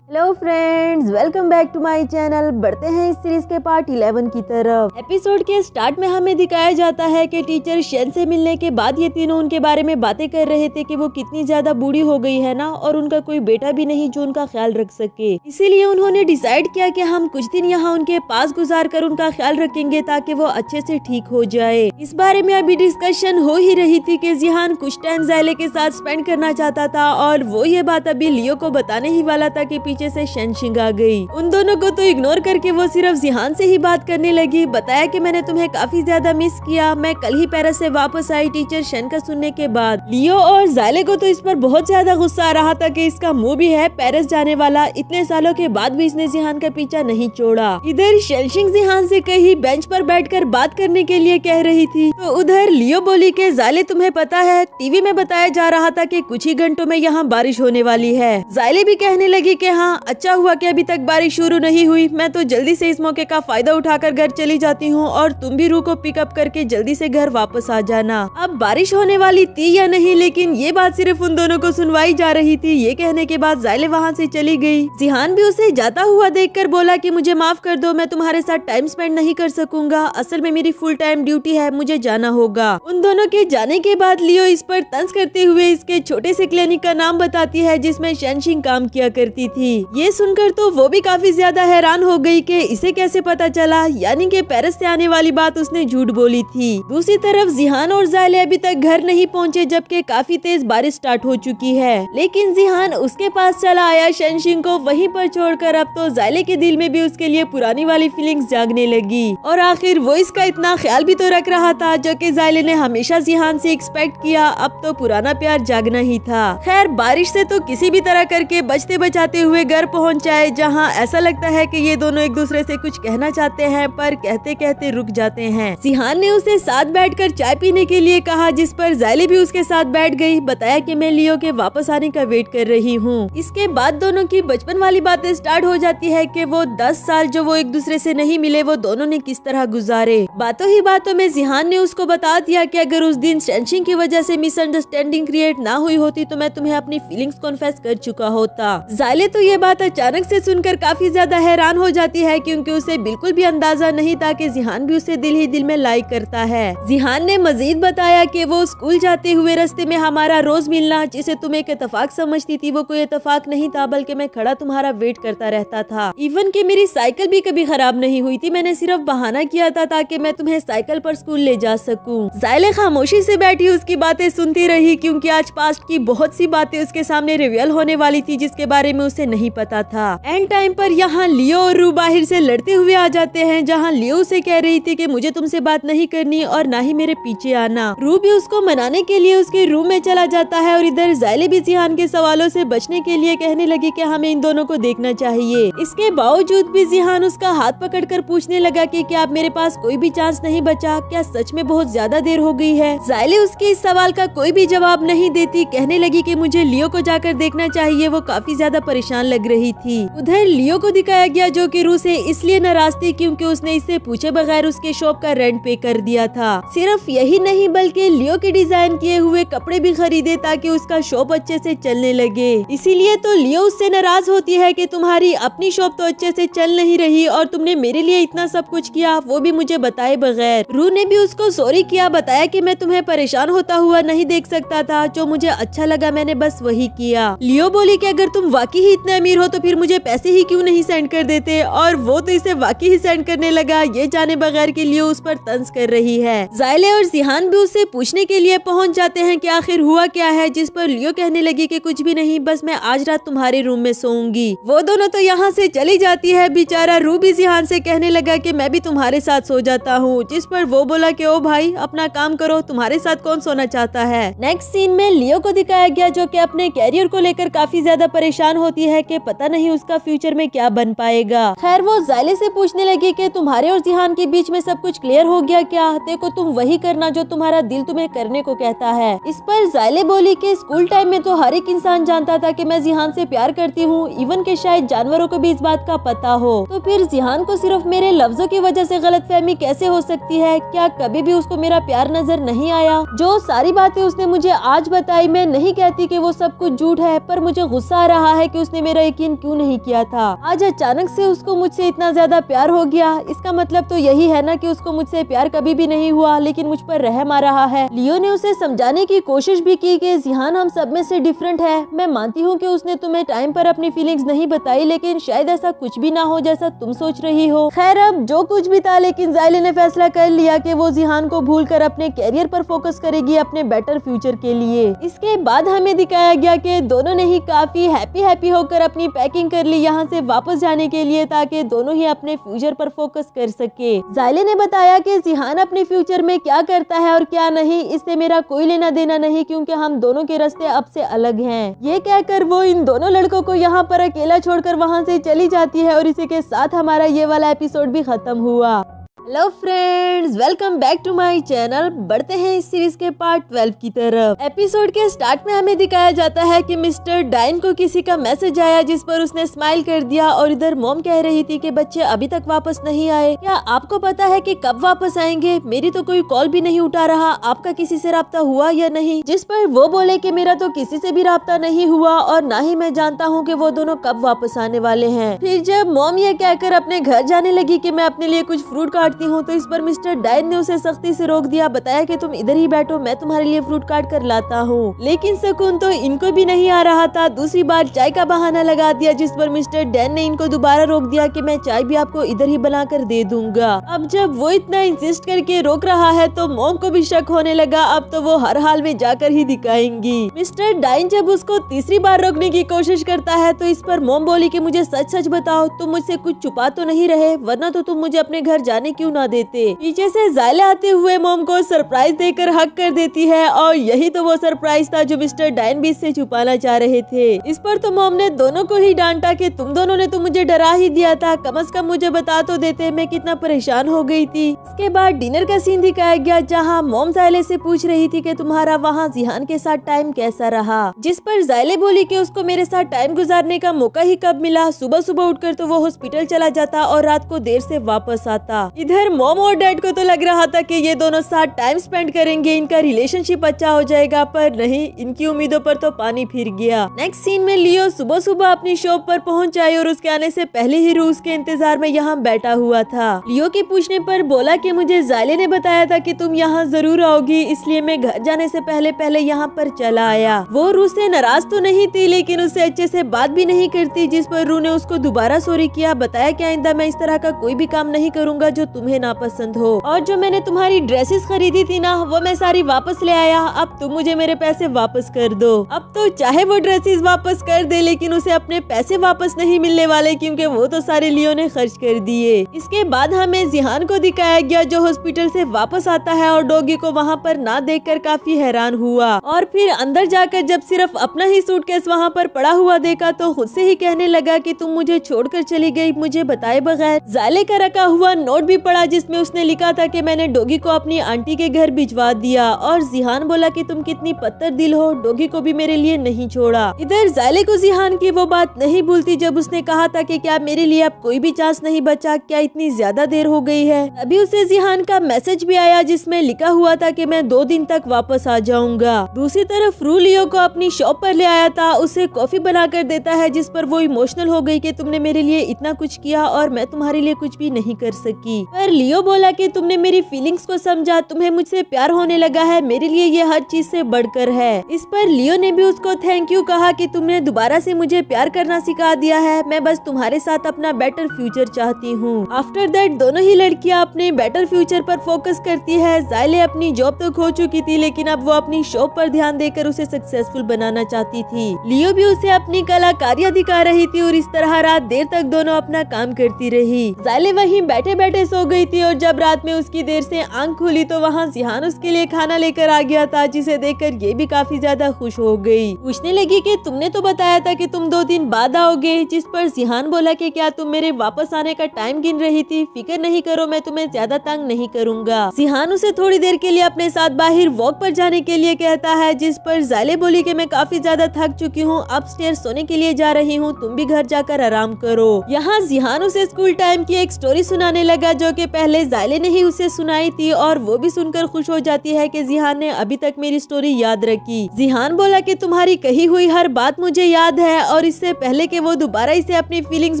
Hello friends, welcome back to my channel. बढ़ते हैं इस सीरीज के पार्ट 11 की तरफ। एपिसोड के स्टार्ट में हमें दिखाया जाता है कि टीचर शन से मिलने के बाद ये तीनों उनके बारे में बातें कर रहे थे कि वो कितनी ज्यादा बूढ़ी हो गई है ना, और उनका कोई बेटा भी नहीं जो उनका ख्याल रख सके। इसीलिए उन्होंने डिसाइड किया कि हम कुछ दिन यहाँ उनके पास गुजार कर उनका ख्याल रखेंगे ताकि वो अच्छे से ठीक हो जाए। इस बारे में अभी डिस्कशन हो ही रही थी कि जिहान कुछ टाइम ज़ायले के साथ स्पेंड करना चाहता था और वो ये बात अभी लियो को बताने ही वाला था कि पीछे से शेनशिंग आ गई। उन दोनों को तो इग्नोर करके वो सिर्फ जिहान से ही बात करने लगी। बताया कि मैंने तुम्हें काफी ज्यादा मिस किया, मैं कल ही पेरिस से वापस आई टीचर शन का सुनने के बाद। लियो और ज़ायले को तो इस पर बहुत ज्यादा गुस्सा आ रहा था कि इसका मुंह भी है पेरिस जाने वाला, इतने सालों के बाद भी इसने जिहान का पीछा नहीं छोड़ा। इधर शेनशिंग जिहान से कहीं बेंच पर बैठकर बात करने के लिए कह रही थी, तो उधर लियो बोली कि ज़ायले तुम्हें पता है टीवी में बताया जा रहा था कि कुछ ही घंटों में यहाँ बारिश होने वाली है। ज़ायले भी कहने लगी कि हाँ अच्छा हुआ कि अभी तक बारिश शुरू नहीं हुई, मैं तो जल्दी से इस मौके का फायदा उठाकर घर चली जाती हूँ और तुम भी रू को पिकअप करके जल्दी से घर वापस आ जाना। अब बारिश होने वाली थी या नहीं, लेकिन ये बात सिर्फ उन दोनों को सुनवाई जा रही थी। ये कहने के बाद ज़ायले वहाँ से चली गई। जिहान भी उसे जाता हुआ देखकर बोला कि मुझे माफ कर दो, मैं तुम्हारे साथ टाइम स्पेंड नहीं कर सकूंगा, असल में मेरी फुल टाइम ड्यूटी है, मुझे जाना होगा। उन दोनों के जाने के बाद लियो इस पर तंज करते हुए इसके छोटे से क्लिनिक का नाम बताती है जिसमें शेनशिंग काम किया करती थी। ये सुनकर तो वो भी काफी ज्यादा हैरान हो गई कि इसे कैसे पता चला, यानी कि पेरिस से आने वाली बात उसने झूठ बोली थी। दूसरी तरफ जिहान और ज़ायले अभी तक घर नहीं पहुंचे जबकि काफी तेज बारिश स्टार्ट हो चुकी है, लेकिन जिहान उसके पास चला आया शेनशिंग को वहीं पर छोड़कर। अब तो ज़ायले के दिल में भी उसके लिए पुरानी वाली फीलिंग्स जागने लगी और आखिर वो इसका इतना ख्याल भी तो रख रहा था जो कि ज़ायले ने हमेशा जिहान से एक्सपेक्ट किया। अब तो पुराना प्यार जागना ही था। खैर बारिश से तो किसी भी तरह करके बचते बचाते हुए घर पहुँच जाए, जहाँ ऐसा लगता है कि ये दोनों एक दूसरे से कुछ कहना चाहते हैं पर कहते कहते रुक जाते हैं। जिहान ने उसे साथ बैठकर चाय पीने के लिए कहा, जिस पर ज़ायले भी उसके साथ बैठ गई। बताया कि मैं लियो के वापस आने का वेट कर रही हूँ। इसके बाद दोनों की बचपन वाली बातें स्टार्ट हो जाती है कि वो 10 साल जो वो एक दूसरे से नहीं मिले वो दोनों ने किस तरह गुजारे। बातों ही बातों में जिहान ने उसको बता दिया कि अगर उस दिन शेनशिंग की वजह से मिसअंडरस्टैंडिंग क्रिएट ना हुई होती तो मैं तुम्हें अपनी फीलिंग्स कॉन्फेस कर चुका होता। ज़ायले तो ये बात अचानक से सुनकर काफी ज्यादा हैरान हो जाती है क्योंकि उसे बिल्कुल भी अंदाजा नहीं था कि जिहान भी उसे दिल ही दिल में लाइक करता है। जिहान ने मजीद बताया कि वो स्कूल जाते हुए रास्ते में हमारा रोज मिलना जिसे तुम एक इत्तेफाक समझती थी वो कोई इत्तेफाक नहीं था, बल्कि मैं खड़ा तुम्हारा वेट करता रहता था। इवन कि मेरी साइकिल भी कभी खराब नहीं हुई थी, मैंने सिर्फ बहाना किया था ताकि मैं तुम्हें साइकिल पर स्कूल ले जा सकूं। ज़ायले खामोशी से बैठी उसकी बातें सुनती रही क्योंकि आज पास्ट की बहुत सी बातें उसके सामने रिवील होने वाली थी जिसके बारे में उसे नहीं पता था। एंड टाइम पर यहाँ लियो और रू बाहर से लड़ते हुए आ जाते हैं, जहाँ लियो उसे कह रही थी कि मुझे तुमसे बात नहीं करनी और ना ही मेरे पीछे आना। रू भी उसको मनाने के लिए उसके रूम में चला जाता है और इधर ज़ायले भी जिहान के सवालों से बचने के लिए कहने लगी कि हमें इन दोनों को देखना चाहिए। इसके बावजूद भी जिहान उसका हाथ पकड़कर पूछने लगा कि क्या अब मेरे पास कोई भी चांस नहीं बचा, क्या सच में बहुत ज्यादा देर हो गई है। ज़ायले उसके इस सवाल का कोई भी जवाब नहीं देती, कहने लगी कि मुझे लियो को जाकर देखना चाहिए, वो काफी ज्यादा परेशान लग रही थी। उधर लियो को दिखाया गया जो कि रू से इसलिए नाराज थी क्योंकि उसने इससे पूछे बगैर उसके शॉप का रेंट पे कर दिया था। सिर्फ यही नहीं बल्कि लियो के डिजाइन किए हुए कपड़े भी खरीदे ताकि उसका शॉप अच्छे से चलने लगे। इसीलिए तो लियो उससे नाराज होती है कि तुम्हारी अपनी शॉप तो अच्छे से चल नहीं रही और तुमने मेरे लिए इतना सब कुछ किया वो भी मुझे बताए बगैर। रू ने भी उसको सॉरी किया, बताया कि मैं तुम्हें परेशान होता हुआ नहीं देख सकता था, जो मुझे अच्छा लगा मैंने बस वही किया। लियो बोली कि अगर तुम वाकई ही इतने अमीर हो तो फिर मुझे पैसे ही क्यों नहीं सेंड कर देते। और वो तो इसे वाकई ही सेंड करने लगा, ये जाने बगैर कि लियो उस पर तंज कर रही है। ज़ाइले और जिहान भी उससे पूछने के लिए पहुंच जाते हैं कि आखिर हुआ क्या है, जिस पर लियो कहने लगी कि कुछ भी नहीं, बस मैं आज रात तुम्हारे रूम में सोऊंगी। वो दोनों तो यहाँ से चली जाती है। बेचारा रूबी जिहान से कहने लगा कि मैं भी तुम्हारे साथ सो जाता हूँ, जिस पर वो बोला कि ओ भाई अपना काम करो, तुम्हारे साथ कौन सोना चाहता है। नेक्स्ट सीन में लियो को दिखाया गया जो कि अपने कैरियर को लेकर काफी ज्यादा परेशान होती है कि पता नहीं उसका फ्यूचर में क्या बन पाएगा। खैर वो ज़ाइले से पूछने लगी कि तुम्हारे और जिहान के बीच में सब कुछ क्लियर हो गया क्या? देखो तुम वही करना जो तुम्हारा दिल तुम्हें करने को कहता है। इस पर ज़ाइले बोली कि स्कूल टाइम में तो हर एक इंसान जानता था कि मैं जिहान से प्यार करती हूँ, इवन के शायद जानवरों को भी इस बात का पता हो, तो फिर जिहान को सिर्फ मेरे लफ्जों की वजह से गलतफहमी कैसे हो सकती है? क्या कभी भी उसको मेरा प्यार नजर नहीं आया? जो सारी बातें उसने मुझे आज बताई, मैं नहीं कहती कि वो सब कुछ झूठ है, पर मुझे गुस्सा आ रहा है कि उसने मेरा यकीन क्यों नहीं किया था। आज अचानक से उसको मुझसे इतना ज्यादा प्यार हो गया, इसका मतलब तो यही है ना कि उसको मुझसे प्यार कभी भी नहीं हुआ, लेकिन मुझ पर रहम आ रहा है। लियो ने उसे समझाने की कोशिश भी की कि जिहान हम सब में से डिफरेंट है। मैं मानती हूँ कि उसने तुम्हें टाइम पर अपनी फीलिंग्स नहीं बताई, लेकिन शायद ऐसा कुछ भी ना हो जैसा तुम सोच रही हो। खैर अब जो कुछ भी था, लेकिन ज़ाइले ने फैसला कर लिया कि वो जिहान को भूलकर अपने कैरियर पर फोकस करेगी, अपने बेटर फ्यूचर के लिए। इसके बाद हमें दिखाया गया कि दोनों ने ही काफी हैप्पी होकर अपनी पैकिंग कर ली यहाँ से वापस जाने के लिए, ताकि दोनों ही अपने फ्यूचर पर फोकस कर सके। ज़ाइले ने बताया कि जिहान अपने फ्यूचर में क्या करता है और क्या नहीं, इससे मेरा कोई लेना देना नहीं, क्योंकि हम दोनों के रास्ते अब से अलग हैं। ये कहकर वो इन दोनों लड़कों को यहाँ पर अकेला छोड़कर वहाँ से चली जाती है और इसी के साथ हमारा ये वाला एपिसोड भी खत्म हुआ। Hello friends, welcome back to my channel. बढ़ते हैं इस सीरीज के पार्ट 12 की तरफ। एपिसोड के स्टार्ट में हमें दिखाया जाता है कि मिस्टर डाइन को किसी का मैसेज आया, जिस पर उसने स्माइल कर दिया, और इधर मॉम कह रही थी कि बच्चे अभी तक वापस नहीं आए, क्या आपको पता है कि कब वापस आएंगे? मेरी तो कोई कॉल भी नहीं उठा रहा, आपका किसी से राब्ता हुआ या नहीं? जिस पर वो बोले कि मेरा तो किसी से भी राब्ता नहीं हुआ और ना ही मैं जानता हूँ कि वो दोनों कब वापस आने वाले हैं। फिर जब मॉम ये कहकर अपने घर जाने लगी कि मैं अपने लिए कुछ फ्रूट काट हूँ, तो इस पर मिस्टर डाइन ने उसे सख्ती से रोक दिया, बताया कि तुम इधर ही बैठो, मैं तुम्हारे लिए फ्रूट काट कर लाता हूँ। लेकिन सुकून तो इनको भी नहीं आ रहा था। दूसरी बार चाय का बहाना लगा दिया, जिस पर मिस्टर डाइन ने इनको दोबारा रोक दिया कि मैं चाय भी आपको इधर ही बना कर दे दूंगा। अब जब वो इतना इंसिस्ट करके रोक रहा है तो मॉम को भी शक होने लगा, अब तो वो हर हाल में जाकर ही दिखाएंगी। मिस्टर डाइन जब उसको तीसरी बार रोकने की कोशिश करता है तो इस पर मॉम बोली कि मुझे सच सच बताओ, तुम मुझसे कुछ छुपा तो नहीं रहे, वरना तो तुम मुझे अपने घर जाने क्यों ना देते। पीछे से ज़ाइले आते हुए मॉम को सरप्राइज देकर हक कर देती है, और यही तो वो सरप्राइज था जो मिस्टर डाइन भी इससे छुपाना चाह रहे थे। इस पर तो मॉम ने दोनों को ही डांटा कि तुम दोनों ने तो मुझे डरा ही दिया था, कम से कम मुझे बता तो देते, मैं कितना परेशान हो गई थी। इसके बाद डिनर का सीन दिखाया गया, जहाँ मॉम ज़ाइले से पूछ रही थी कि तुम्हारा वहाँ जिहान के साथ टाइम कैसा रहा, जिस पर ज़ाइले बोली कि उसको मेरे साथ टाइम गुजारने का मौका ही कब मिला, सुबह सुबह उठकर तो वो हॉस्पिटल चला जाता और रात को देर से वापस आता। इधर मॉम और डैड को तो लग रहा था कि ये दोनों साथ टाइम स्पेंड करेंगे, इनका रिलेशनशिप अच्छा हो जाएगा, पर नहीं, इनकी उम्मीदों पर तो पानी फिर गया। नेक्स्ट सीन में लियो सुबह सुबह अपनी शॉप पर पहुंच आई और उसके आने से पहले ही रूस के इंतजार में यहाँ बैठा हुआ था। लियो के पूछने पर बोला कि मुझे ज़ाइले ने बताया था कि तुम यहाँ जरूर आओगी, इसलिए मैं घर जाने से पहले पहले यहाँ पर चला आया। वो रू से नाराज तो नहीं थी, लेकिन उससे अच्छे से बात भी नहीं करती, जिस पर रू ने उसको दोबारा सॉरी किया, बताया कि आइंदा मैं इस तरह का कोई भी काम नहीं करूँगा जो तुम्हें नापसंद हो, और जो मैंने तुम्हारी ड्रेसेस खरीदी थी ना, वो मैं सारी वापस ले आया, अब तुम मुझे मेरे पैसे वापस कर दो। अब तो चाहे वो ड्रेसेस वापस कर दे, लेकिन उसे अपने पैसे वापस नहीं मिलने वाले, क्योंकि वो तो सारे लियो ने खर्च कर दिए। इसके बाद हमें जिहान को दिखाया गया, जो हॉस्पिटल से वापस आता है और डॉगी को वहाँ पर ना देखकर काफी हैरान हुआ, और फिर अंदर जाकर जब सिर्फ अपना ही सूटकेस वहाँ पर पड़ा हुआ देखा तो खुद से ही कहने लगा कि तुम मुझे छोड़कर चली गई मुझे बताए बगैर। ज़ाइले का रखा हुआ नोट भी पड़ा, जिसमें उसने लिखा था कि मैंने डॉगी को अपनी आंटी के घर भिजवा दिया, और जिहान बोला कि तुम कितनी पत्थर दिल हो, डॉगी को भी मेरे लिए नहीं छोड़ा। इधर ज़ाइले को जिहान की वो बात नहीं भूलती जब उसने कहा था कि क्या मेरे लिए अब कोई भी चांस नहीं बचा, क्या इतनी ज्यादा देर हो गई है। अभी उसे जिहान का मैसेज भी आया, जिसमें लिखा हुआ था कि मैं 2 दिन तक वापस आ जाऊंगा। दूसरी तरफ रू लियो को अपनी शॉप पर ले आया था, उसे कॉफी बना कर देता है, जिस पर वो इमोशनल हो गई कि तुमने मेरे लिए इतना कुछ किया और मैं तुम्हारे लिए कुछ भी नहीं कर सकी। पर पर लियो बोला कि तुमने मेरी फीलिंग्स को समझा, तुम्हें मुझसे प्यार होने लगा है, मेरे लिए ये हर चीज से बढ़कर है। इस पर लियो ने भी उसको थैंक यू कहा कि तुमने दोबारा से मुझे प्यार करना सिखा दिया है, मैं बस तुम्हारे साथ अपना बेटर फ्यूचर चाहती हूँ। आफ्टर दैट दोनों ही लड़कियाँ अपने बेटर फ्यूचर पर फोकस करती है। ज़ाइले अपनी जॉब तो खो चुकी थी, लेकिन अब वो अपनी शॉप पर ध्यान देकर उसे सक्सेसफुल बनाना चाहती थी। लियो भी उसे अपनी कलाकारियाँ दिखा रही थी और इस तरह रात देर तक दोनों अपना काम करती रही। ज़ाइले वहीं बैठे बैठे सो गई थी और जब रात में उसकी देर से आंख खुली तो वहाँ जिहान उसके लिए खाना लेकर आ गया था, जिसे देखकर ये भी काफी ज्यादा खुश हो गई। पूछने लगी कि तुमने तो बताया था कि तुम 2 दिन बाद आओगे, जिस पर जिहान बोला कि क्या तुम मेरे वापस आने का टाइम गिन रही थी? फिक्र नहीं करो, मैं तुम्हें ज्यादा तंग नहीं करूँगा। जिहान उसे थोड़ी देर के लिए अपने साथ बाहर वॉक पर जाने के लिए कहता है, जिस पर ज़ाइले बोली कि मैं काफी ज्यादा थक चुकी हूँ, अपस्टेयर सोने के लिए जा रही हूँ, तुम भी घर जाकर आराम करो। यहाँ जिहान उसे स्कूल टाइम की एक स्टोरी सुनाने लगा जो कि पहले ज़ाइले ने ही उसे सुनाई थी और वो भी सुनकर खुश हो जाती है कि जिहान ने अभी तक मेरी स्टोरी याद रखी। जिहान बोला कि तुम्हारी कही हुई हर बात मुझे याद है, और इससे पहले कि वो दोबारा इसे अपनी फीलिंग्स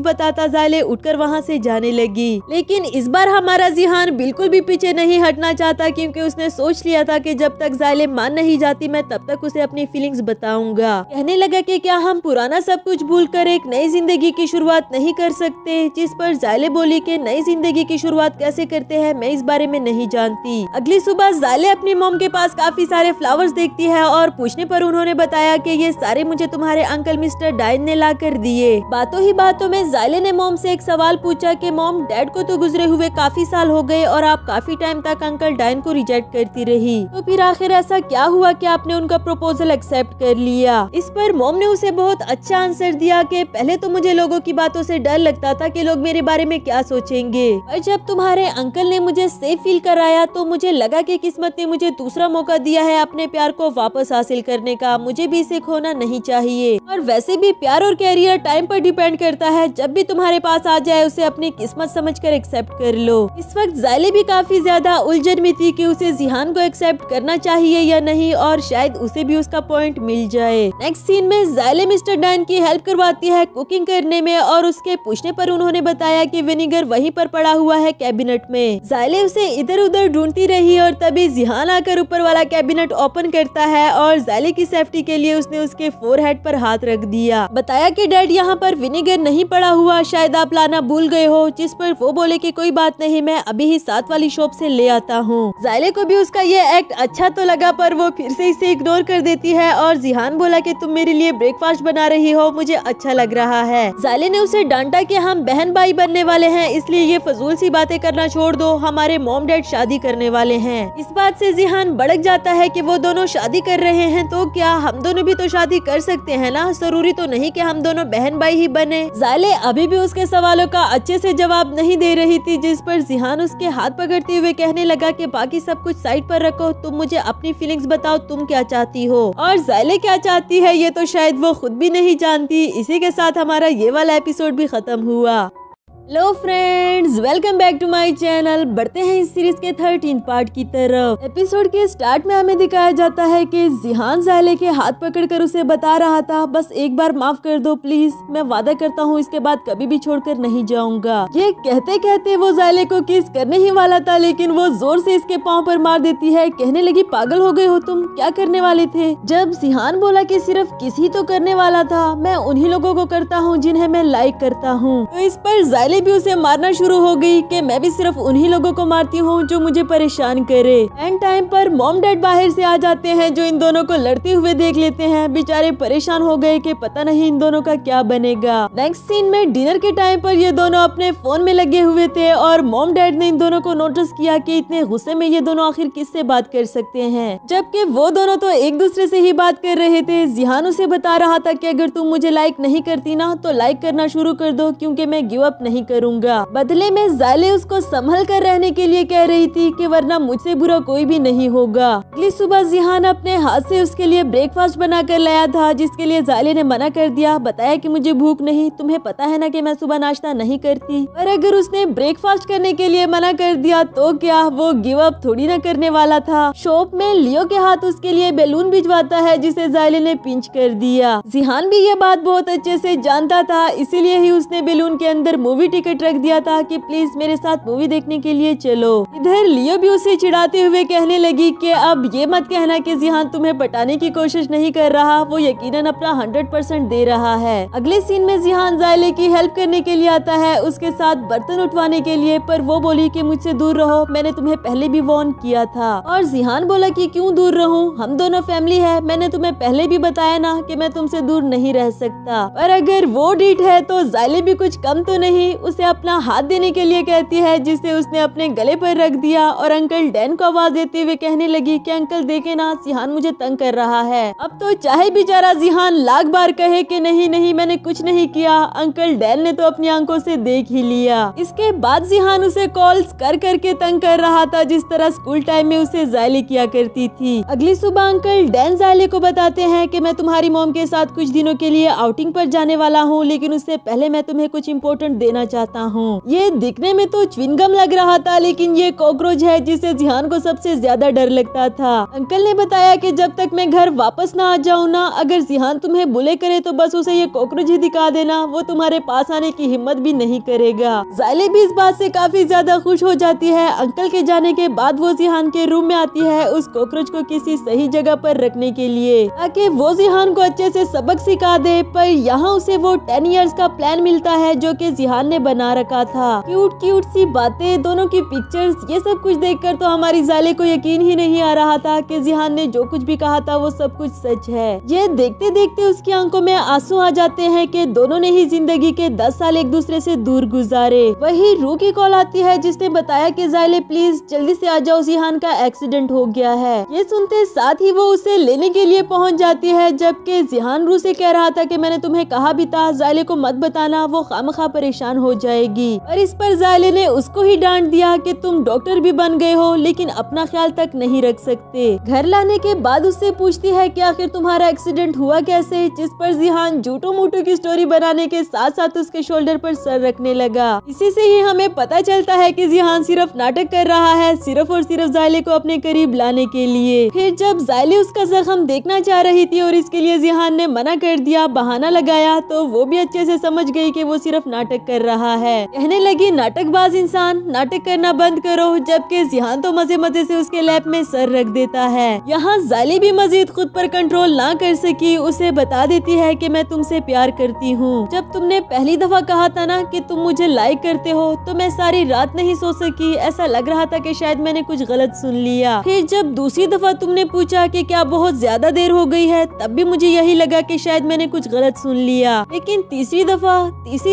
बताता ज़ाइले उठकर वहाँ से जाने लगी। लेकिन इस बार हमारा जिहान बिल्कुल भी पीछे नहीं हटना चाहता, क्योंकि उसने सोच लिया था कि जब तक ज़ाइले मान नहीं जाती मैं तब तक उसे अपनी फीलिंग्स बताऊंगा। कहने लगा कि क्या हम पुराना सब कुछ भूलकर एक नई जिंदगी की शुरुआत नहीं कर सकते? जिस पर ज़ाइले बोली कि नई जिंदगी की शुरुआत कैसे करते हैं मैं इस बारे में नहीं जानती। अगली सुबह ज़ाइले अपनी मॉम के पास काफी सारे फ्लावर्स देखती है और पूछने पर उन्होंने बताया कि ये सारे मुझे तुम्हारे अंकल मिस्टर डाइन ने ला कर दिए। बातों ही बातों में ज़ाइले ने मॉम से एक सवाल पूछा कि मॉम, डैड को तो गुजरे हुए काफी साल हो गए और आप काफी टाइम तक अंकल डाइन को रिजेक्ट करती रही, तो फिर आखिर ऐसा क्या हुआ कि आपने उनका प्रपोजल एक्सेप्ट कर लिया? इस पर मॉम ने उसे बहुत अच्छा आंसर दिया कि पहले तो मुझे लोगों की बातों से डर लगता था कि लोग मेरे बारे में क्या सोचेंगे, पर जब तुम्हारे अंकल ने मुझे सेफ फील कराया तो मुझे लगा कि किस्मत ने मुझे दूसरा मौका दिया है अपने प्यार को वापस हासिल करने का, मुझे भी इसे खोना नहीं चाहिए। और वैसे भी प्यार और कैरियर टाइम पर डिपेंड करता है, जब भी तुम्हारे पास आ जाए उसे अपनी किस्मत समझकर एक्सेप्ट कर लो। इस वक्त ज़ाइले भी काफी ज्यादा उलझन में थी कि उसे जिहान को एक्सेप्ट करना चाहिए या नहीं, और शायद उसे भी उसका पॉइंट मिल जाए। नेक्स्ट सीन में ज़ाइले मिस्टर डाइन की हेल्प करवाती है कुकिंग करने में, और उसके पूछने पर उन्होंने बताया कि विनेगर वहीं पर पड़ा हुआ है कैबिनेट में। ज़ाइले उसे इधर उधर ढूंढती रही और तभी जिहान आकर ऊपर वाला कैबिनेट ओपन करता है और ज़ाइले की सेफ्टी के लिए उसने उसके फोरहेड पर हाथ रख दिया। बताया कि डैड यहाँ पर विनेगर नहीं पड़ा हुआ, शायद आप लाना भूल गए हो, जिस पर वो बोले कि कोई बात नहीं, मैं अभी ही साथ वाली शॉप से ले आता हूँ। ज़ाइले को भी उसका ये एक्ट अच्छा तो लगा, पर वो फिर से इसे इग्नोर कर देती है और जिहान बोला कि तुम मेरे लिए ब्रेकफास्ट बना रही हो, मुझे अच्छा लग रहा है। ज़ाइले ने उसे डांटा कि हम बहन भाई बनने वाले हैं, इसलिए ये फजूल सी बातें करना छोड़ दो, हमारे मॉम डैड शादी करने वाले हैं। इस बात से जिहान भड़क जाता है कि वो दोनों शादी कर रहे हैं तो क्या, हम दोनों भी तो शादी कर सकते हैं ना, जरूरी तो नहीं कि हम दोनों बहन भाई ही बने। ज़ाइले अभी भी उसके सवालों का अच्छे से जवाब नहीं दे रही थी, जिस पर जिहान उसके हाथ पकड़ते हुए कहने लगा कि बाकी सब कुछ साइड पर रखो, तुम मुझे अपनी फीलिंग्स बताओ, तुम क्या चाहती हो और ज़ाइले क्या चाहती है ये तो शायद वो खुद भी नहीं जानती। इसी के साथ हमारा ये वाला एपिसोड भी खत्म हुआ। Hello friends, welcome back to my channel. बढ़ते हैं इस सीरीज के 13 पार्ट की तरफ। एपिसोड के स्टार्ट में हमें दिखाया जाता है कि जिहान ज़ाइले के हाथ पकड़कर उसे बता रहा था, बस एक बार माफ कर दो प्लीज, मैं वादा करता हूँ इसके बाद कभी भी छोड़कर नहीं जाऊंगा। ये कहते कहते वो ज़ाइले को किस करने ही वाला था, लेकिन वो जोर से इसके पाँव पर मार देती है। कहने लगी, पागल हो गए हो तुम, क्या करने वाले थे? जब जिहान बोला कि सिर्फ किसी तो करने वाला था, मैं उन्हीं लोगों को करता हूँ जिन्हें मैं लाइक करता हूँ। तो इस पर ज़ाइले भी उसे मारना शुरू हो गई कि मैं भी सिर्फ उन्हीं लोगों को मारती हूँ जो मुझे परेशान करे। एंड टाइम पर मॉम डैड बाहर से आ जाते हैं, जो इन दोनों को लड़ते हुए देख लेते हैं। बेचारे परेशान हो गए कि पता नहीं इन दोनों का क्या बनेगा। नेक्स्ट सीन में डिनर के टाइम पर ये दोनों अपने फोन में लगे हुए थे और मॉम डैड ने इन दोनों को नोटिस किया कि इतने गुस्से में ये दोनों आखिर किससे बात कर सकते हैं, जबकि वो दोनों तो एक दूसरे से ही बात कर रहे थे। जिहान उसे बता रहा था कि अगर तुम मुझे लाइक नहीं करती ना तो लाइक करना शुरू कर दो, क्योंकि मैं गिव अप नहीं करूंगा। बदले में ज़ाइले उसको संभल कर रहने के लिए कह रही थी कि वरना मुझसे बुरा कोई भी नहीं होगा। अगली सुबह जिहान अपने हाथ से उसके लिए ब्रेकफास्ट बना कर लाया था, जिसके लिए ज़ाइले ने मना कर दिया। बताया कि मुझे भूख नहीं, तुम्हें पता है ना कि मैं सुबह नाश्ता नहीं करती। पर अगर उसने ब्रेकफास्ट करने के लिए मना कर दिया तो क्या, वो गिव अप थोड़ी ना करने वाला था। शॉप में लियो के हाथ उसके लिए बैलून भिजवाता है, जिसे ज़ाइले ने पिंच कर दिया। जिहान भी ये बात बहुत अच्छे से जानता था, इसीलिए ही उसने बैलून के अंदर मूवी टिकट रख दिया था कि प्लीज मेरे साथ मूवी देखने के लिए चलो। इधर लियो भी उसे चिढ़ाते हुए कहने लगी कि अब ये मत कहना कि जिहान तुम्हें पटाने की कोशिश नहीं कर रहा, वो यकीनन अपना 100% दे रहा है। अगले सीन में जिहान ज़ायले की हेल्प करने के लिए आता है, उसके साथ बर्तन उठवाने के लिए, पर वो बोली कि मुझसे दूर रहो, मैंने तुम्हें पहले भी वार्न किया था। और जिहान बोला कि क्यों दूर रहूं, हम दोनों फैमिली है, मैंने तुम्हें पहले भी बताया ना कि मैं तुमसे दूर नहीं रह सकता। पर अगर वो डीठ है तो ज़ायले भी कुछ कम तो नहीं, उसे अपना हाथ देने के लिए कहती है, जिसे उसने अपने गले पर रख दिया और अंकल डैन को आवाज देते हुए कहने लगी कि अंकल देखे ना, जिहान मुझे तंग कर रहा है। अब तो चाहे बेचारा जिहान लाख बार कहे कि नहीं नहीं मैंने कुछ नहीं किया, अंकल डैन ने तो अपनी आंखों से देख ही लिया। इसके बाद जिहान उसे कॉल्स कर करके तंग कर रहा था, जिस तरह स्कूल टाइम में उसे ज़ायले किया करती थी। अगली सुबह अंकल डैन ज़ायले को बताते हैं कि मैं तुम्हारी मॉम के साथ कुछ दिनों के लिए आउटिंग पर जाने वाला हूँ, लेकिन उससे पहले मैं तुम्हें कुछ इम्पोर्टेंट देना चाहता हूँ। ये दिखने में तो च्युइंगम लग रहा था, लेकिन ये कॉकरोच है जिसे जिहान को सबसे ज्यादा डर लगता था। अंकल ने बताया कि जब तक मैं घर वापस ना आ जाऊँ ना, अगर जिहान तुम्हें बुले करे तो बस उसे ये कॉकरोच ही दिखा देना, वो तुम्हारे पास आने की हिम्मत भी नहीं करेगा। ज़ायले भी इस बात से काफी ज्यादा खुश हो जाती है। अंकल के जाने के बाद वो जिहान के रूम में आती है उस कॉकरोच को किसी सही जगह पर रखने के लिए, ताकि वो जिहान को अच्छे से सबक सिखा दे। पर यहाँ उसे वो 10 इयर्स का प्लान मिलता है जो कि जिहान ने बना रखा था। क्यूट क्यूट सी बातें, दोनों की पिक्चर्स, ये सब कुछ देखकर तो हमारी ज़ायले को यकीन ही नहीं आ रहा था कि जिहान ने जो कुछ भी कहा था वो सब कुछ सच है। ये देखते देखते उसकी आंखों में आंसू आ जाते हैं कि दोनों ने ही जिंदगी के 10 साल एक दूसरे से दूर गुजारे। वही रू की कॉल आती है जिसने बताया कि ज़ायले प्लीज जल्दी से आ जाओ, जिहान का एक्सीडेंट हो गया है। ये सुनते साथ ही वो उसे लेने के लिए पहुंच जाती है, जबकि जिहान रू से कह रहा था कि मैंने तुम्हें कहा भी था ज़ायले को मत बताना, वो खामखा परेशान हो जाएगी। और इस पर ज़ायले ने उसको ही डांट दिया कि तुम डॉक्टर भी बन गए हो लेकिन अपना ख्याल तक नहीं रख सकते। घर लाने के बाद उससे पूछती है कि आखिर तुम्हारा एक्सीडेंट हुआ कैसे, जिस पर जिहान झूठो मूठो की स्टोरी बनाने के साथ साथ उसके शोल्डर पर सर रखने लगा। इसी से ही हमें पता चलता है कि जिहान सिर्फ नाटक कर रहा है, सिर्फ और सिर्फ ज़ायले को अपने करीब लाने के लिए। फिर जब ज़ायले उसका जख्म देखना चाह रही थी और इसके लिए जिहान ने मना कर दिया, बहाना लगाया, तो वो भी अच्छे से समझ गई कि वो सिर्फ नाटक कर रहा है। कहने लगी नाटकबाज इंसान, नाटक करना बंद करो, जबकि जिहान तो मजे मजे से उसके लैप में सर रख देता है। यहाँ ज़ायले भी मजीद खुद पर कंट्रोल ना कर सकी, उसे बता देती है कि मैं तुमसे प्यार करती हूँ। जब तुमने पहली दफा कहा था ना कि तुम मुझे लाइक करते हो तो मैं सारी रात नहीं सो सकी, ऐसा लग रहा था कि शायद मैंने कुछ गलत सुन लिया। फिर जब दूसरी दफा तुमने पूछा कि क्या बहुत ज्यादा देर हो गई है, तब भी मुझे यही लगा कि शायद मैंने कुछ गलत सुन लिया। लेकिन तीसरी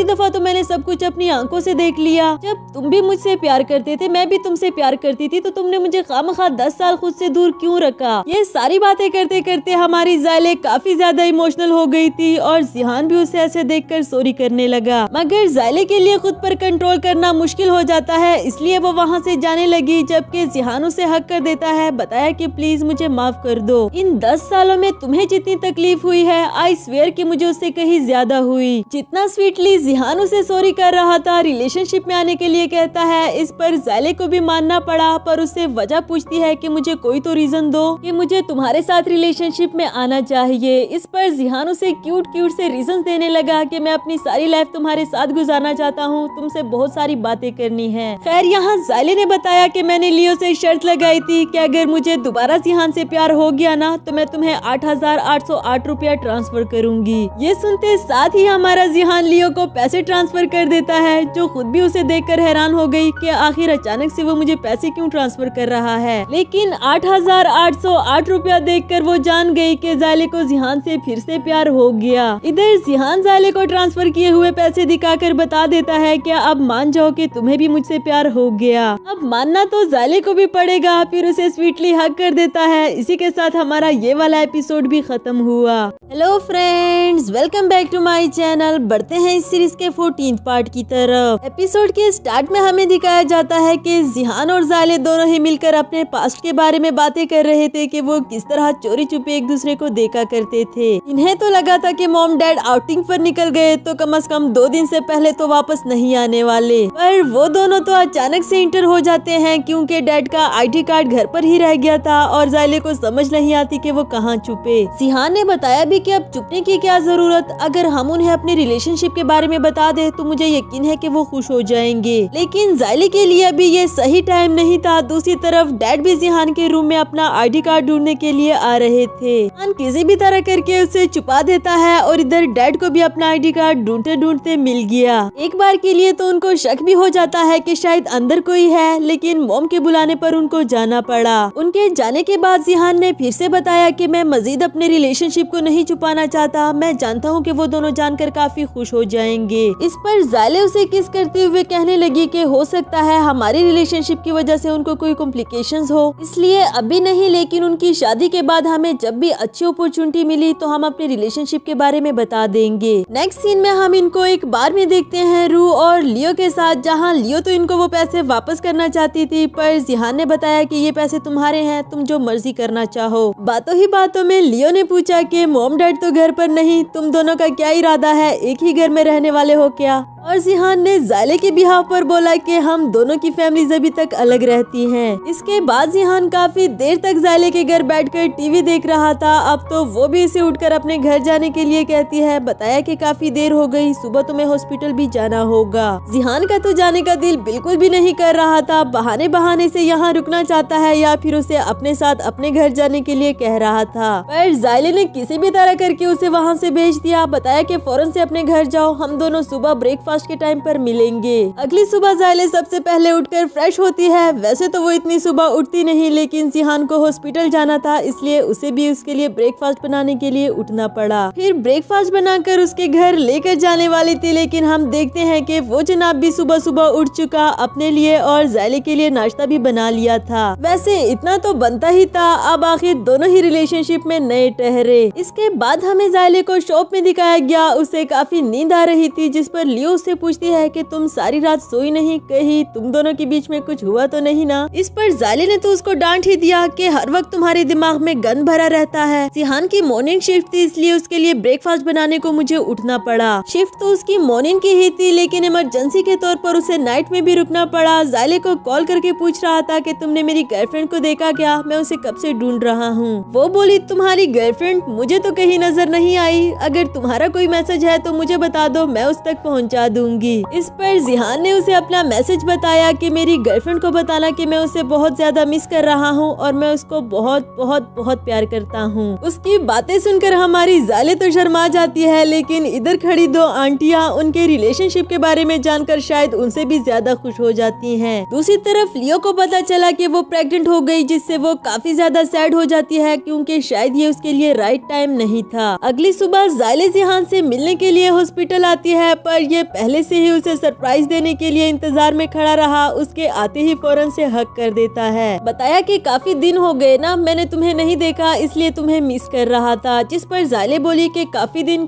दफा तो मैंने सब कुछ अपनी आंखों से देख लिया। जब तुम भी मुझसे प्यार करते थे, मैं भी तुमसे प्यार करती थी, तो तुमने मुझे खामखा 10 साल खुद से दूर क्यों रखा। ये सारी बातें करते करते हमारी ज़ायले काफी ज्यादा इमोशनल हो गई थी और जिहान भी उसे ऐसे देखकर सॉरी करने लगा। मगर ज़ायले के लिए खुद पर कंट्रोल करना मुश्किल हो जाता है, इसलिए वो वहाँ से जाने लगी, जबकि जिहान उसे हक कर देता है, बताया कि प्लीज मुझे माफ कर दो। इन 10 सालों में तुम्हें जितनी तकलीफ हुई है, आई स्वेयर कि मुझे उससे कहीं ज्यादा हुई। जितना स्वीटली जिहान उसे सॉरी कर रहा था, रिलेशनशिप में आने के लिए कहता है, इस पर ज़ायले को भी मानना पड़ा, पर उससे वजह पूछती है कि मुझे कोई तो रीजन दो कि मुझे तुम्हारे साथ रिलेशनशिप में आना चाहिए। इस पर जिहान उसे क्यूट क्यूट से रीजन देने लगा कि मैं अपनी सारी लाइफ तुम्हारे साथ गुजारना चाहता हूँ, तुमसे बहुत सारी बातें करनी है। खैर यहाँ ज़ायले ने बताया कि मैंने लियो से शर्त लगाई थी कि अगर मुझे दोबारा जिहान से प्यार हो गया ना तो मैं तुम्हें 8,808 रुपया ट्रांसफर करूंगी। ये सुनते साथ ही हमारा जिहान लियो को पैसे ट्रांसफर कर देता है, जो खुद भी उसे देखकर हैरान हो गई कि आखिर अचानक से वो मुझे पैसे क्यों ट्रांसफर कर रहा है। लेकिन 8,808 रुपया देखकर वो जान गई कि ज़ायले को जिहान से फिर से प्यार हो गया। इधर जिहान ज़ायले को ट्रांसफर किए हुए पैसे दिखाकर बता देता है कि अब मान जाओ कि तुम्हें भी मुझसे प्यार हो गया। अब मानना तो ज़ायले को भी पड़ेगा, फिर उसे स्वीटली हग कर देता है। इसी के साथ हमारा ये वाला एपिसोड भी खत्म हुआ। Hello friends, welcome back to my channel. बढ़ते हैं इस सीरीज के 14th पार्ट की तरफ। एपिसोड के स्टार्ट में हमें दिखाया जाता है कि जिहान और ज़ायले दोनों ही मिलकर अपने पास्ट के बारे में बातें कर रहे थे कि वो किस तरह चोरी छुपे एक दूसरे को देखा करते थे। इन्हें तो लगा था कि मॉम डैड आउटिंग पर निकल गए तो कम से कम 2 दिन से पहले तो वापस नहीं आने वाले, पर वो दोनों तो अचानक से इंटर हो जाते हैं क्योंकि डैड का ID कार्ड घर पर ही रह गया था और ज़ायले को समझ नहीं आती कि वो कहाँ छुपे। जिहान ने बताया भी कि अब छुपने की क्या जरूरत, अगर हम उन्हें अपने रिलेशनशिप के बारे में बता दे तो मुझे यकीन है कि वो खुश हो जाएंगे। लेकिन जायले के लिए अभी ये सही टाइम नहीं था। दूसरी तरफ डैड भी जिहान के रूम में अपना ID कार्ड ढूंढने के लिए आ रहे थे। जिहान किसी भी तरह करके उसे छुपा देता है और इधर डैड को भी अपना ID कार्ड ढूंढते ढूंढते मिल गया। एक बार के लिए तो उनको शक भी हो जाता है कि शायद अंदर कोई है, लेकिन मॉम के बुलाने पर उनको जाना पड़ा। उनके जाने के बाद जिहान ने फिर से बताया कि मैं मजीद अपने रिलेशनशिप को नहीं छुपाना चाहता, मैं जानता हूँ कि वो दोनों जानकर काफी खुश हो जाएंगे। इस पर जायले उसे किस करते हुए कहने लगी कि हो सकता है हमारी रिलेशनशिप की वजह से उनको कोई कॉम्प्लिकेशंस हो, इसलिए अभी नहीं, लेकिन उनकी शादी के बाद हमें जब भी अच्छी अपॉर्चुनिटी मिली तो हम अपने रिलेशनशिप के बारे में बता देंगे। नेक्स्ट सीन में हम इनको एक बार में देखते हैं रू और लियो के साथ, जहाँ लियो तो इनको वो पैसे वापस करना चाहती थी, पर जिहान ने बताया कि ये पैसे तुम्हारे हैं, तुम जो मर्जी करना चाहो। बातों ही बातों में लियो ने पूछा कि मॉम डैड तो घर पर नहीं, तुम दोनों का क्या इरादा है, एक ही घर में रहने वाले हो क्या? और जिहान ने जायले के बिहाव पर बोला कि हम दोनों की फैमिलीज अभी तक अलग रहती हैं। इसके बाद जिहान काफी देर तक जायले के घर बैठकर टीवी देख रहा था। अब तो वो भी इसे उठकर अपने घर जाने के लिए कहती है। बताया कि काफी देर हो गई, सुबह तुम्हें हॉस्पिटल भी जाना होगा। जिहान का तो जाने का दिल बिल्कुल भी नहीं कर रहा था, बहाने बहाने से यहाँ रुकना चाहता है या फिर उसे अपने साथ अपने घर जाने के लिए कह रहा था, पर जायले ने किसी भी तरह करके उसे वहाँ से भेज दिया। बताया कि फौरन से अपने घर जाओ, हम दोनों सुबह ब्रेकफास्ट के टाइम पर मिलेंगे। अगली सुबह जायले सबसे पहले उठकर फ्रेश होती है। वैसे तो वो इतनी सुबह उठती नहीं, लेकिन जिहान को हॉस्पिटल जाना था, इसलिए उसे भी उसके लिए ब्रेकफास्ट बनाने के लिए उठना पड़ा। फिर ब्रेकफास्ट बनाकर उसके घर लेकर जाने वाली थी, लेकिन हम देखते हैं कि वो जनाब भी सुबह सुबह उठ चुका, अपने लिए और जायले के लिए नाश्ता भी बना लिया था। वैसे इतना तो बनता ही था, अब आखिर दोनों ही रिलेशनशिप में नए ठहरे। इसके बाद हमें जायले को शॉप में दिखाया गया। उसे काफी नींद आ रही थी, जिस पर लियो उससे पूछती है कि तुम सारी रात सोई नहीं, कहीं तुम दोनों के बीच में कुछ हुआ तो नहीं ना? इस पर जायले ने तो उसको डांट ही दिया कि हर वक्त तुम्हारे दिमाग में गंद भरा रहता है। जिहान की मॉर्निंग शिफ्ट थी, इसलिए उसके लिए ब्रेकफास्ट बनाने को मुझे उठना पड़ा। शिफ्ट तो उसकी मॉर्निंग की ही थी, लेकिन इमरजेंसी के तौर पर उसे नाइट में भी रुकना पड़ा। जायले को कॉल करके पूछ रहा था कि तुमने मेरी गर्लफ्रेंड को देखा क्या? मैं उसे कब से ढूंढ रहा हूँ। वो बोली तुम्हारी गर्लफ्रेंड मुझे तो कहीं नजर नहीं आई, अगर तुम्हारा कोई मैसेज है तो मुझे बता दो, मैं उस तक पहुँचा दूंगी। इस पर जिहान ने उसे अपना मैसेज बताया कि मेरी गर्लफ्रेंड को बताना कि मैं उसे बहुत ज्यादा मिस कर रहा हूँ और मैं उसको बहुत बहुत बहुत प्यार करता हूँ। उसकी बातें सुनकर हमारी जायले तो शर्मा जाती है, लेकिन इधर खड़ी दो आंटियाँ उनके रिलेशनशिप के बारे में जानकर शायद उनसे भी ज्यादा खुश हो जाती हैं। दूसरी तरफ लियो को पता चला कि वो प्रेग्नेंट हो गई, जिससे वो काफी ज्यादा सैड हो जाती है, क्योंकि शायद ये उसके लिए राइट टाइम नहीं था। अगली सुबह जायले जिहान से मिलने के लिए हॉस्पिटल आती है, पर ये पहले से ही उसे सरप्राइज देने के लिए इंतजार में खड़ा रहा। उसके आते ही फौरन से हक कर देता है। बताया कि काफी दिन हो गए ना, मैंने तुम्हें नहीं देखा, इसलिए तुम्हें मिस कर रहा था। जिस पर जायले बोली कि काफी दिन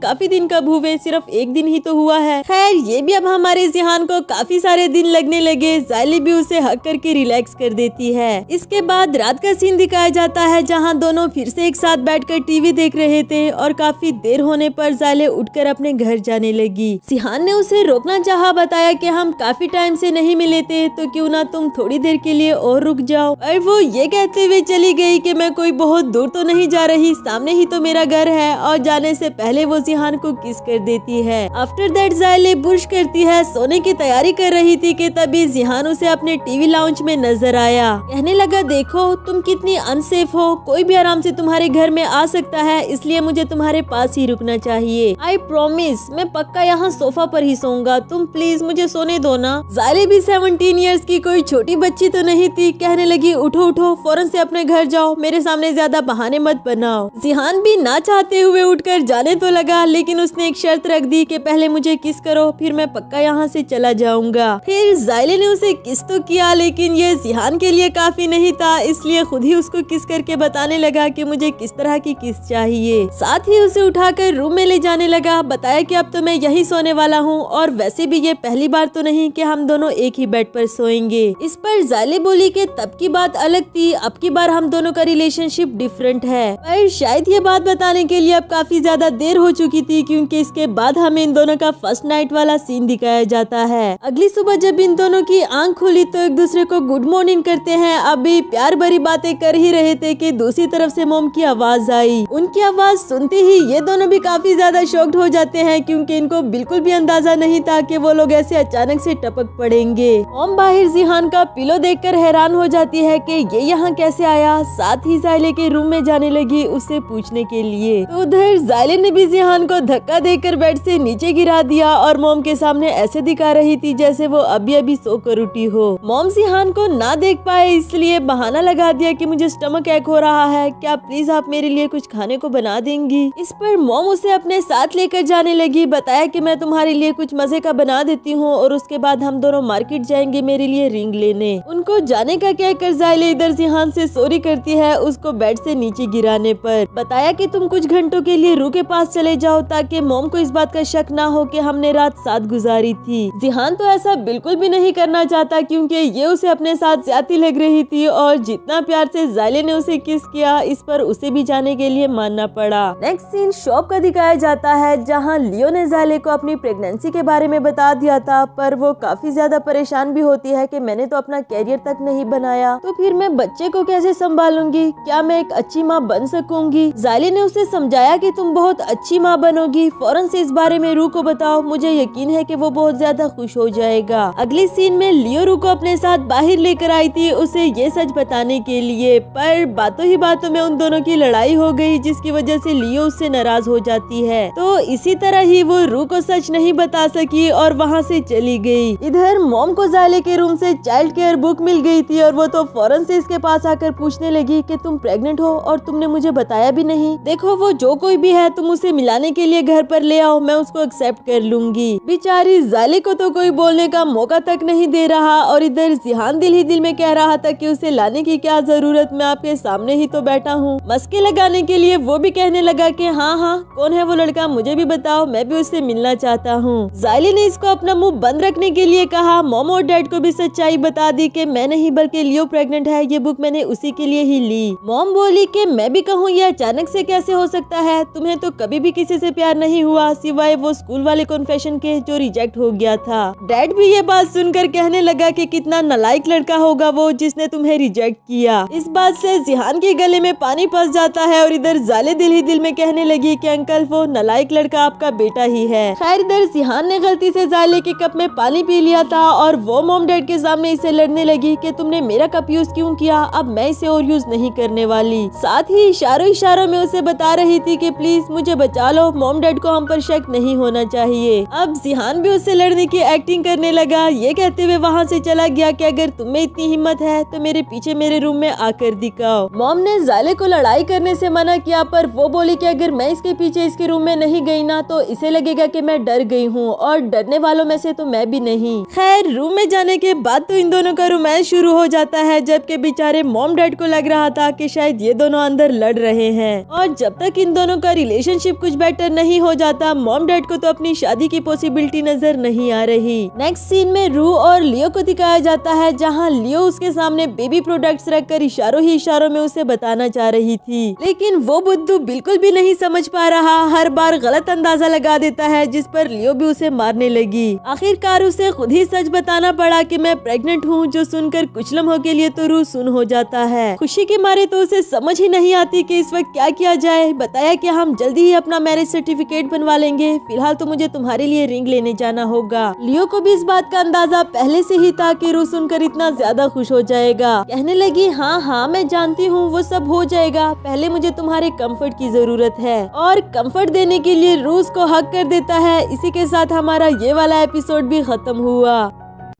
कब हुए, सिर्फ एक दिन ही तो हुआ है। खैर ये भी अब हमारे जिहान को काफी सारे दिन लगने लगे। जायले भी उसे हक करके रिलैक्स कर देती है। इसके बाद रात का सीन दिखाया जाता है, जहाँ दोनों फिर से एक साथ बैठकर टीवी देख रहे थे और काफी देर होने पर जायले उठकर अपने घर जाने लगी। जिहान ने उसे रोकना चाहा, बताया कि हम काफी टाइम से नहीं मिले थे, तो क्यों ना तुम थोड़ी देर के लिए और रुक जाओ। और वो ये कहते हुए चली गई कि मैं कोई बहुत दूर तो नहीं जा रही, सामने ही तो मेरा घर है। और जाने से पहले वो जिहान को किस कर देती है। आफ्टर दैट जायले बुश करती है, सोने की तैयारी कर रही थी कि तभी जिहान उसे अपने टीवी लाउंज में नजर आया। कहने लगा देखो तुम कितनी अनसेफ हो, कोई भी आराम से तुम्हारे घर में आ सकता है, इसलिए मुझे तुम्हारे पास ही रुकना चाहिए। आई प्रॉमिस मैं पक्का यहाँ सोफा पर ही सोऊंगा, तुम प्लीज मुझे सोने दो ना। जायले भी 17 इयर्स की कोई छोटी बच्ची तो नहीं थी। कहने लगी उठो उठो, फौरन से अपने घर जाओ, मेरे सामने ज्यादा बहाने मत बनाओ। जिहान भी ना चाहते हुए उठकर जाने तो लगा, लेकिन उसने एक शर्त रख दी कि पहले मुझे किस करो, फिर मैं पक्का यहाँ से चला जाऊंगा। फिर जायले ने उसे किस तो किया, लेकिन ये जिहान के लिए काफी नहीं था, इसलिए खुद ही उसको किस करके बताने लगा कि मुझे किस तरह की किस चाहिए। साथ ही उसे उठाकर रूम में ले जाने लगा। बताया कि अब तो मैं यही सोने वाला हूँ, और वैसे भी ये पहली बार तो नहीं कि हम दोनों एक ही बेड पर सोएंगे। इस पर जायले बोली कि तब की बात अलग थी, अब की बार हम दोनों का रिलेशनशिप डिफरेंट है। पर शायद ये बात बताने के लिए अब काफी ज्यादा देर हो चुकी थी, क्योंकि इसके बाद हमें इन दोनों का फर्स्ट नाइट वाला सीन दिखाया जाता है। अगली सुबह जब इन दोनों की आंख खुली तो एक दूसरे को गुड मॉर्निंग करते हैं। अभी प्यार भरी बातें कर ही रहे थे कि दूसरी तरफ से मॉम की आवाज आई। उनकी आवाज सुनते ही ये दोनों भी काफी ज्यादा शॉक्ड हो जाते हैं, क्योंकि इनको बिल्कुल भी अंदाजा नहीं था कि वो लोग ऐसे अचानक से टपक पड़ेंगे। मॉम बाहर जिहान का पिलो देखकर हैरान हो जाती है कि ये यहाँ कैसे आया। साथ ही ज़ायले के रूम में जाने लगी उससे पूछने के लिए। तो उधर ज़ायले ने भी जिहान को धक्का देकर बेड से नीचे गिरा दिया और मॉम के सामने ऐसे दिखा रही थी जैसे वो अभी अभी सोकर उठी हो। मॉम जिहान को ना देख पाए इसलिए बहाना लगा दिया कि मुझे स्टमक एक हो रहा है, क्या प्लीज आप मेरे लिए कुछ खाने को बना देंगी। इस पर मॉम उसे अपने साथ लेकर जाने लगी। बताया कि मैं तुम्हारे लिए कुछ मजे का बना देती हूँ और उसके बाद हम दोनों मार्केट जाएंगे मेरे लिए रिंग लेने। उनको जाने का कहकर ज़ायले इधर जिहान से सॉरी करती है उसको बेड से नीचे गिराने पर। बताया कि तुम कुछ घंटों के लिए रू के पास चले जाओ ताकि मॉम को इस बात का शक ना हो कि हमने रात साथ गुजारी थी। जिहान तो ऐसा बिल्कुल भी नहीं करना चाहता क्योंकि ये उसे अपने साथ ज्यादती लग रही थी और जितना प्यार से ज़ायले ने उसे किस किया इस पर उसे भी जाने के लिए मानना पड़ा। नेक्स्ट सीन शॉप का दिखाया जाता है जहाँ लियो ने ज़ायले को अपनी प्रेगनेंसी के बारे में बता दिया था, पर वो काफी ज्यादा परेशान भी होती है कि मैंने तो अपना कैरियर तक नहीं बनाया तो फिर मैं बच्चे को कैसे संभालूंगी, क्या मैं एक अच्छी माँ बन सकूंगी। ज़ायले ने उसे समझाया कि तुम बहुत अच्छी माँ बनोगी, फौरन से इस बारे में रू को बताओ, मुझे यकीन है कि वो बहुत ज्यादा खुश हो जाएगा। अगले सीन में लियो रू को अपने साथ बाहर लेकर आई थी उसे ये सच बताने के लिए, पर बातों ही बातों में उन दोनों की लड़ाई हो गई जिसकी वजह से लियो उससे नाराज हो जाती है। तो इसी तरह ही वो रू को सच नहीं बता सकी और वहाँ से चली गई। इधर मॉम को ज़ायले के रूम से चाइल्ड केयर बुक मिल गई थी और वो तो फौरन से इसके पास आकर पूछने लगी कि तुम प्रेग्नेंट हो और तुमने मुझे बताया भी नहीं। देखो वो जो कोई भी है तुम उसे मिलाने के लिए घर पर ले आओ, मैं उसको एक्सेप्ट कर लूंगी। बेचारी ज़ायले को तो कोई बोलने का मौका तक नहीं दे रहा और इधर जिहान दिल ही दिल में कह रहा था कि उसे लाने की क्या जरूरत, मैं आपके सामने ही तो बैठा हूँ। मस्के लगाने के लिए वो भी कहने लगा कि हाँ हाँ कौन है वो लड़का, मुझे भी बताओ, मैं भी उससे मिलना चाहता हूँ। ज़ायले ने इसको अपना मुंह बंद रखने के लिए कहा। मॉम और डैड को भी सच्चाई बता दी कि मैं नहीं बल्कि लियो प्रेग्नेंट है, ये बुक मैंने उसी के लिए ही ली। मॉम बोली कि मैं भी कहूँ ये अचानक से कैसे हो सकता है, तुम्हें तो कभी भी किसी से प्यार नहीं हुआ सिवाय वो स्कूल वाले कन्फेशन के जो रिजेक्ट हो गया था। डैड भी ये बात सुनकर कहने लगा कि कितना नालायक लड़का होगा वो जिसने तुम्हें रिजेक्ट किया। इस बात से जिहान के गले में पानी फंस जाता है और इधर ज़ायले दिल ही दिल में कहने लगी कि अंकल वो नालायक लड़का आपका बेटा ही है। खैर इधर जिहान ने गलती से ज़ायले के कप में पानी पी लिया था और वो मॉम डैड के सामने इसे लड़ने लगी कि तुमने मेरा कप यूज क्यों किया, अब मैं इसे और यूज नहीं करने वाली। साथ ही इशारों इशारों में उसे बता रही थी कि प्लीज मुझे बचा लो, मॉम डैड को हम पर शक नहीं होना चाहिए। अब जिहान भी उससे लड़ने की एक्टिंग करने लगा। ये कहते हुए वहाँ से चला गया कि अगर तुम्हें इतनी हिम्मत है तो मेरे पीछे मेरे रूम में आकर दिखाओ। मॉम ने ज़ायले को लड़ाई करने से मना किया पर वो बोली कि अगर मैं इसके पीछे इसके रूम में नहीं गई ना तो इसे लगेगा कि मैं डर गई हूँ और डरने वालों में से तो मैं भी नहीं। खैर रूम में जाने के बाद तो इन दोनों का रोमांस शुरू हो जाता है, जबकि बेचारे मॉम डैड को लग रहा था कि शायद ये दोनों अंदर लड़ रहे हैं और जब तक इन दोनों का रिलेशनशिप कुछ बेटर नहीं हो जाता मॉम डैड को तो अपनी शादी की पॉसिबिलिटी नजर नहीं आ रही। नेक्स्ट सीन में रू और लियो को दिखाया जाता है जहाँ लियो उसके सामने बेबी प्रोडक्ट्स रखकर इशारों ही इशारों में उसे बताना चाह रही थी, लेकिन वो बुद्धू बिल्कुल भी नहीं समझ पा रहा, हर बार गलत अंदाजा लगा देता है जिस पर लियो भी उसे मारने लगी। आखिरकार उसे खुद ही सच बताना पड़ा कि मैं प्रेग्नेंट हूँ, जो सुनकर कुछ लम्हों के लिए तो रू सुन हो जाता है। खुशी के मारे तो उसे समझ ही नहीं आती कि इस वक्त क्या किया जाए। बताया कि हम जल्दी ही अपना मैरिज सर्टिफिकेट बनवा लेंगे, फिलहाल तो मुझे तुम्हारे लिए रिंग लेने जाना होगा। लियो को भी इस बात का अंदाजा पहले से ही था कि रू सुनकर इतना ज्यादा खुश हो जाएगा। कहने लगी हाँ हाँ मैं जानती हूँ वो सब हो जाएगा, पहले मुझे तुम्हारे कंफर्ट की जरूरत है। और कंफर्ट देने के लिए रूस को हक कर देता है। इसी के साथ हमारा ये वाला एपिसोड भी खत्म हुआ।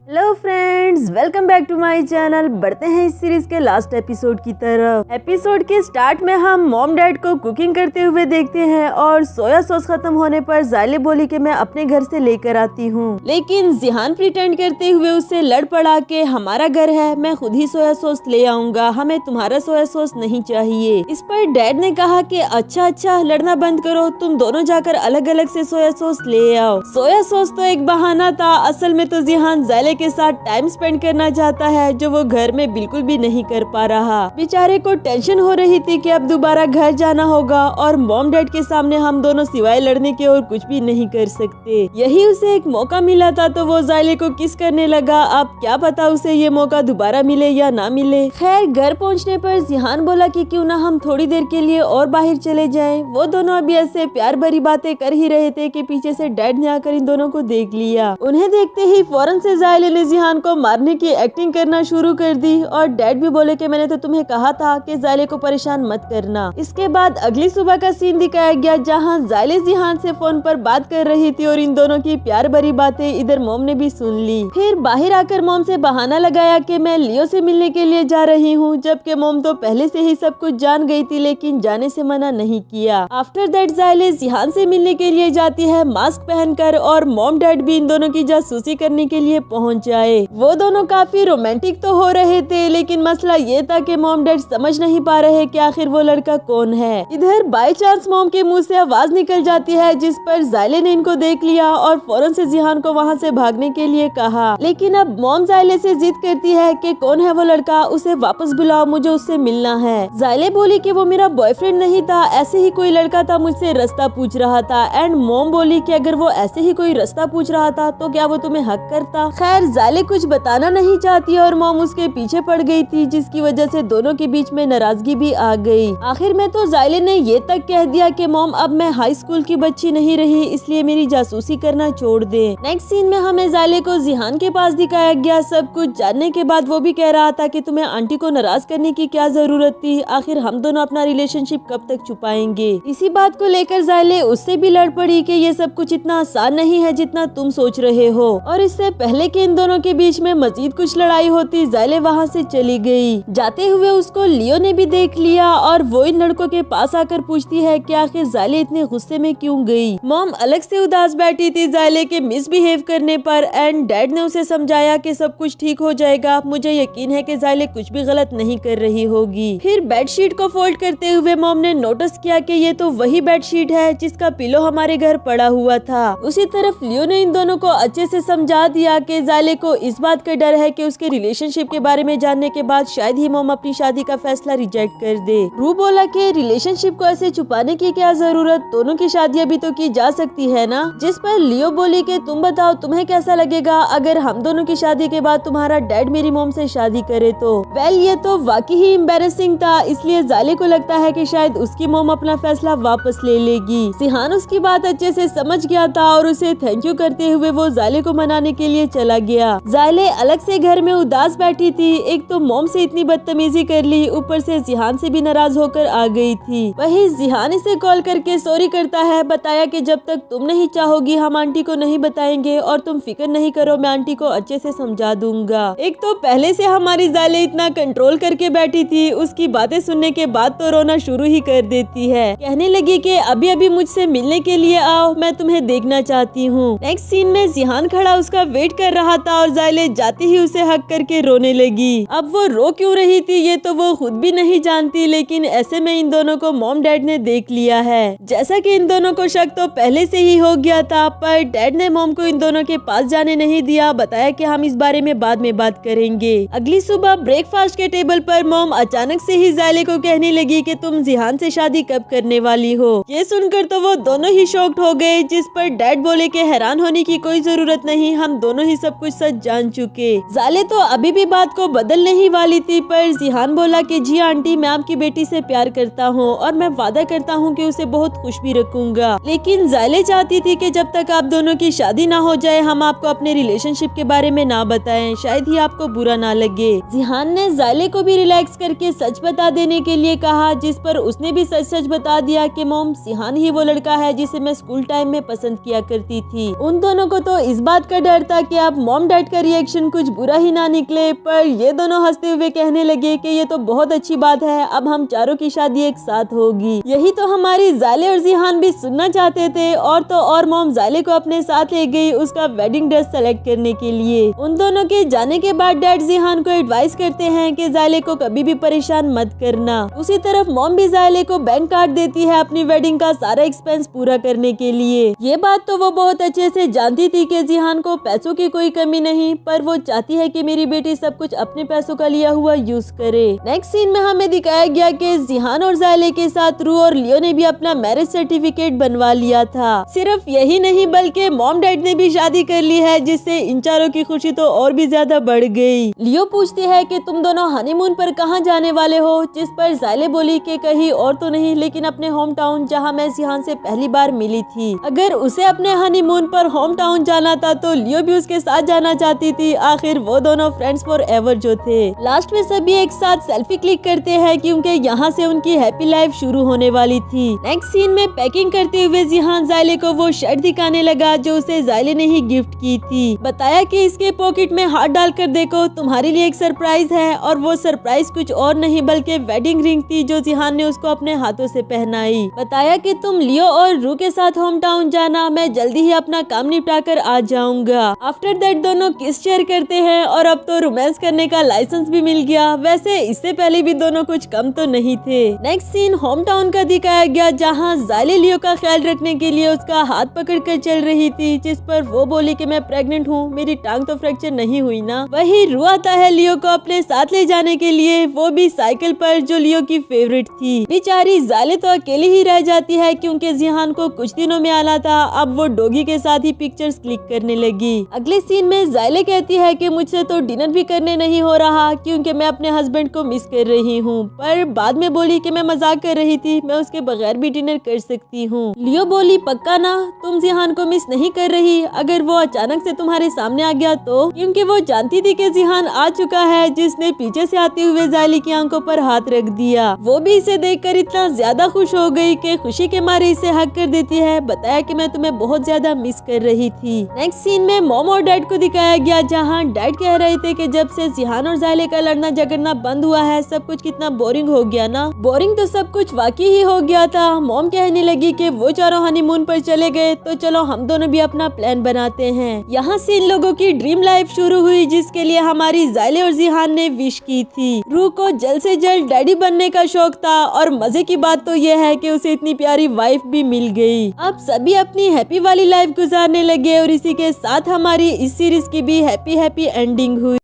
Hello friends, welcome back to my channel. बढ़ते हैं इस सीरीज के लास्ट एपिसोड की तरफ। एपिसोड के स्टार्ट में हम मॉम डैड को कुकिंग करते हुए देखते हैं और सोया सॉस खत्म होने पर ज़ायले बोली कि मैं अपने घर से लेकर आती हूँ, लेकिन जिहान प्रिटेंड करते हुए उससे लड़ पड़ा कि हमारा घर है, मैं खुद ही सोया सॉस ले आऊंगा, हमें तुम्हारा सोया सॉस नहीं चाहिए। इस पर डैड ने कहा कि अच्छा लड़ना बंद करो, तुम दोनों जाकर अलग अलग से सोया सॉस ले आओ। सोया सॉस तो एक बहाना था, असल में तो जिहान ज़ायले के साथ टाइम स्पेंड करना चाहता है, जो वो घर में बिल्कुल भी नहीं कर पा रहा। बेचारे को टेंशन हो रही थी कि अब दोबारा घर जाना होगा और मॉम डैड के सामने हम दोनों सिवाय लड़ने के और कुछ भी नहीं कर सकते। यही उसे एक मौका मिला था तो वो ज़ायले को किस करने लगा। अब क्या पता उसे ये मौका दोबारा मिले या ना मिले। खैर घर पहुंचने पर जिहान बोला कि क्यों ना हम थोड़ी देर के लिए और बाहर चले जाएं। वो दोनों अभी ऐसे प्यार भरी बातें कर ही रहे थे कि पीछे से डैड ने आकर इन दोनों को देख लिया। उन्हें देखते ही फौरन से ज़ायले ने जिहान को मारने की एक्टिंग करना शुरू कर दी और डैड भी बोले कि मैंने तो तुम्हें कहा था कि ज़ायले को परेशान मत करना। इसके बाद अगली सुबह का सीन दिखाया गया जहाँ ज़ायले जिहान से फोन पर बात कर रही थी और इन दोनों की प्यार भरी बातें इधर मॉम ने भी सुन ली। फिर बाहर आकर मॉम से बहाना लगाया कि मैं लियो से मिलने के लिए जा रही हूँ, जबकि मॉम तो पहले से ही सब कुछ जान गई थी लेकिन जाने से मना नहीं किया। आफ्टर दैट ज़ायले जिहान से मिलने के लिए जाती है मास्क पहनकर और मॉम डैड भी इन दोनों की जासूसी करने के लिए पहुँच जाए। वो दोनों काफी रोमांटिक तो हो रहे थे लेकिन मसला ये था कि मॉम डैड समझ नहीं पा रहे कि आखिर वो लड़का कौन है। इधर बाय चांस मॉम के मुंह से आवाज निकल जाती है जिस पर ज़ायले ने इनको देख लिया और फौरन से जिहान को वहाँ से भागने के लिए कहा। लेकिन अब मॉम ज़ायले से जिद करती है कि कौन है वो लड़का, उसे वापस बुलाओ, मुझे उससे मिलना है। ज़ायले बोली कि वो मेरा बॉयफ्रेंड नहीं था, ऐसे ही कोई लड़का था मुझसे रास्ता पूछ रहा था। एंड मॉम बोली कि अगर वो ऐसे ही कोई रास्ता पूछ रहा था तो क्या वो तुम्हें हक करता। खैर ज़ायले कुछ बताना नहीं चाहती और मॉम उसके पीछे पड़ गई थी जिसकी वजह से दोनों के बीच में नाराजगी भी आ गई। आखिर में तो ज़ायले ने ये तक कह दिया कि मॉम अब मैं हाई स्कूल की बच्ची नहीं रही, इसलिए मेरी जासूसी करना छोड़ दे। नेक्स्ट सीन में हमें ज़ायले को जिहान के पास दिखाया गया। सब कुछ जानने के बाद वो भी कह रहा था कि तुम्हें आंटी को नाराज करने की क्या जरूरत थी, आखिर हम दोनों अपना रिलेशनशिप कब तक छुपाएंगे। इसी बात को लेकर ज़ायले उससे भी लड़ पड़ी कि ये सब कुछ इतना आसान नहीं है जितना तुम सोच रहे हो। और इससे पहले कि इन दोनों के बीच में मजीद कुछ लड़ाई होती ज़ायले वहाँ से चली गई। जाते हुए उसको लियो ने भी देख लिया और वो इन लड़कों के पास आकर पूछती है कि आखिर ज़ायले इतने गुस्से में क्यों गई। मॉम अलग से उदास बैठी थी ज़ायले के मिसबिहेव करने पर एंड डैड ने उसे समझाया कि सब कुछ ठीक हो जाएगा, मुझे यकीन है कि ज़ायले कुछ भी गलत नहीं कर रही होगी। फिर बेडशीट को फोल्ड करते हुए मॉम ने नोटिस किया कि ये तो वही बेडशीट है जिसका पिलो हमारे घर पड़ा हुआ था। उसी तरफ लियो ने इन दोनों को अच्छे से समझा दिया कि ज़ायले को इस बात का डर है कि उसके रिलेशनशिप के बारे में जानने के बाद शायद ही मॉम अपनी शादी का फैसला रिजेक्ट कर दे। रू बोला कि रिलेशनशिप को ऐसे छुपाने की क्या जरूरत, दोनों की शादी अभी तो की जा सकती है ना। जिस पर लियो बोली कि तुम बताओ तुम्हें कैसा लगेगा अगर हम दोनों की शादी के बाद तुम्हारा डैड मेरी मॉम से शादी करे तो। वेल ये तो वाकई ही एम्बैरेसिंग था, इसलिए ज़ायले को लगता है कि शायद उसकी मॉम अपना फैसला वापस ले लेगी। जिहान उसकी बात अच्छे से समझ गया था और उसे थैंक यू करते हुए वो ज़ायले को मनाने के लिए चला गया। ज़ायले अलग से घर में उदास बैठी थी, एक तो मॉम से इतनी बदतमीजी कर ली, ऊपर से जिहान से भी नाराज होकर आ गई थी। वही जिहान इसे कॉल करके सॉरी करता है, बताया कि जब तक तुम नहीं चाहोगी हम आंटी को नहीं बताएंगे और तुम फिक्र नहीं करो, मैं आंटी को अच्छे से समझा दूंगा। एक तो पहले से हमारी ज़ायले इतना कंट्रोल करके बैठी थी, उसकी बातें सुनने के बाद तो रोना शुरू ही कर देती है। कहने लगी कि अभी अभी मुझसे मिलने के लिए आओ, मैं तुम्हें देखना चाहती हूँ। नेक्स्ट सीन में जिहान खड़ा उसका वेट कर रहा था और ज़ायले जाते ही उसे हक करके रोने लगी। अब वो रो क्यों रही थी ये तो वो खुद भी नहीं जानती, लेकिन ऐसे में इन दोनों को मॉम डैड ने देख लिया है। जैसा कि इन दोनों को शक तो पहले से ही हो गया था, पर डैड ने मॉम को इन दोनों के पास जाने नहीं दिया, बताया कि हम इस बारे में बाद में बात करेंगे। अगली सुबह ब्रेकफास्ट के टेबल पर मॉम अचानक से ही ज़ायले को कहने लगी कि तुम जिहान से शादी कब करने वाली हो। ये सुनकर तो वो दोनों ही शॉक्ड हो गए, जिस पर डैड बोले कि हैरान होने की कोई जरूरत नहीं, हम दोनों ही सब कुछ सच जान चुके। ज़ायले तो अभी भी बात को बदलने ही वाली थी, पर जिहान बोला कि जी आंटी मैं आपकी बेटी से प्यार करता हूँ और मैं वादा करता हूँ कि उसे बहुत खुश भी रखूंगा। लेकिन ज़ायले चाहती थी कि जब तक आप दोनों की शादी ना हो जाए हम आपको अपने रिलेशनशिप के बारे में ना बताएं, शायद ही आपको बुरा ना लगे। जिहान ने ज़ायले को भी रिलैक्स करके सच बता देने के लिए कहा, जिस पर उसने भी सच सच बता दिया कि मॉम जिहान ही वो लड़का है जिसे मैं स्कूल टाइम में पसंद किया करती थी। उन दोनों को तो इस बात का डर था कि अब मॉम डैड का रिएक्शन कुछ बुरा ही ना निकले, पर ये दोनों हंसते हुए कहने लगे कि ये तो बहुत अच्छी बात है, अब हम चारों की शादी एक साथ होगी। यही तो हमारी ज़ायले और जिहान भी सुनना चाहते थे। और तो और मॉम ज़ायले को अपने साथ ले गई उसका वेडिंग ड्रेस सेलेक्ट करने के लिए। उन दोनों के जाने के बाद डैड जिहान को एडवाइस करते हैं कि ज़ायले को कभी भी परेशान मत करना। उसी तरफ मॉम भी ज़ायले को बैंक कार्ड देती है अपनी वेडिंग का सारा एक्सपेंस पूरा करने के लिए। ये बात तो वो बहुत अच्छे से जानती थी कि जिहान को पैसों की कोई कमी मम्मी नहीं, पर वो चाहती है कि मेरी बेटी सब कुछ अपने पैसों का लिया हुआ यूज करे। नेक्स्ट सीन में हमें दिखाया गया कि जिहान और ज़ायले के साथ रू और लियो ने भी अपना मैरिज सर्टिफिकेट बनवा लिया था। सिर्फ यही नहीं बल्कि मॉम डैड ने भी शादी कर ली है, जिससे इन चारों की खुशी तो और भी ज्यादा बढ़ गई। लियो पूछती है कि तुम दोनों हनीमून पर कहाँ जाने वाले हो, जिस पर ज़ायले बोली कि कहीं और तो नहीं, लेकिन अपने होम टाउन जहाँ मैं जिहान से पहली बार मिली थी। अगर उसे अपने हनीमून पर होम टाउन जाना था तो लियो भी उसके साथ जाना चाहती थी। आखिर वो दोनों फ्रेंड्स फॉर एवर जो थे। लास्ट में सभी एक साथ सेल्फी क्लिक करते हैं क्योंकि यहाँ से उनकी हैप्पी लाइफ शुरू होने वाली थी। नेक्स्ट सीन में पैकिंग करते हुए जिहान ज़ायले को वो शर्ट दिखाने लगा जो उसे ज़ायले ने ही गिफ्ट की थी। बताया कि इसके पॉकेट में हाथ डालकर देखो, तुम्हारे लिए एक सरप्राइज है। और वो सरप्राइज कुछ और नहीं बल्कि वेडिंग रिंग थी जो जिहान ने उसको अपने हाथों से पहनाई। बताया कि तुम लियो और रू के साथ होम टाउन जाना, मैं जल्दी ही अपना काम निपटा कर आ जाऊंगा। आफ्टर दैट दोनों किस शेयर करते हैं और अब तो रोमांस करने का लाइसेंस भी मिल गया। वैसे इससे पहले भी दोनों कुछ कम तो नहीं थे। नेक्स्ट सीन होम टाउन का दिखाया गया जहाँ ज़ायले लियो का ख्याल रखने के लिए उसका हाथ पकड़ कर चल रही थी, जिस पर वो बोली कि मैं प्रेग्नेंट हूँ, मेरी टांग तो फ्रैक्चर नहीं हुई ना। वही रू आता है लियो को अपने साथ ले जाने के लिए, वो भी साइकिल पर जो लियो की फेवरेट थी। बेचारी ज़ायले तो अकेली ही रह जाती है क्योंकि जिहान को कुछ दिनों में आना था। अब वो डॉगी के साथ ही पिक्चर्स क्लिक करने लगी। अगले सीन में ज़ायले कहती है कि मुझसे तो डिनर भी करने नहीं हो रहा क्योंकि मैं अपने हस्बैंड को मिस कर रही हूँ, पर बाद में बोली कि मैं मजाक कर रही थी, मैं उसके बगैर भी डिनर कर सकती हूँ। लियो बोली पक्का ना, तुम जिहान को मिस नहीं कर रही? अगर वो अचानक से तुम्हारे सामने आ गया तो? क्योंकि वो जानती थी कि जिहान आ चुका है, जिसने पीछे से आते हुए ज़ायले की आंखों पर हाथ रख दिया। वो भी इसे देखकर इतना ज्यादा खुश हो गई कि खुशी के मारे इसे हक कर देती है। बताया कि मैं तुम्हें बहुत ज्यादा मिस कर रही थी। नेक्स्ट सीन में मॉम और डैड को दिखाया गया जहाँ डैड कह रहे थे कि जब से जिहान और ज़ायले का लड़ना झगड़ना बंद हुआ है सब कुछ कितना बोरिंग हो गया ना। बोरिंग तो सब कुछ वाकई ही हो गया था। मॉम कहने लगी कि वो चारों हनीमून पर चले गए तो चलो हम दोनों भी अपना प्लान बनाते हैं। यहाँ से इन लोगों की ड्रीम लाइफ शुरू हुई जिसके लिए हमारी ज़ायले और जिहान ने विश की थी। रू को जल्द से जल्द डैडी बनने का शौक था और मजे की बात तो यह है कि उसे इतनी प्यारी वाइफ भी मिल गई। अब सभी अपनी हैप्पी वाली लाइफ गुजारने लगे और इसी के साथ हमारी इस सीरीज की भी हैप्पी एंडिंग हुई।